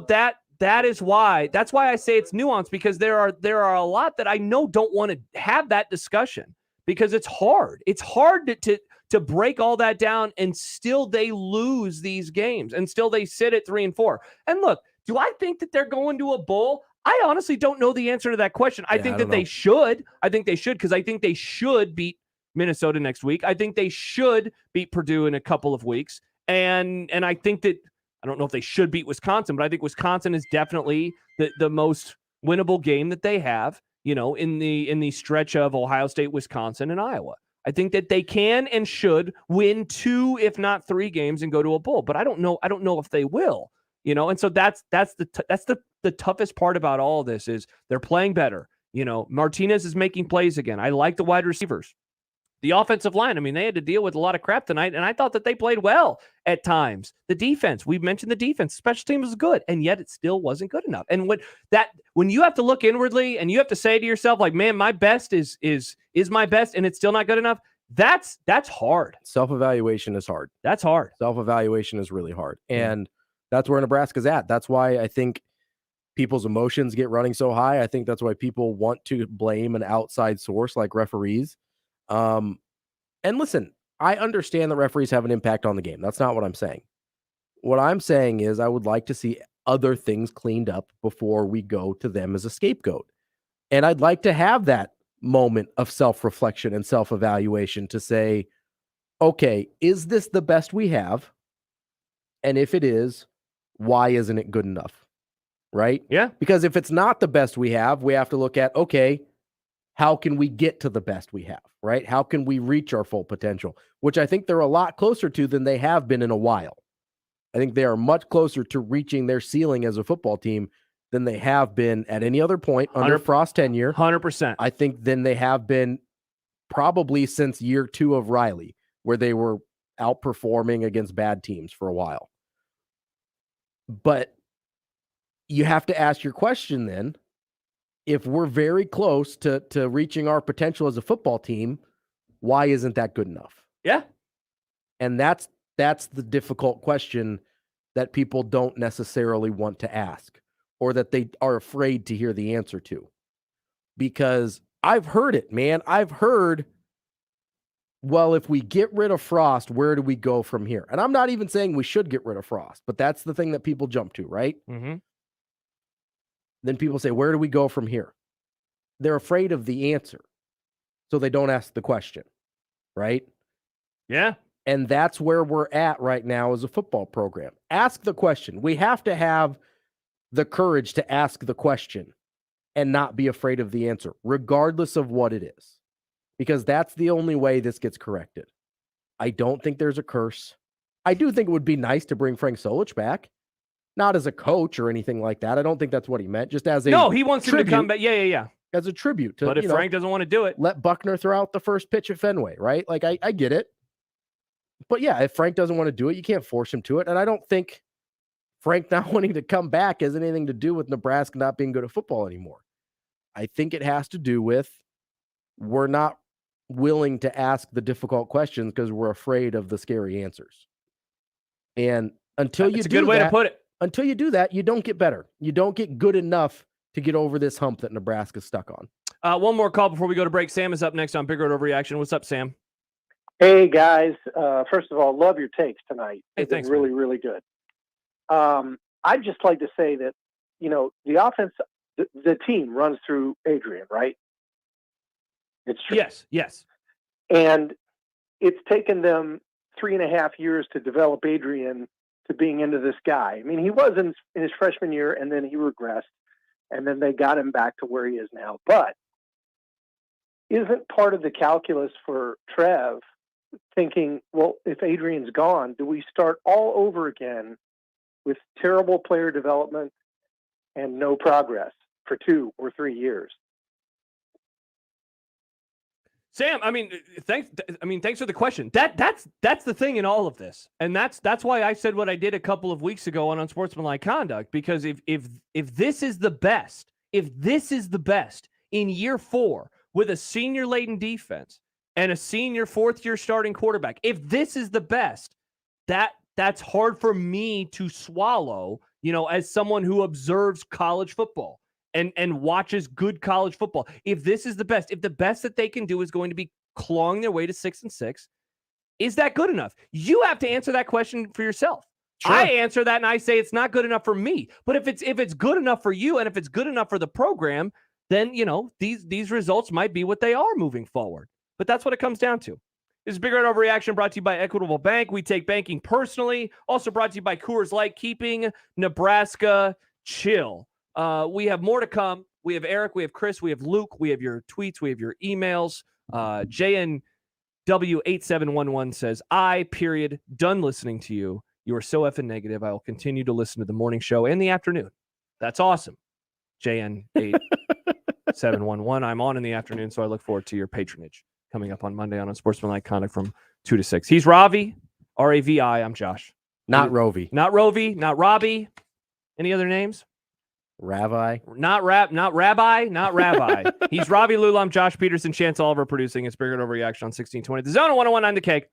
that's why I say it's nuanced, because there are a lot that I know don't want to have that discussion, because it's hard. It's hard to break all that down, and still they lose these games, and still they sit at 3-4. And look, do I think that they're going to a bowl? I honestly don't know the answer to that question. I think that they should. I think they should, because I think they should beat Minnesota next week. I think they should beat Purdue in a couple of weeks. And I think that, I don't know if they should beat Wisconsin, but I think Wisconsin is definitely the most winnable game that they have, in the stretch of Ohio State, Wisconsin, and Iowa. I think that they can and should win 2, if not 3 games and go to a bowl, but I don't know if they will, and so that's the toughest part about all of this is they're playing better. Martinez is making plays again. I like the wide receivers. The offensive line, I mean, they had to deal with a lot of crap tonight, and I thought that they played well at times. The defense, we've mentioned the defense. Special teams was good, and yet it still wasn't good enough. And when you have to look inwardly and you have to say to yourself, like, man, my best is my best, and it's still not good enough, that's hard. Self-evaluation is hard. That's hard. Self-evaluation is really hard. And that's where Nebraska's at. That's why I think people's emotions get running so high. I think that's why people want to blame an outside source like referees. And listen, I understand that referees have an impact on the game. That's not what I'm saying. What I'm saying is I would like to see other things cleaned up before we go to them as a scapegoat. And I'd like to have that moment of self-reflection and self-evaluation to say, okay, is this the best we have? And if it is, why isn't it good enough? Right? Yeah. Because if it's not the best we have to look at, okay, how can we get to the best we have, right? How can we reach our full potential, which I think they're a lot closer to than they have been in a while. I think they are much closer to reaching their ceiling as a football team than they have been at any other point under Frost's tenure. 100%. I think than they have been probably since year 2 of Riley, where they were outperforming against bad teams for a while. But you have to ask your question then, if we're very close to reaching our potential as a football team, why isn't that good enough? Yeah. And that's the difficult question that people don't necessarily want to ask, or that they are afraid to hear the answer to. Because I've heard it, man. I've heard, well, if we get rid of Frost, where do we go from here? And I'm not even saying we should get rid of Frost, but that's the thing that people jump to, right? Mm-hmm. Then people say, where do we go from here? They're afraid of the answer, so they don't ask the question, right? Yeah. And that's where we're at right now as a football program. Ask the question. We have to have the courage to ask the question and not be afraid of the answer, regardless of what it is, because that's the only way this gets corrected. I don't think there's a curse. I do think it would be nice to bring Frank Solich back. Not as a coach or anything like that. I don't think that's what he meant. Just as a No, he wants him to come back. Yeah. As a tribute to. But if Frank doesn't want to do it, let Buckner throw out the first pitch at Fenway, right? Like I get it. But yeah, if Frank doesn't want to do it, you can't force him to it. And I don't think Frank not wanting to come back has anything to do with Nebraska not being good at football anymore. I think it has to do with we're not willing to ask the difficult questions because we're afraid of the scary answers. And until you do that, that's a good way to put it. until you do that, you don't get better. You don't get good enough to get over this hump that Nebraska's stuck on. One more call before we go to break. Sam is up next on Big Road Overreaction. What's up, Sam? Hey guys, first of all, love your takes tonight. Hey, It's thanks, been really, man. really good. I'd just like to say that, the offense, the team runs through Adrian, right? It's true. Yes. And it's taken them 3.5 years to develop Adrian to being into this guy. I mean, he was in his freshman year, and then he regressed, and then they got him back to where he is now. But isn't part of the calculus for Trev thinking, well, if Adrian's gone, do we start all over again with terrible player development and no progress for 2 or 3 years? Sam, thanks for the question. That's the thing in all of this, and that's why I said what I did a couple of weeks ago on Unsportsmanlike Conduct. Because if this is the best, in year 4 with a senior laden defense and a senior 4th-year starting quarterback, if this is the best, that's hard for me to swallow. As someone who observes college football and watches good college football. If this is the best, if the best that they can do is going to be clawing their way to 6-6, is that good enough? You have to answer that question for yourself. Sure. I answer that and I say it's not good enough for me. But if it's good enough for you and if it's good enough for the program, then these results might be what they are moving forward. But that's what it comes down to. This is Big Red Overreaction, brought to you by Equitable Bank. We take banking personally. Also brought to you by Coors Light, keeping Nebraska chill. We have more to come. We have Eric, we have Chris, we have Luke, we have your tweets, we have your emails. JNW8711 says, done listening to you. You are so effing negative. I will continue to listen to the morning show and the afternoon. That's awesome. JN8711. I'm on in the afternoon, so I look forward to your patronage coming up on Monday on Unsportsmanlike Conduct from 2 to 6. He's Ravi, R-A-V-I. I'm Josh. Not Rovi. Not Rovi, not Robbie. Any other names? Rabbi. Not Rabbi. He's Ravi Lula. I'm Josh Peterson. Chance Oliver producing. It's Big Red Overreaction on 1620. The Zone 101.9 The Cake.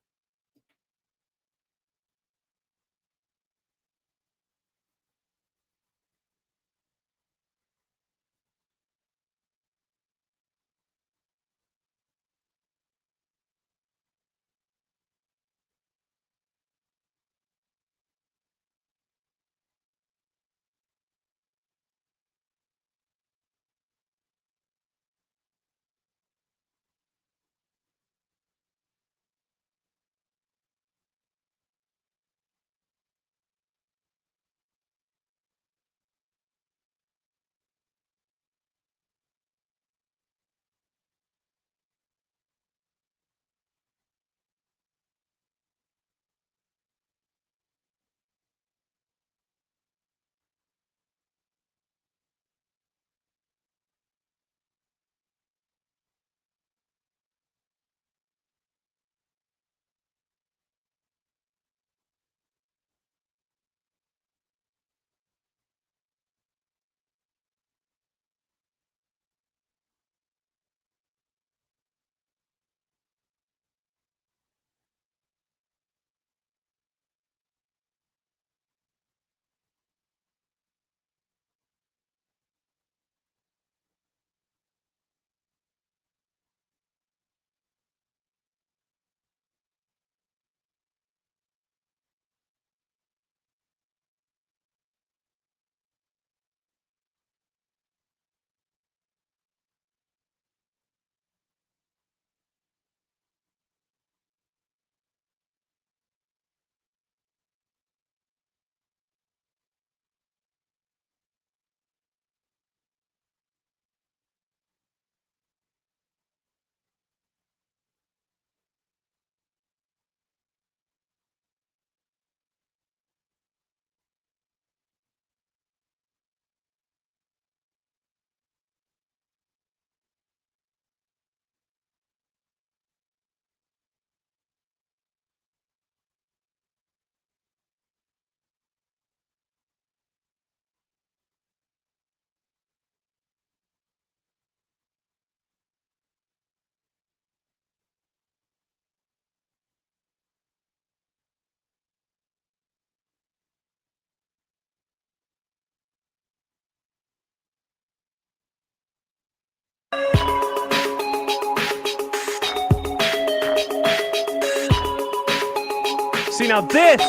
See, now this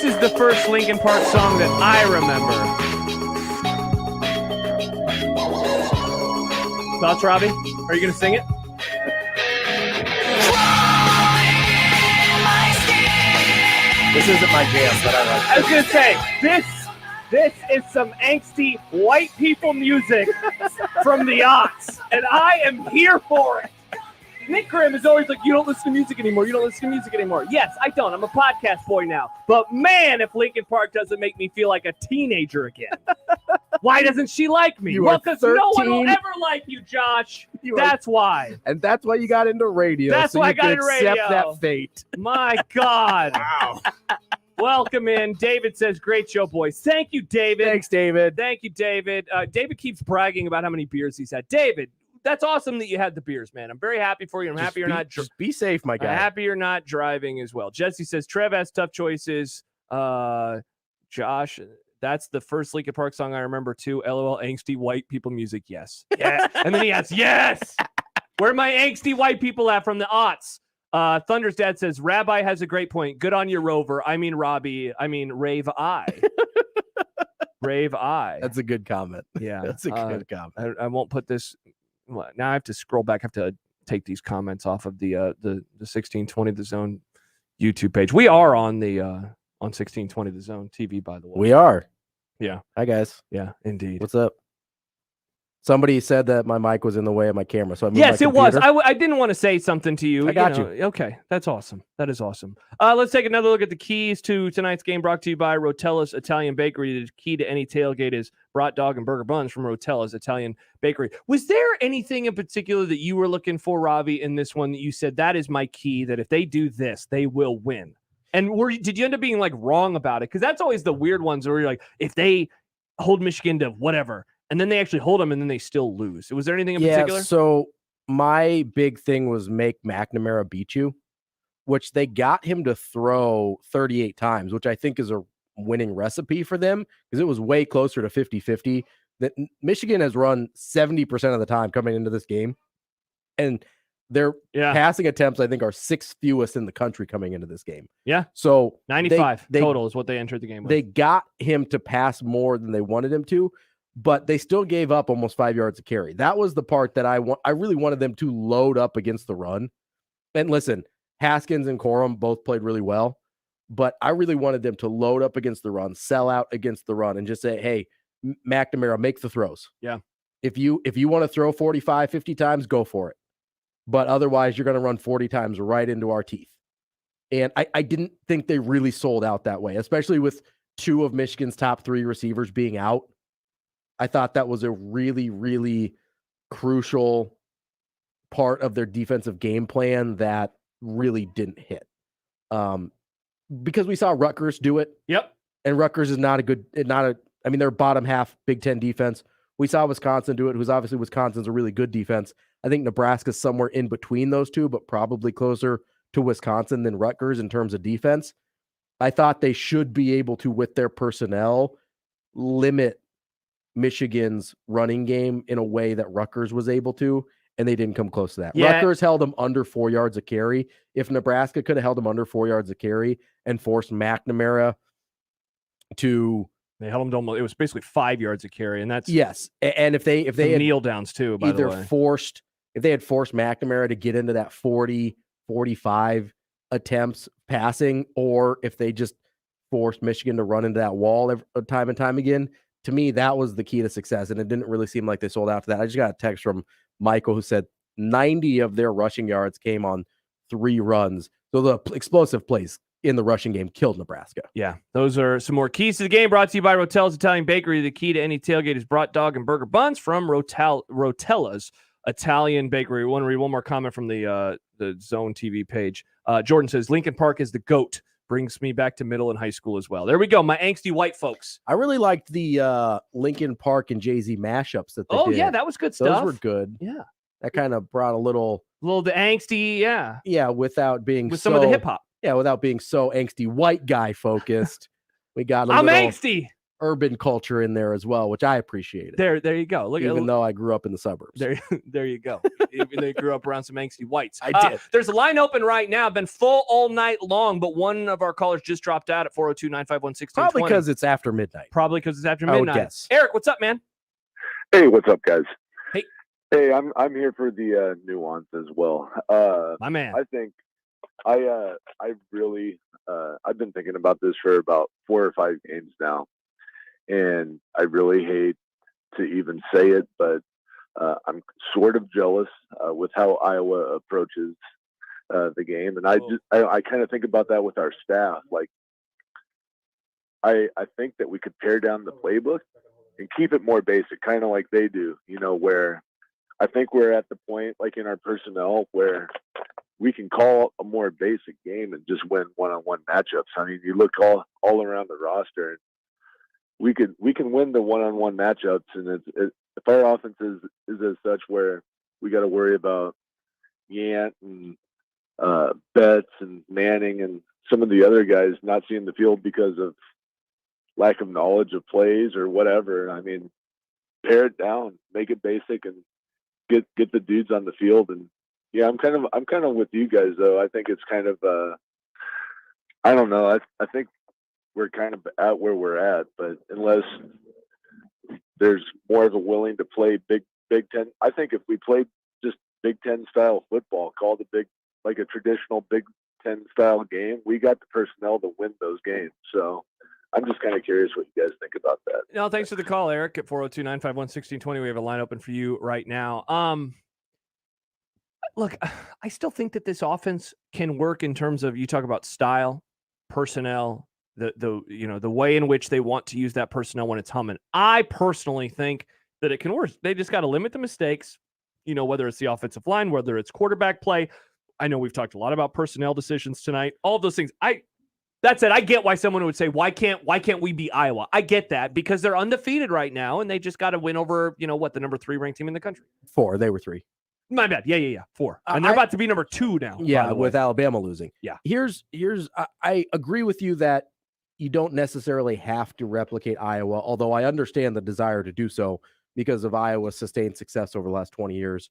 is the first Linkin Park song that I remember. Thoughts, Robbie? Are you going to sing it? This isn't my jam, but I like it. I was going to say, this is some angsty white people music from the aughts, and I am here for it. Nick Grimm is always like, you don't listen to music anymore. You don't listen to music anymore. Yes, I don't. I'm a podcast boy now. But man, if Linkin Park doesn't make me feel like a teenager again. Why doesn't she like me? Well, because no one will ever like you, Josh. That's why. And that's why you got into radio. That's so why you I got could into radio. accept that fate. My God. Wow. Welcome in. David says, great show, boys. Thank you, David. Thanks, David. Thank you, David. David keeps bragging about how many beers he's had. David, that's awesome that you had the beers, man. I'm very happy for you. I'm happy you're not. Just be safe, my guy. Happy you're not driving as well. Jesse says, Trev has tough choices. Josh, that's the first Linkin Park song I remember too. LOL, angsty white people music. Yes. Yeah. And then he adds, yes. Where are my angsty white people at from the aughts? Thunder's dad says, Rabbi has a great point. Good on you, Rover. I mean, Robbie. I mean, Rave I. Rave I. That's a good comment. Yeah. That's a good comment. I won't put this. Well, now I have to scroll back. I have to take these comments off of the 1620 The Zone YouTube page. We are on the on 1620 The Zone TV, by the way. We are. Yeah. Hi, guys. Yeah, indeed. What's up? Somebody said that my mic was in the way of my camera, so I moved Yes, my it was. computer. I didn't want to say something to you. I got you. Okay, that's awesome. That is awesome. Let's take another look at the keys to tonight's game, brought to you by Rotella's Italian Bakery. The key to any tailgate is brat dog and burger buns from Rotella's Italian Bakery. Was there anything in particular that you were looking for, Ravi, in this one that you said, that is my key, that if they do this, they will win? And did you end up being like wrong about it? Because that's always the weird ones where you're like, if they hold Michigan to whatever, and then they actually hold them and then they still lose. Was there anything in particular? So my big thing was make McNamara beat you, which they got him to throw 38 times, which I think is a winning recipe for them because it was way closer to 50-50. That Michigan has run 70% of the time coming into this game. And their passing attempts, I think, are 6th fewest in the country coming into this game. Yeah. So 95 total is what they entered the game with. They got him to pass more than they wanted him to, but they still gave up almost 5 yards of carry. That was the part that I really wanted them to load up against the run. And listen, Haskins and Corum both played really well, but I really wanted them to load up against the run, sell out against the run, and just say, hey, McNamara, make the throws. Yeah. If you want to throw 45, 50 times, go for it. But otherwise, you're going to run 40 times right into our teeth. And I didn't think they really sold out that way, especially with 2 of Michigan's top 3 receivers being out. I thought that was a really, really crucial part of their defensive game plan that really didn't hit. Because we saw Rutgers do it. Yep. And Rutgers is they're bottom half Big Ten defense. We saw Wisconsin do it, who's obviously Wisconsin's a really good defense. I think Nebraska's somewhere in between those two, but probably closer to Wisconsin than Rutgers in terms of defense. I thought they should be able to, with their personnel, limit Michigan's running game in a way that Rutgers was able to, and they didn't come close to that. Yeah. Rutgers held them under 4 yards of carry. If Nebraska could have held them under 4 yards of carry and forced McNamara to... They held them to almost, it was basically 5 yards of carry, and that's... Yes, and if they had kneel downs too, by the way. If they had forced McNamara to get into that 40, 45 attempts passing, or if they just forced Michigan to run into that wall time and time again, to me, that was the key to success, and it didn't really seem like they sold out to that. I just got a text from Michael who said 90 of their rushing yards came on 3 runs. So the explosive plays in the rushing game killed Nebraska. Yeah, those are some more keys to the game brought to you by Rotella's Italian Bakery. The key to any tailgate is brat dog and burger buns from Rotella's Italian Bakery. We want to read one more comment from the Zone TV page. Jordan says, Linkin Park is the GOAT. Brings me back to middle and high school as well. There we go, my angsty white folks. I really liked the Linkin Park and Jay-Z mashups that they did. Oh, yeah, that was good stuff. Those were good. Yeah. That kind of brought a little the angsty, yeah. Yeah, without being some of the hip-hop. Yeah, without being so angsty white guy focused. We got I'm angsty. urban culture in there as well, which I appreciated. There you go. Look, even though I grew up in the suburbs. There you go. Even though you grew up around some angsty whites. I did. There's a line open right now. Been full all night long, but one of our callers just dropped out at 402-951-1620. Probably because it's after midnight. Probably because it's after I would midnight. guess. Eric, what's up, man? Hey, what's up, guys? Hey. Hey, I'm here for the nuance as well. My man. I think I really I've been thinking about this for about 4 or 5 games now, and I really hate to even say it, but I'm sort of jealous with how Iowa approaches the game, and I kind of think about that with our staff. Like, I think that we could pare down the playbook and keep it more basic, kind of like they do. Where I think we're at the point, like in our personnel, where we can call a more basic game and just win one-on-one matchups. I mean, you look all around the roster, and we can win the one-on-one matchups. And if our offense is as such where we got to worry about Yant and Betts and Manning and some of the other guys not seeing the field because of lack of knowledge of plays or whatever, I mean, pare it down, make it basic, and get the dudes on the field. And yeah, I'm kind of with you guys though. I think it's kind of I don't know. I think we're kind of at where we're at, but unless there's more of a willing to play Big Ten, I think if we played just Big Ten style football, called like a traditional Big Ten style game, we got the personnel to win those games. So I'm just kind of curious what you guys think about that. No, thanks for the call, Eric, at 402-951-1620. We have a line open for you right now. Look, I still think that this offense can work in terms of, you talk about style, personnel, the way in which they want to use that personnel when it's humming. I personally think that it can work. They just got to limit the mistakes, whether it's the offensive line, whether it's quarterback play. I know we've talked a lot about personnel decisions tonight, all of those things. That said, I get why someone would say, why can't we beat Iowa? I get that, because they're undefeated right now, and they just got to win over, the number 3 ranked team in the country. 4. They were 3. My bad. Yeah. 4. And they're about to be number 2 now. Yeah, with Alabama losing. Yeah. I agree with you that you don't necessarily have to replicate Iowa, although I understand the desire to do so because of Iowa's sustained success over the last 20 years,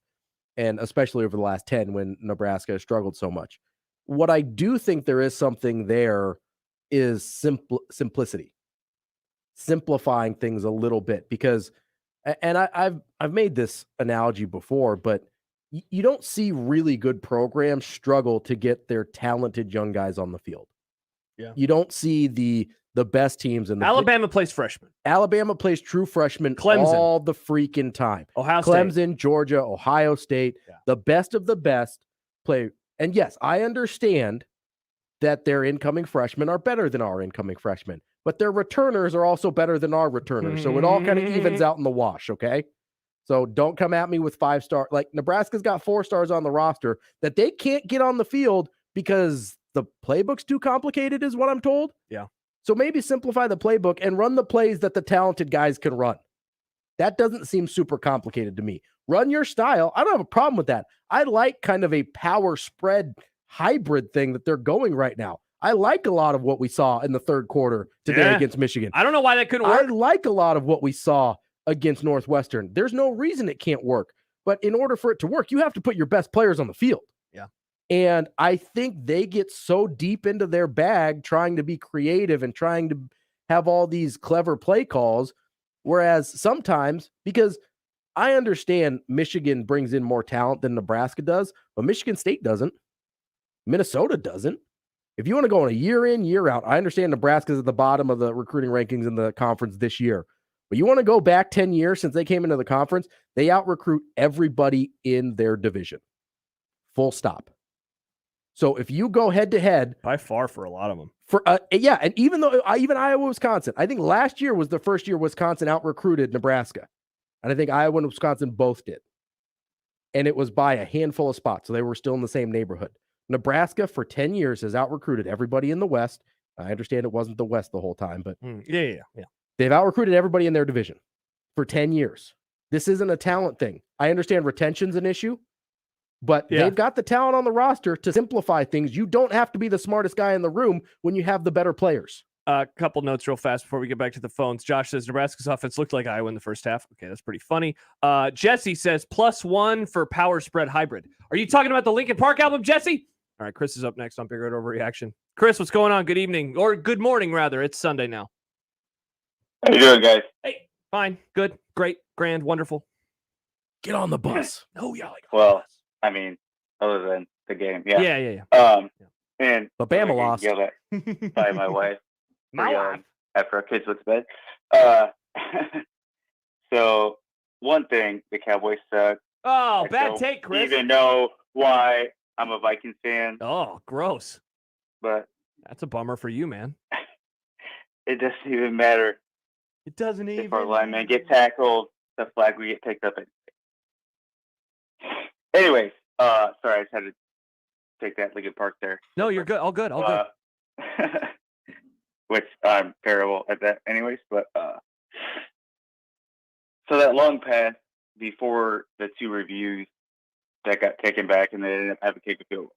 and especially over the last 10 when Nebraska has struggled so much. What I do think there is something there is simplicity, simplifying things a little bit, because, and I've made this analogy before, but you don't see really good programs struggle to get their talented young guys on the field. Yeah. You don't see the best teams in the Alabama plays freshmen. Alabama plays true freshmen Clemson. all the freaking time. Ohio State. Clemson, Georgia, Ohio State, the best of the best play. And yes, I understand that their incoming freshmen are better than our incoming freshmen, but their returners are also better than our returners. So it all kind of evens out in the wash, okay? So don't come at me with 5-star. Like, Nebraska's got 4 stars on the roster that they can't get on the field because the playbook's too complicated, is what I'm told. Yeah. So maybe simplify the playbook and run the plays that the talented guys can run. That doesn't seem super complicated to me. Run your style. I don't have a problem with that. I like kind of a power spread hybrid thing that they're going right now. I like a lot of what we saw in the third quarter today against Michigan. I don't know why that couldn't work. I like a lot of what we saw against Northwestern. There's no reason it can't work. But in order for it to work, you have to put your best players on the field. Yeah. And I think they get so deep into their bag trying to be creative and trying to have all these clever play calls. Whereas sometimes, because I understand Michigan brings in more talent than Nebraska does, but Michigan State doesn't. Minnesota doesn't. If you want to go on a year in, year out, I understand Nebraska's at the bottom of the recruiting rankings in the conference this year. But you want to go back 10 years since they came into the conference, they out-recruit everybody in their division. Full stop. So if you go head-to-head... By far for a lot of them. And even Iowa, Wisconsin, I think last year was the first year Wisconsin out-recruited Nebraska. And I think Iowa and Wisconsin both did. And it was by a handful of spots, so they were still in the same neighborhood. Nebraska, for 10 years, has out-recruited everybody in the West. I understand it wasn't the West the whole time, but... Yeah. They've out-recruited everybody in their division for 10 years. This isn't a talent thing. I understand retention's an issue, but they've got the talent on the roster to simplify things. You don't have to be the smartest guy in the room when you have the better players. A couple notes real fast before we get back to the phones. Josh says Nebraska's offense looked like Iowa in the first half. Okay, that's pretty funny. Jesse says +1 for power spread hybrid. Are you talking about the Linkin Park album, Jesse? All right, Chris is up next on Bigger Overreaction. Chris, what's going on? Good evening, or good morning, rather. It's Sunday now. How you doing, guys? Hey, fine, good, great, grand, wonderful. Get on the bus. Oh, yeah. Well, I mean, other than the game, yeah. Yeah. And But Bama lost. Yelled at by my wife. My wife. After our kids went to bed. So one thing, the Cowboys suck. Oh, I bad don't take, Chris. even know why I'm a Vikings fan, Oh, gross. but That's a bummer for you, man. it doesn't even matter It doesn't if our linemen get tackled. The flag we get picked up. Anyways, sorry, I just had to take that Lincoln Park there. No, you're good. All good. All good. Which I'm terrible at that anyways, but so that long pass before the two reviews that got taken back and they ended up having to kick a field goal.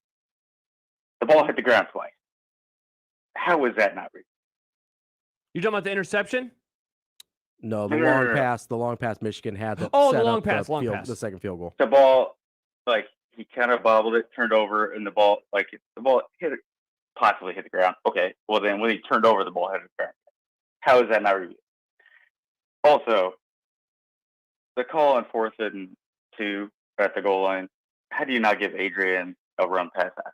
The ball hit the ground twice. How was that not reviewed? You talking about the interception? No, the No, no, long no, no. pass. The long pass Michigan had. To Oh, the set long up pass, long field, pass. The second field goal. The ball, like, he kind of bobbled it, turned over, and the ball possibly hit the ground. Okay, well then when he turned over, the ball hit the ground. How is that not reviewed? Also, the call on 4th and 2 at the goal line. How do you not give Adrian a run pass? Are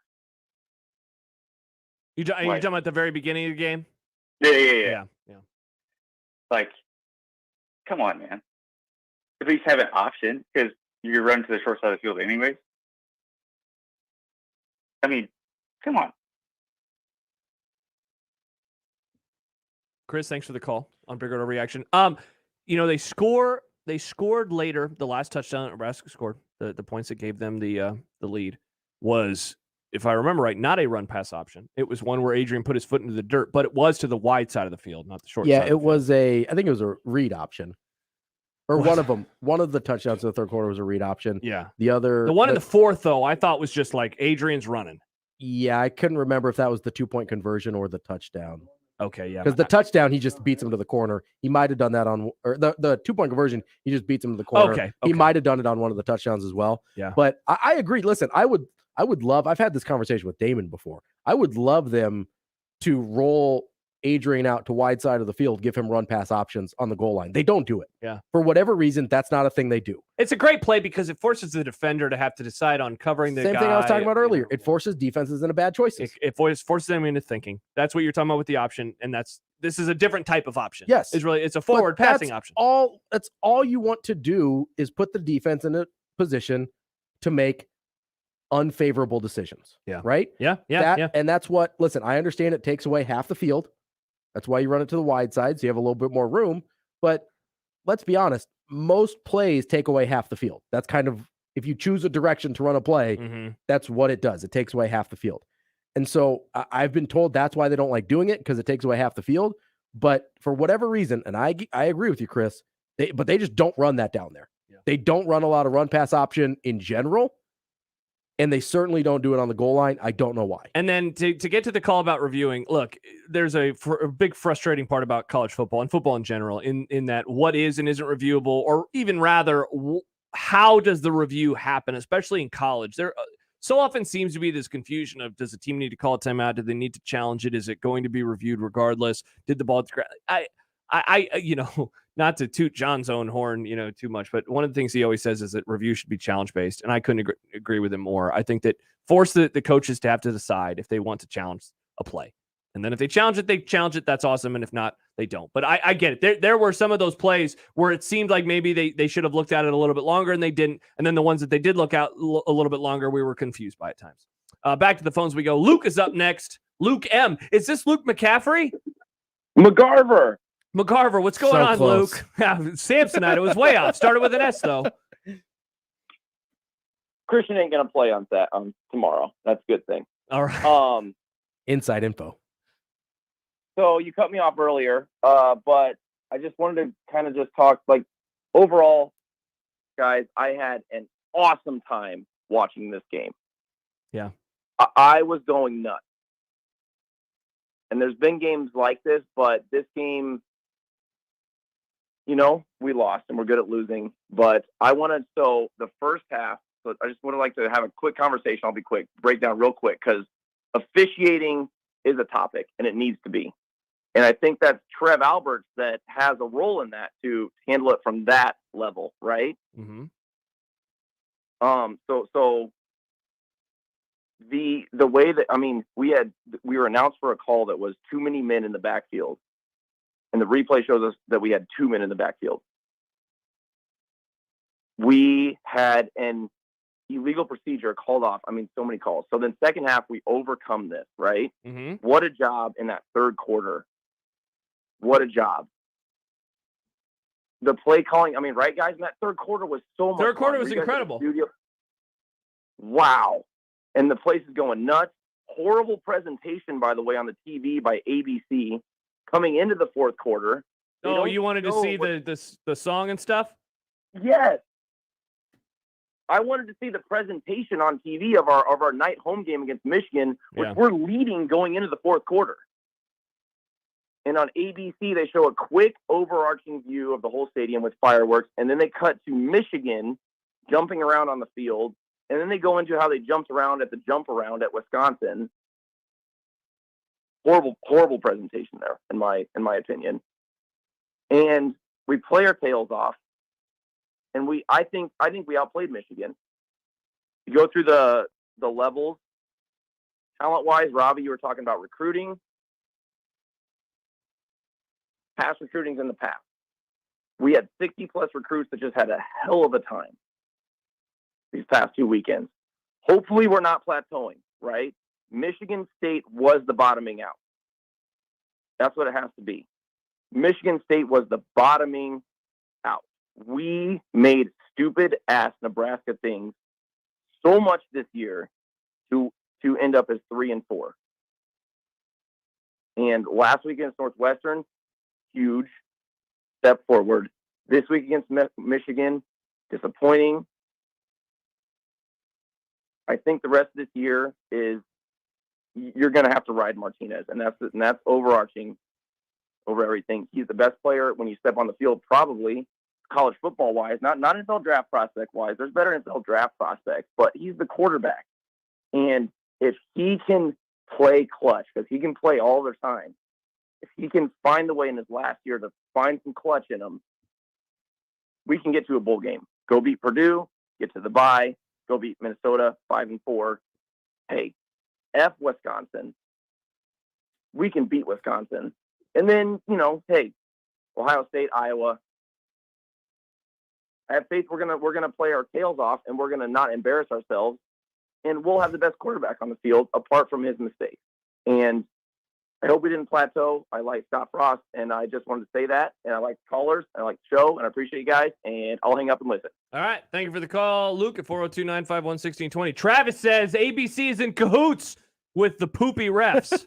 you talking about the very beginning of the game? Yeah. Like, come on, man. At least have an option because you're running to the short side of the field anyways. I mean, come on. Chris, thanks for the call on Big Order Reaction. They scored later. The last touchdown that Nebraska scored, the points that gave them the lead, was, if I remember right, not a run pass option. It was one where Adrian put his foot into the dirt, but it was to the wide side of the field, not the short side. Yeah, of the it was I think it was a read option. Or one of them. One of the touchdowns in the third quarter was a read option. Yeah. The other. The one in the fourth, though, I thought was just like Adrian's running. Yeah, I couldn't remember if that was the 2-point conversion or the touchdown. Okay, yeah. Because the touchdown, he just beats him to the corner. He might have done that on, or the 2-point conversion, he just beats him to the corner. Okay. He might have done it on one of the touchdowns as well. Yeah. But I agree. Listen, I would love, I've had this conversation with Damon before. I would love them to roll Adrian out to wide side of the field, give him run pass options on the goal line. They don't do it. Yeah. For whatever reason, that's not a thing they do. It's a great play because it forces the defender to have to decide on covering the Same guy. thing I was talking about earlier. It forces defenses into bad choices. It forces them into thinking. That's what you're talking about with the option, and this is a different type of option. Yes. It's a forward passing option. That's all you want to do is put the defense in a position to make unfavorable decisions. Yeah. Right? Yeah. And that's what, listen, I understand it takes away half the field. That's why you run it to the wide side, so you have a little bit more room. But let's be honest, most plays take away half the field. That's kind of, if you choose a direction to run a play, that's what it does. It takes away half the field. And so I've been told that's why they don't like doing it, because it takes away half the field. But for whatever reason, and I agree with you, Chris, they just don't run that down there. Yeah. They don't run a lot of run pass option in general. And they certainly don't do it on the goal line. I don't know why. And then to get to the call about reviewing, look, there's a big frustrating part about college football and football in general in that what is and isn't reviewable, or even rather, how does the review happen, especially in college? There so often seems to be this confusion of, does the team need to call a timeout? Do they need to challenge it? Is it going to be reviewed regardless? Did the ball hit the ground? I not to toot John's own horn, too much, but one of the things he always says is that review should be challenge-based, and I couldn't agree with him more. I think that force the coaches to have to decide if they want to challenge a play. And then if they challenge it, that's awesome, and if not, they don't. But I get it. There were some of those plays where it seemed like maybe they should have looked at it a little bit longer, and they didn't. And then the ones that they did look at a little bit longer, we were confused by at times. Back to the phones we go. Luke is up next. Luke M. Is this Luke McCaffrey? McGarver, what's going on, close. Luke? Samsonite, it was way off. Started with an S, though. Christian ain't gonna play on tomorrow. That's a good thing. All right. Inside info. So you cut me off earlier, but I just wanted to kind of just talk, like, overall, guys, I had an awesome time watching this game. Yeah. I was going nuts. And there's been games like this, but this game, we lost and we're good at losing. But so the first half, so I just would like to have a quick conversation. I'll be quick, break down real quick, because officiating is a topic and it needs to be. And I think that's Trev Alberts that has a role in that to handle it from that level, right? Mm-hmm. So the way that we were announced for a call that was too many men in the backfield, and the replay shows us that we had 2 men in the backfield. We had an illegal procedure called off. So many calls. So then second half, we overcome this, right? Mm-hmm. What a job in that third quarter. What a job. The play calling, right, guys? In that third quarter was so much Third quarter fun. was incredible. Wow. And the place is going nuts. Horrible presentation, by the way, on the TV by ABC coming into the fourth quarter. Oh, you wanted to see the song and stuff? Yes. I wanted to see the presentation on TV of our night home game against Michigan, which we're leading going into the fourth quarter. And on ABC, they show a quick overarching view of the whole stadium with fireworks, and then they cut to Michigan jumping around on the field, and then they go into how they jumped around at the jump around at Wisconsin. Horrible presentation there, in my opinion. And we play our tails off, and I think we outplayed Michigan. You go through the levels, talent-wise. Ravi, you were talking about recruiting. Past recruiting's in the past. We had 60-plus recruits that just had a hell of a time these past 2 weekends. Hopefully we're not plateauing, right? Michigan State was the bottoming out. That's what it has to be. Michigan State was the bottoming out. We made stupid-ass Nebraska things so much this year to end up as 3-4. And last week against Northwestern, huge step forward. This week against Michigan, disappointing. I think the rest of this year is you're going to have to ride Martinez, and that's overarching over everything. He's the best player when you step on the field, probably college football wise, not NFL draft prospect wise. There's better NFL draft prospects, but he's the quarterback, and if he can play clutch, because he can play all the time. If he can find the way in his last year to find some clutch in him, we can get to a bowl game. Go beat Purdue, get to the bye, go beat Minnesota 5-4. Hey, F Wisconsin. We can beat Wisconsin. And then, hey, Ohio State, Iowa. I have faith we're gonna play our tails off and we're gonna not embarrass ourselves, and we'll have the best quarterback on the field apart from his mistakes. And I hope we didn't plateau. I like Scott Frost, and I just wanted to say that. And I like callers, and I like the show, and I appreciate you guys. And I'll hang up and listen. All right. Thank you for the call, Luke, at 402-951-1620. Travis says ABC is in cahoots with the poopy refs.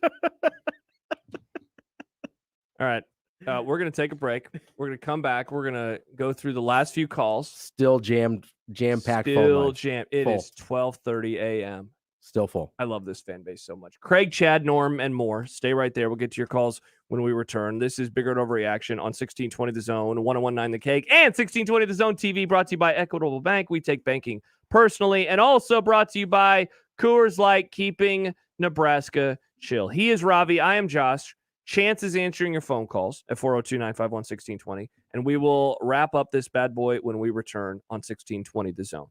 All right. We're going to take a break. We're going to come back. We're going to go through the last few calls. Still jam-packed. Still jammed. It is 12:30 a.m. Still full. I love this fan base so much. Craig, Chad, Norm, and more. Stay right there. We'll get to your calls when we return. This is Bigger and Overreaction on 1620 The Zone, 1019 The Cake, and 1620 The Zone TV, brought to you by Equitable Bank. We take banking personally, and also brought to you by Coors Light, keeping Nebraska chill. He is Ravi. I am Josh. Chance is answering your phone calls at 402-951-1620, and we will wrap up this bad boy when we return on 1620 The Zone.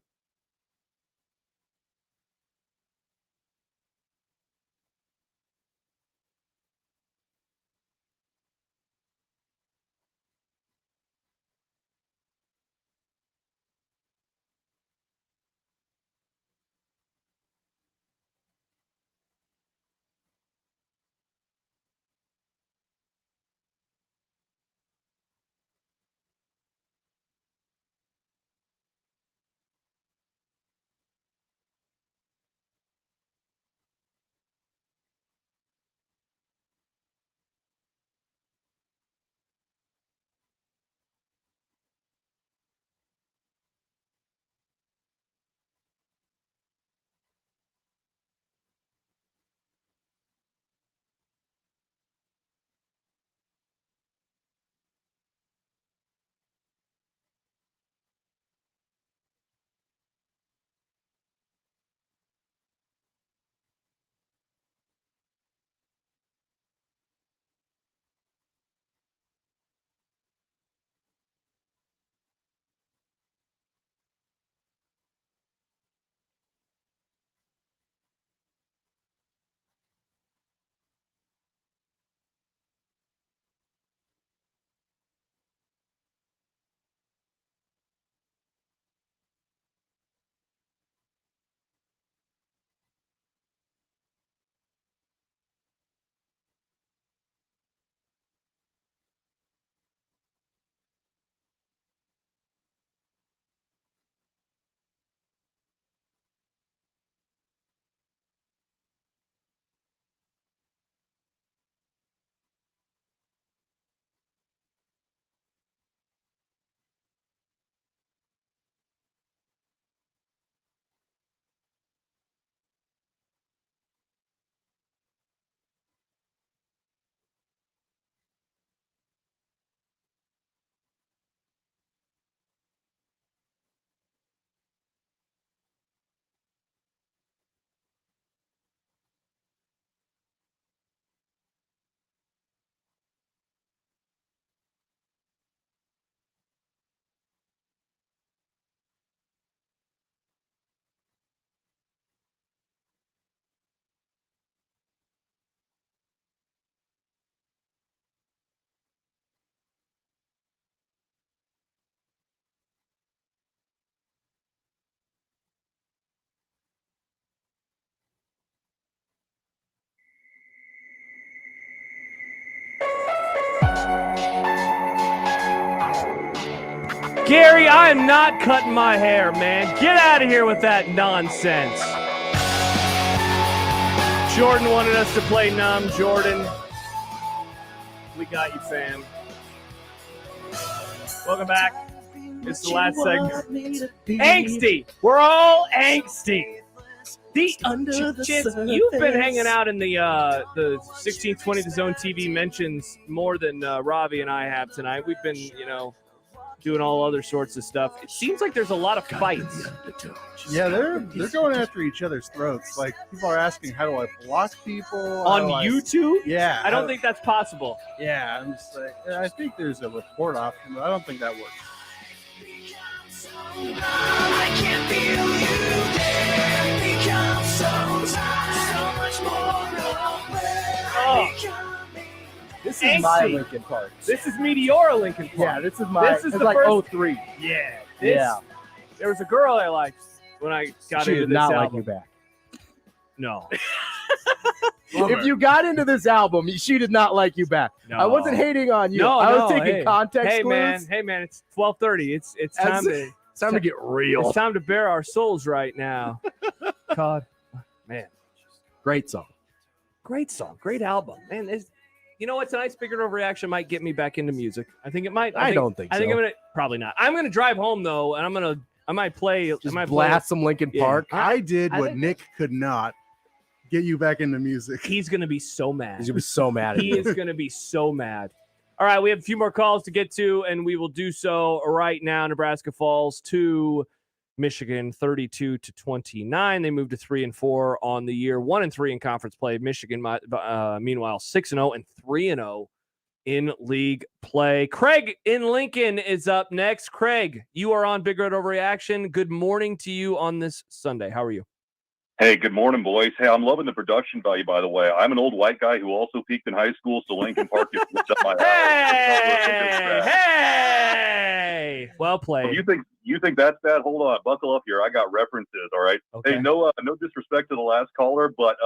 Gary, I am not cutting my hair, man. Get out of here with that nonsense. Jordan wanted us to play Numb. Jordan, we got you, fam. Welcome back. It's the last segment. Angsty. We're all angsty. You've been hanging out in the 1620 The Zone TV mentions more than Ravi and I have tonight. We've been, doing all other sorts of stuff. It seems like there's a lot of fights. Yeah, they're going after each other's throats. Like, people are asking, how do I block people? On YouTube? Yeah. I don't think that's possible. Yeah, I'm just like, I think there's a report option, but I don't think that works. I can feel you there. Become so much more This is my Lincoln Park. This is Meteora Lincoln Park. Yeah, this is my. This is it's the like first, 03. Yeah. Yeah. There was a girl I liked when I got She into did this not album. like you back. No. If you got into this album, she did not like you back. No. I wasn't hating on you. No, I was no, taking context Hey, clues. man, it's 12:30. It's time to It's time to get real. It's time to bare our souls right now. God, man, great song. Great song, great album, man. You know what? Tonight's Bigger Overreaction might get me back into music. I think it might. I don't think I think so. I'm gonna probably not. I'm gonna drive home though, and I might play. Blast some Linkin Park. I did I what think- Nick could not. Get you back into music. He's gonna be so mad. He's gonna be so mad at He you. is gonna be so mad. All right, we have a few more calls to get to, and we will do so right now. Nebraska falls to Michigan 32-29. They moved to 3-4 on the year, 1-3 in conference play. Michigan, meanwhile, 6-0 and 3-0 in league play. Craig in Lincoln is up next. Craig, you are on Big Red Overreaction. Good morning to you on this Sunday. How are you? Hey, good morning, boys. Hey, I'm loving the production value, by the way. I'm an old white guy who also peaked in high school, so Lincoln Park gets up my Hey! Well played. So you think that's bad? Hold on, buckle up here. I got references, all right? Okay. Hey, no disrespect to the last caller, but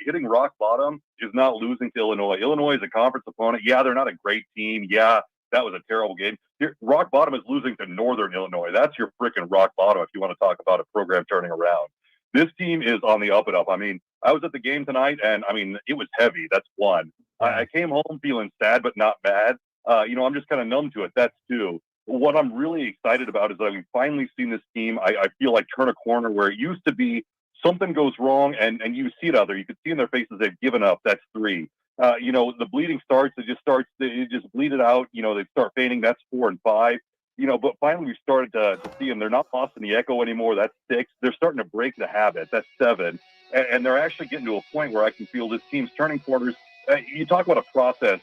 hitting rock bottom is not losing to Illinois. Illinois is a conference opponent. Yeah, they're not a great team. Yeah, that was a terrible game. Rock bottom is losing to Northern Illinois. That's your freaking rock bottom if you want to talk about a program turning around. This team is on the up and up. I mean, I was at the game tonight, and it was heavy. That's one. I came home feeling sad, but not bad. I'm just kind of numb to it. That's two. What I'm really excited about is that we've finally seen this team. I feel like turn a corner where it used to be something goes wrong, and you see it out there. You can see in their faces they've given up. That's three. The bleeding starts. It just bleed it out. They start fainting. That's 4 and 5. But finally we started to see them. They're not lost in the echo anymore. That's 6. They're starting to break the habit. That's 7. And they're actually getting to a point where I can feel this team's turning corners. You talk about a process,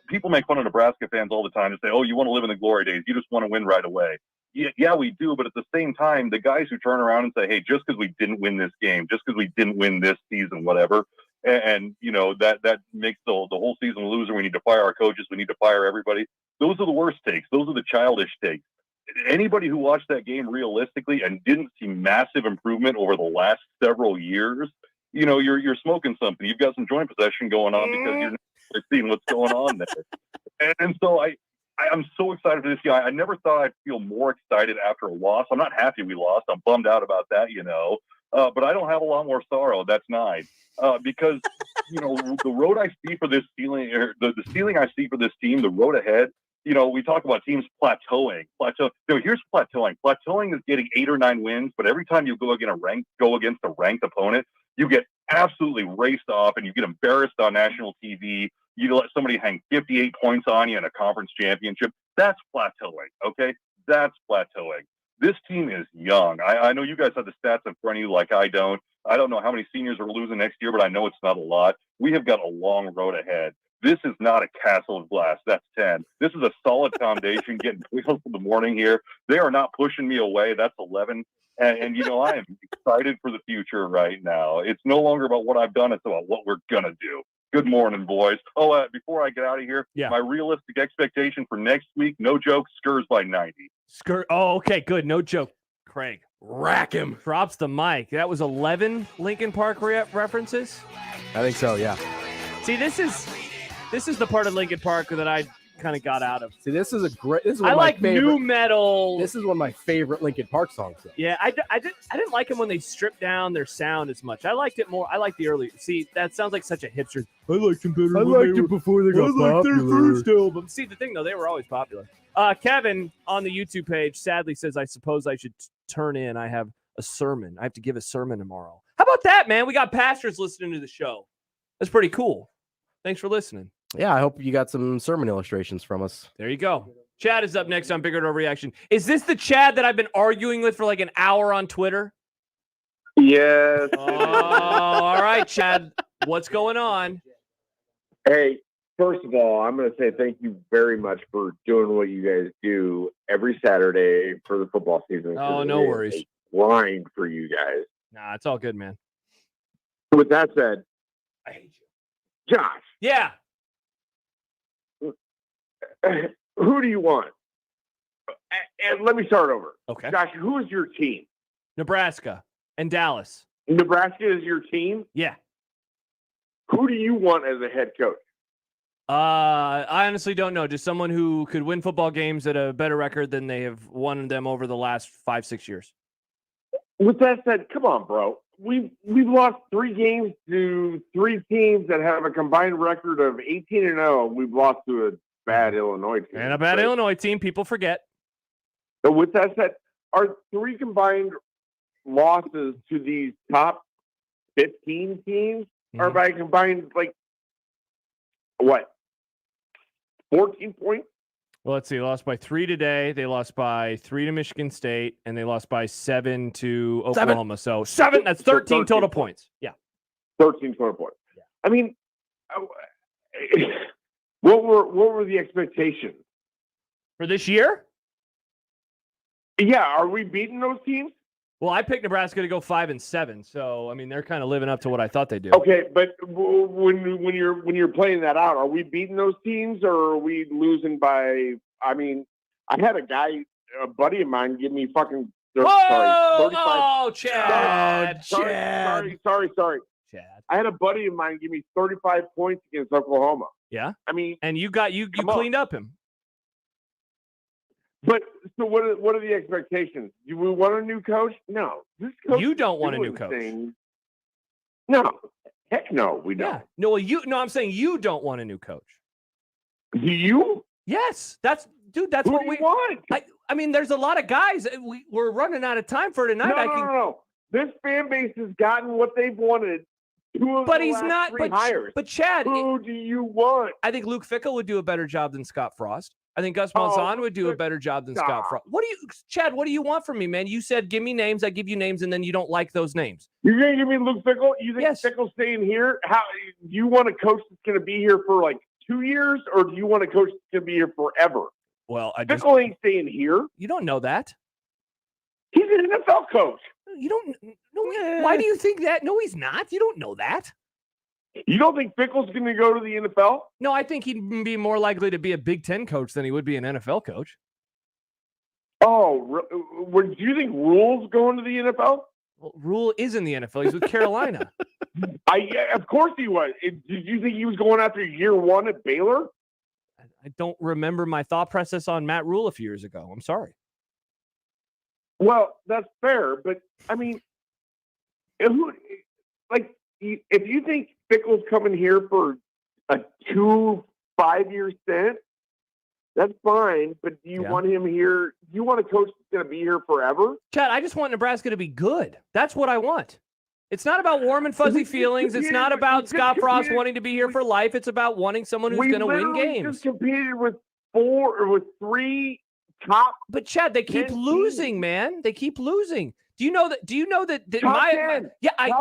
people make fun of Nebraska fans all the time and say, oh, you want to live in the glory days. You just want to win right away. Yeah, we do. But at the same time, the guys who turn around and say, hey, just because we didn't win this game, just because we didn't win this season, whatever, and that makes the whole season a loser. We need to fire our coaches. We need to fire everybody. Those are the worst takes. Those are the childish takes. Anybody who watched that game realistically and didn't see massive improvement over the last several years, you're smoking something. You've got some joint possession going on because you're not seeing what's going on there. And so I'm so excited for this guy. I never thought I'd feel more excited after a loss. I'm not happy we lost. I'm bummed out about that, but I don't have a lot more sorrow. That's 9. Because, the road I see for this ceiling, or the ceiling I see for this team, the road ahead, we talk about teams plateauing. Here's plateauing. Plateauing is getting 8 or 9 wins, but every time you go against a ranked opponent, you get absolutely raced off and you get embarrassed on national TV. You let somebody hang 58 points on you in a conference championship. That's plateauing, okay? That's plateauing. This team is young. I know you guys have the stats in front of you like I don't. I don't know how many seniors are losing next year, but I know it's not a lot. We have got a long road ahead. This is not a castle of glass. That's 10. This is a solid foundation getting wheels in the morning here. They are not pushing me away. That's 11. And I am excited for the future right now. It's no longer about what I've done. It's about what we're going to do. Good morning, boys. Oh, before I get out of here, my realistic expectation for next week, no joke, Skurs by 90. Oh, okay, good. No joke. Craig, rack him. Drops the mic. That was 11 Lincoln Park references? I think so, yeah. See, this is the part of Lincoln Park that I kind of got out of. See, this is a great. This is one I of my like favorite, new metal. This is one of my favorite Linkin Park songs. Though. Yeah, I didn't like them when they stripped down their sound as much. I liked it more. I like the early. See, that sounds like such a hipster. I liked them better. I liked it before they got popular. Their first album. See, the thing though, they were always popular. Kevin on the YouTube page sadly says, "I suppose I should turn in. I have a sermon. I have to give a sermon tomorrow." How about that, man? We got pastors listening to the show. That's pretty cool. Thanks for listening. Yeah, I hope you got some sermon illustrations from us. There you go. Chad is up next on Bigger Overreaction. Is this the Chad that I've been arguing with for like an hour on Twitter? Yes. Oh, all right, Chad. What's going on? Hey, first of all, I'm going to say thank you very much for doing what you guys do every Saturday for the football season. Oh, no worries. Grind for you guys. Nah, it's all good, man. With that said, I hate you. Josh. Yeah. Who do you want? And let me start over. Okay. Josh, who is your team? Nebraska and Dallas. Nebraska is your team? Yeah. Who do you want as a head coach? I honestly don't know. Just someone who could win football games at a better record than they have won them over the last 5-6 years. With that said, come on, bro. We've lost 3 games to 3 teams that have a combined record of 18-0. We've lost to a bad Illinois team. And a bad Illinois team, people forget. So with that said, our 3 combined losses to these top 15 teams are by combined, like, what, 14 points? Well, let's see. They lost by 3 today. They lost by 3 to Michigan State, and they lost by 7 to Oklahoma. So 7, that's 13 total points. Yeah. 13 total points. Yeah. I mean, what were the expectations? For this year? Yeah. Are we beating those teams? Well, I picked Nebraska to go 5-7. So, I mean, they're kind of living up to what I thought they'd do. Okay, but when you're playing that out, are we beating those teams or are we losing by? I mean, I had a buddy of mine, give me fucking. Whoa! 35. Oh, Chad! Sorry. Chad. I had a buddy of mine give me 35 points against Oklahoma. Yeah. I mean, and you cleaned up him. But so what are the expectations? Do we want a new coach? No. This coach You don't want a new coach. No. Heck no, we don't. Yeah. No, I'm saying you don't want a new coach. Do you? Yes. That's Who what do we you want. I mean, there's a lot of guys. We're running out of time for tonight. No. This fan base has gotten what they've wanted. But he's not. But Chad, who do you want? I think Luke Fickell would do a better job than Scott Frost. I think Gus Malzahn would do a better job than Scott Frost. Chad, what do you want from me, man? You said, give me names. I give you names, and then you don't like those names. You're going to give me Luke Fickell? You think Fickell's staying here? How do you want a coach that's going to be here for like 2 years, or do you want a coach that's going to be here forever? Well, Fickell ain't staying here. You don't know that. He's an NFL coach. You don't know. Why do you think that? No, he's not. You don't know that. You don't think Fickell's going to go to the NFL? No, I think he'd be more likely to be a Big Ten coach than he would be an NFL coach. Oh, do you think Rule's going to the NFL? Well, Rule is in the NFL. He's with Carolina. Of course he was. Did you think he was going after year 1 at Baylor? I don't remember my thought process on Matt Rule a few years ago. I'm sorry. Well, that's fair, but I mean, if you think Fickell's coming here for a 2 5-year stint, that's fine. But do you want him here? Do you want a coach that's going to be here forever? Chad, I just want Nebraska to be good. That's what I want. It's not about warm and fuzzy feelings. It's not about Scott Frost wanting to be here for life. It's about wanting someone who's going to win games. We just competed with 3 top. But Chad, they keep losing, man. They keep losing. Do you know that?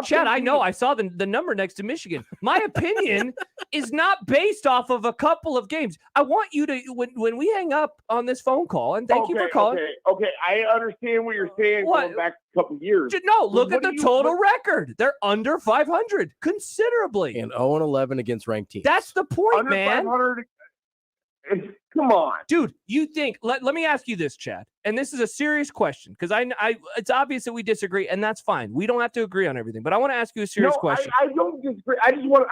Chad, I know. I saw the number next to Michigan. My opinion is not based off of a couple of games. I want you to when we hang up on this phone call, and thank you for calling. Okay, I understand what you're saying. Going back a couple years. No, look at the total record. They're under 500 considerably, and 0-11 against ranked teams. That's the point, under man. 500. Come on, dude. You think? Let me ask you this, Chad, and this is a serious question because I it's obvious that we disagree, and that's fine. We don't have to agree on everything, but I want to ask you a serious question. I don't disagree. I just want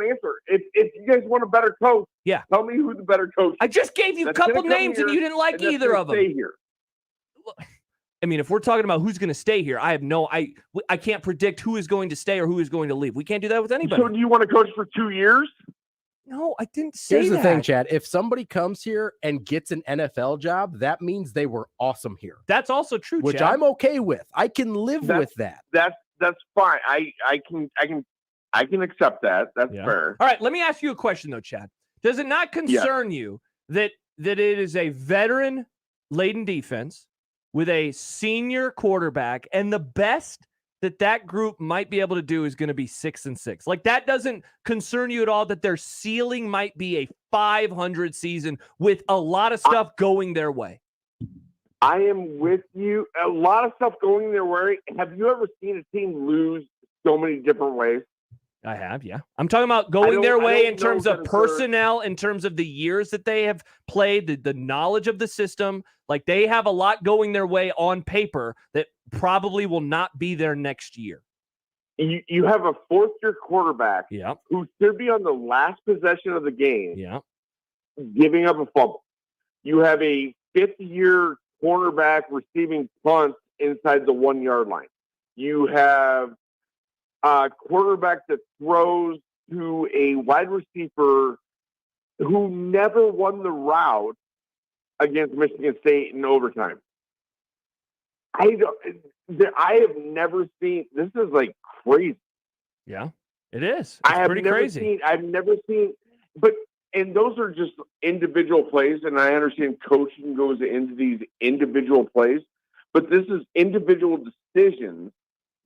an answer. If you guys want a better coach, yeah, tell me who the better coach is. I just gave you a couple names and you didn't like either of them. Stay here. I mean, if we're talking about who's going to stay here, I can't predict who is going to stay or who is going to leave. We can't do that with anybody. So do you want to coach for 2 years? No, I didn't say Here's that. the thing, Chad. If somebody comes here and gets an NFL job, that means they were awesome here. That's also true, which Chad. I'm okay with. I can live with that. That's fine. I can accept that. That's fair. All right, let me ask you a question though, Chad. Does it not concern you that it is a veteran-laden defense with a senior quarterback, and the best that group might be able to do is going to be 6-6? Like, that doesn't concern you at all, that their ceiling might be a 500 season with a lot of stuff going their way? I am with you. A lot of stuff going their way. Have you ever seen a team lose so many different ways? I have, yeah. I'm talking about going their way in terms of personnel, in terms of the years that they have played, the knowledge of the system. Like, they have a lot going their way on paper that probably will not be there next year. You have a fourth-year quarterback who should be on the last possession of the game, giving up a fumble. You have a fifth-year cornerback receiving punts inside the 1-yard line. You have a quarterback that throws to a wide receiver who never won the route against Michigan State in overtime. I have never seen, this is like crazy. Yeah, it is. I have pretty never crazy. I've never seen, and those are just individual plays, and I understand coaching goes into these individual plays, but this is individual decisions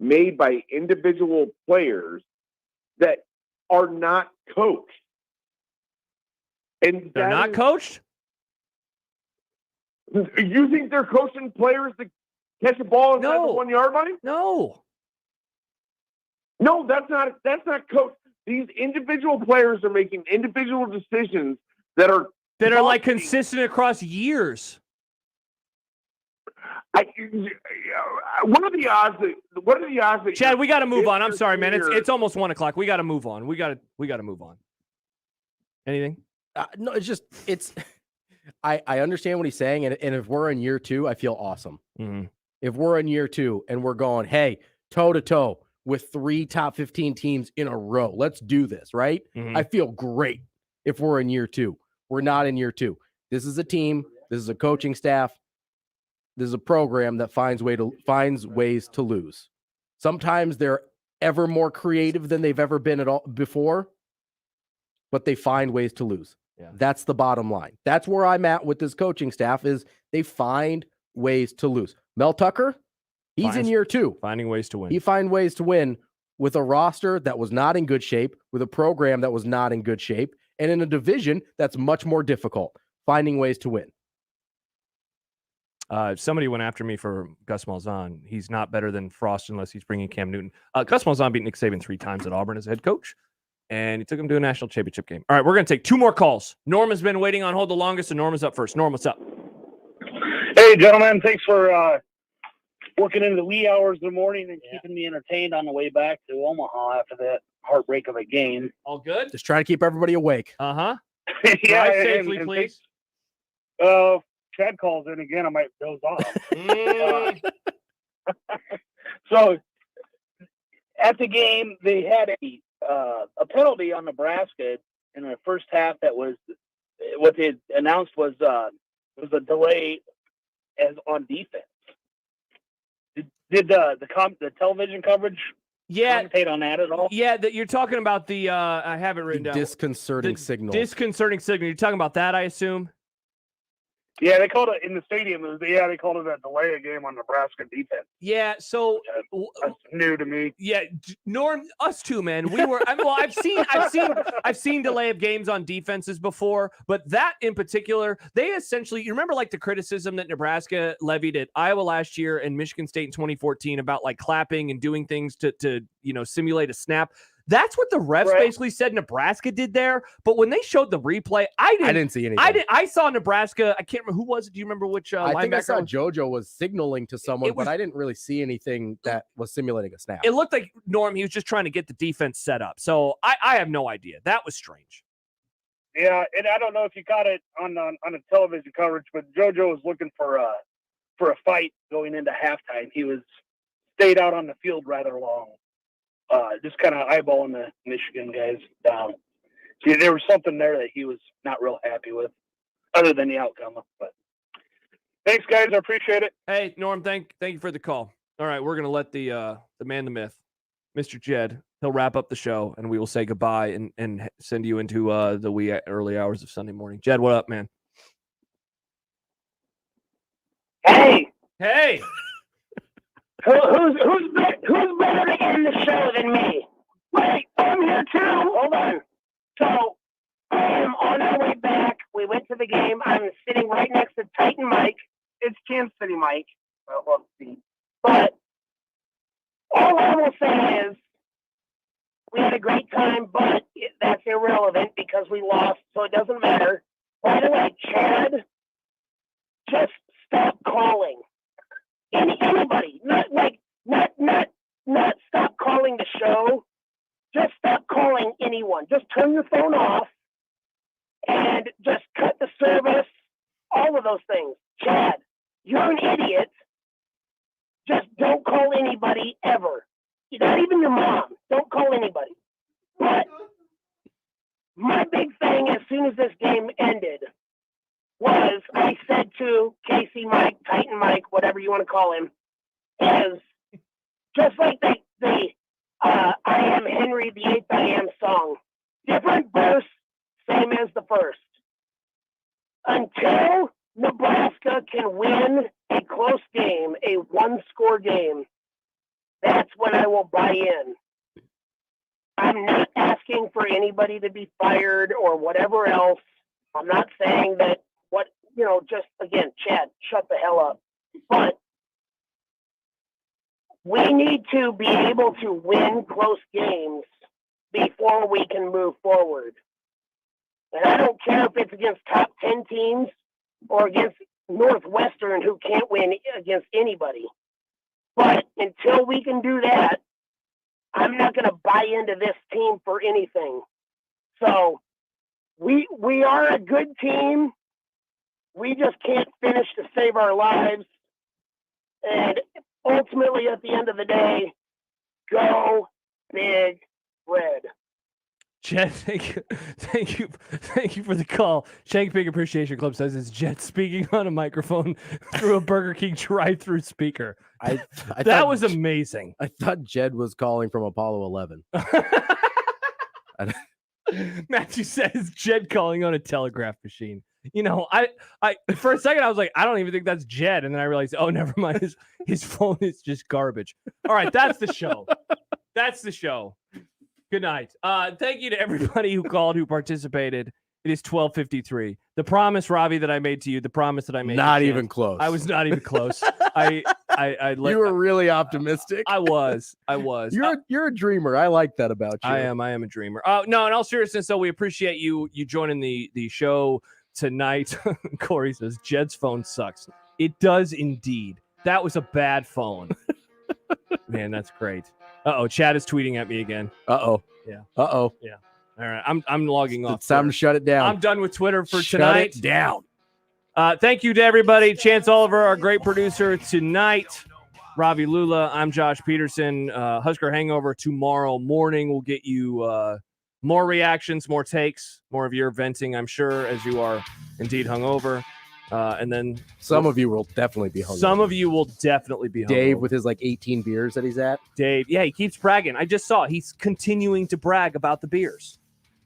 made by individual players that are not coached. And they're not coached? You think they're coaching players to catch a ball inside the 1-yard line? No. No, that's not coach. These individual players are making individual decisions that are like consistent across years. What are the odds that Chad, we got to move on. I'm sorry, man. It's almost 1 o'clock. We got to move on. We got to move on. Anything? No, I understand what he's saying, and if we're in year 2, I feel awesome. Mm-hmm. If we're in year 2 and we're going, hey, toe to toe with 3 top 15 teams in a row, let's do this, right? Mm-hmm. I feel great if we're in year 2. We're not in year 2. This is a team. This is a coaching staff. This is a program that finds ways to lose. Sometimes they're ever more creative than they've ever been at all before, but they find ways to lose. Yeah. That's the bottom line. That's where I'm at with this coaching staff, is they find ways to lose. Mel Tucker, he's in year 2. Finding ways to win. He finds ways to win with a roster that was not in good shape, with a program that was not in good shape, and in a division that's much more difficult, finding ways to win. Somebody went after me for Gus Malzahn. He's not better than Frost unless he's bringing Cam Newton. Gus Malzahn beat Nick Saban 3 times at Auburn as head coach, and he took him to a national championship game. All right, we're going to take 2 more calls. Norma's been waiting on hold the longest, and Norma's up first. Norm, what's up? Hey, gentlemen. Thanks for working into the wee hours of the morning and keeping me entertained on the way back to Omaha after that heartbreak of a game. All good? Just trying to keep everybody awake. Uh-huh. Yeah, Drive safely, please. Chad calls in again, I might doze off. So at the game, they had a penalty on Nebraska in the first half. That was what they announced was a delay as on defense. Did the television coverage commentate on that at all? Yeah, that you're talking about the I have it written down. Disconcerting signal. Disconcerting signal. You're talking about that, I assume. Yeah, they called it in the stadium. They called it a delay of game on Nebraska defense. Yeah, so that's new to me. Yeah, Norm, us too, man. I've seen delay of games on defenses before, but that in particular, they essentially, you remember like the criticism that Nebraska levied at Iowa last year and Michigan State in 2014 about like clapping and doing things to simulate a snap. That's what the refs Right. basically said Nebraska did there. But when they showed the replay, I didn't see anything. I saw Nebraska. I can't remember who was it. Do you remember which I think I linebacker? saw JoJo was signaling to someone, It was- but I didn't really see anything that was simulating a snap. It looked like Norm. He was just trying to get the defense set up. So I have no idea. That was strange. Yeah, and I don't know if you caught it on a television coverage, but JoJo was looking for a fight going into halftime. He stayed out on the field rather long, just kind of eyeballing the Michigan guys down. See, there was something there that he was not real happy with, other than the outcome. But thanks, guys. I appreciate it. Hey, Norm, thank you for the call. All right, we're gonna let the man, the myth, Mr. Jed. He'll wrap up the show, and we will say goodbye and send you into the wee early hours of Sunday morning. Jed, what up, man? Hey, Who's better to end the show than me? Wait, I'm here too. Hold on. So I am on our way back. We went to the game. I'm sitting right next to Titan Mike. It's Kansas City Mike. Well, we'll see. But all I will say is we had a great time, but that's irrelevant because we lost, so it doesn't matter. By the way, Chad, just stop calling. Anybody, not stop calling the show. Just stop calling anyone. Just turn your phone off and just cut the service. All of those things. Chad, you're an idiot. Just don't call anybody ever. Not even your mom. Don't call anybody. But my big thing as soon as this game ended was I said to Casey Mike, Titan Mike, whatever you want to call him, is just like the I Am Henry VIII I Am song. Different verse, same as the first. Until Nebraska can win a close game, a one-score game, that's when I will buy in. I'm not asking for anybody to be fired or whatever else. I'm not saying that just again, Chad, shut the hell up. But we need to be able to win close games before we can move forward. And I don't care if it's against top 10 teams or against Northwestern, who can't win against anybody. But until we can do that, I'm not going to buy into this team for anything. So we are a good team. We just can't finish to save our lives. And ultimately, at the end of the day, go Big Red. Jed, thank you for the call. Shank Pig Appreciation Club says it's Jed speaking on a microphone through a Burger King drive-through speaker. That was amazing. I thought Jed was calling from Apollo 11. Matthew says Jed calling on a telegraph machine. I for a second I was like, I don't even think that's Jed, and then I realized, oh, never mind. His phone is just garbage. All right, that's the show. That's the show. Good night. Thank you to everybody who called, who participated. It is 12:53. The promise, Ravi, that I made to you, the promise that I made. Not even close. I was not even close. You were really optimistic. I was. You're a dreamer. I like that about you. I am a dreamer. No, in all seriousness, though, we appreciate you joining the show tonight. Corey says Jed's phone sucks. It does indeed. That was a bad phone. Man, that's great. Chad is tweeting at me again. Yeah. Yeah. All right. I'm logging off. It's time to shut it down. I'm done with Twitter for Shut tonight. it down. Thank you to everybody. Chance Oliver, our great producer tonight. Ravi Lula. I'm Josh Peterson. Husker Hangover tomorrow morning. We'll get you more reactions, more takes, more of your venting, I'm sure, as you are indeed hungover. And then some of you will definitely be hungover. Some of you will definitely be hungover. Dave with his 18 beers that he's at. Dave, yeah, he keeps bragging. I just saw he's continuing to brag about the beers.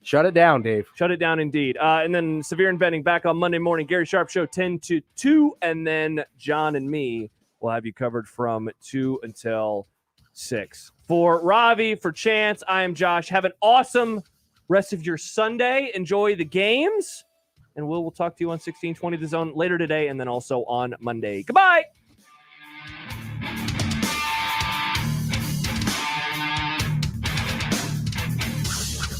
Shut it down, Dave. Shut it down, indeed. And then Severe and Benning back on Monday morning. Gary Sharp Show 10 to 2. And then John and me will have you covered from 2 until 6. For Ravi, for Chance, I am Josh. Have an awesome rest of your Sunday. Enjoy the games. And we'll talk to you on 1620 The Zone later today and then also on Monday. Goodbye.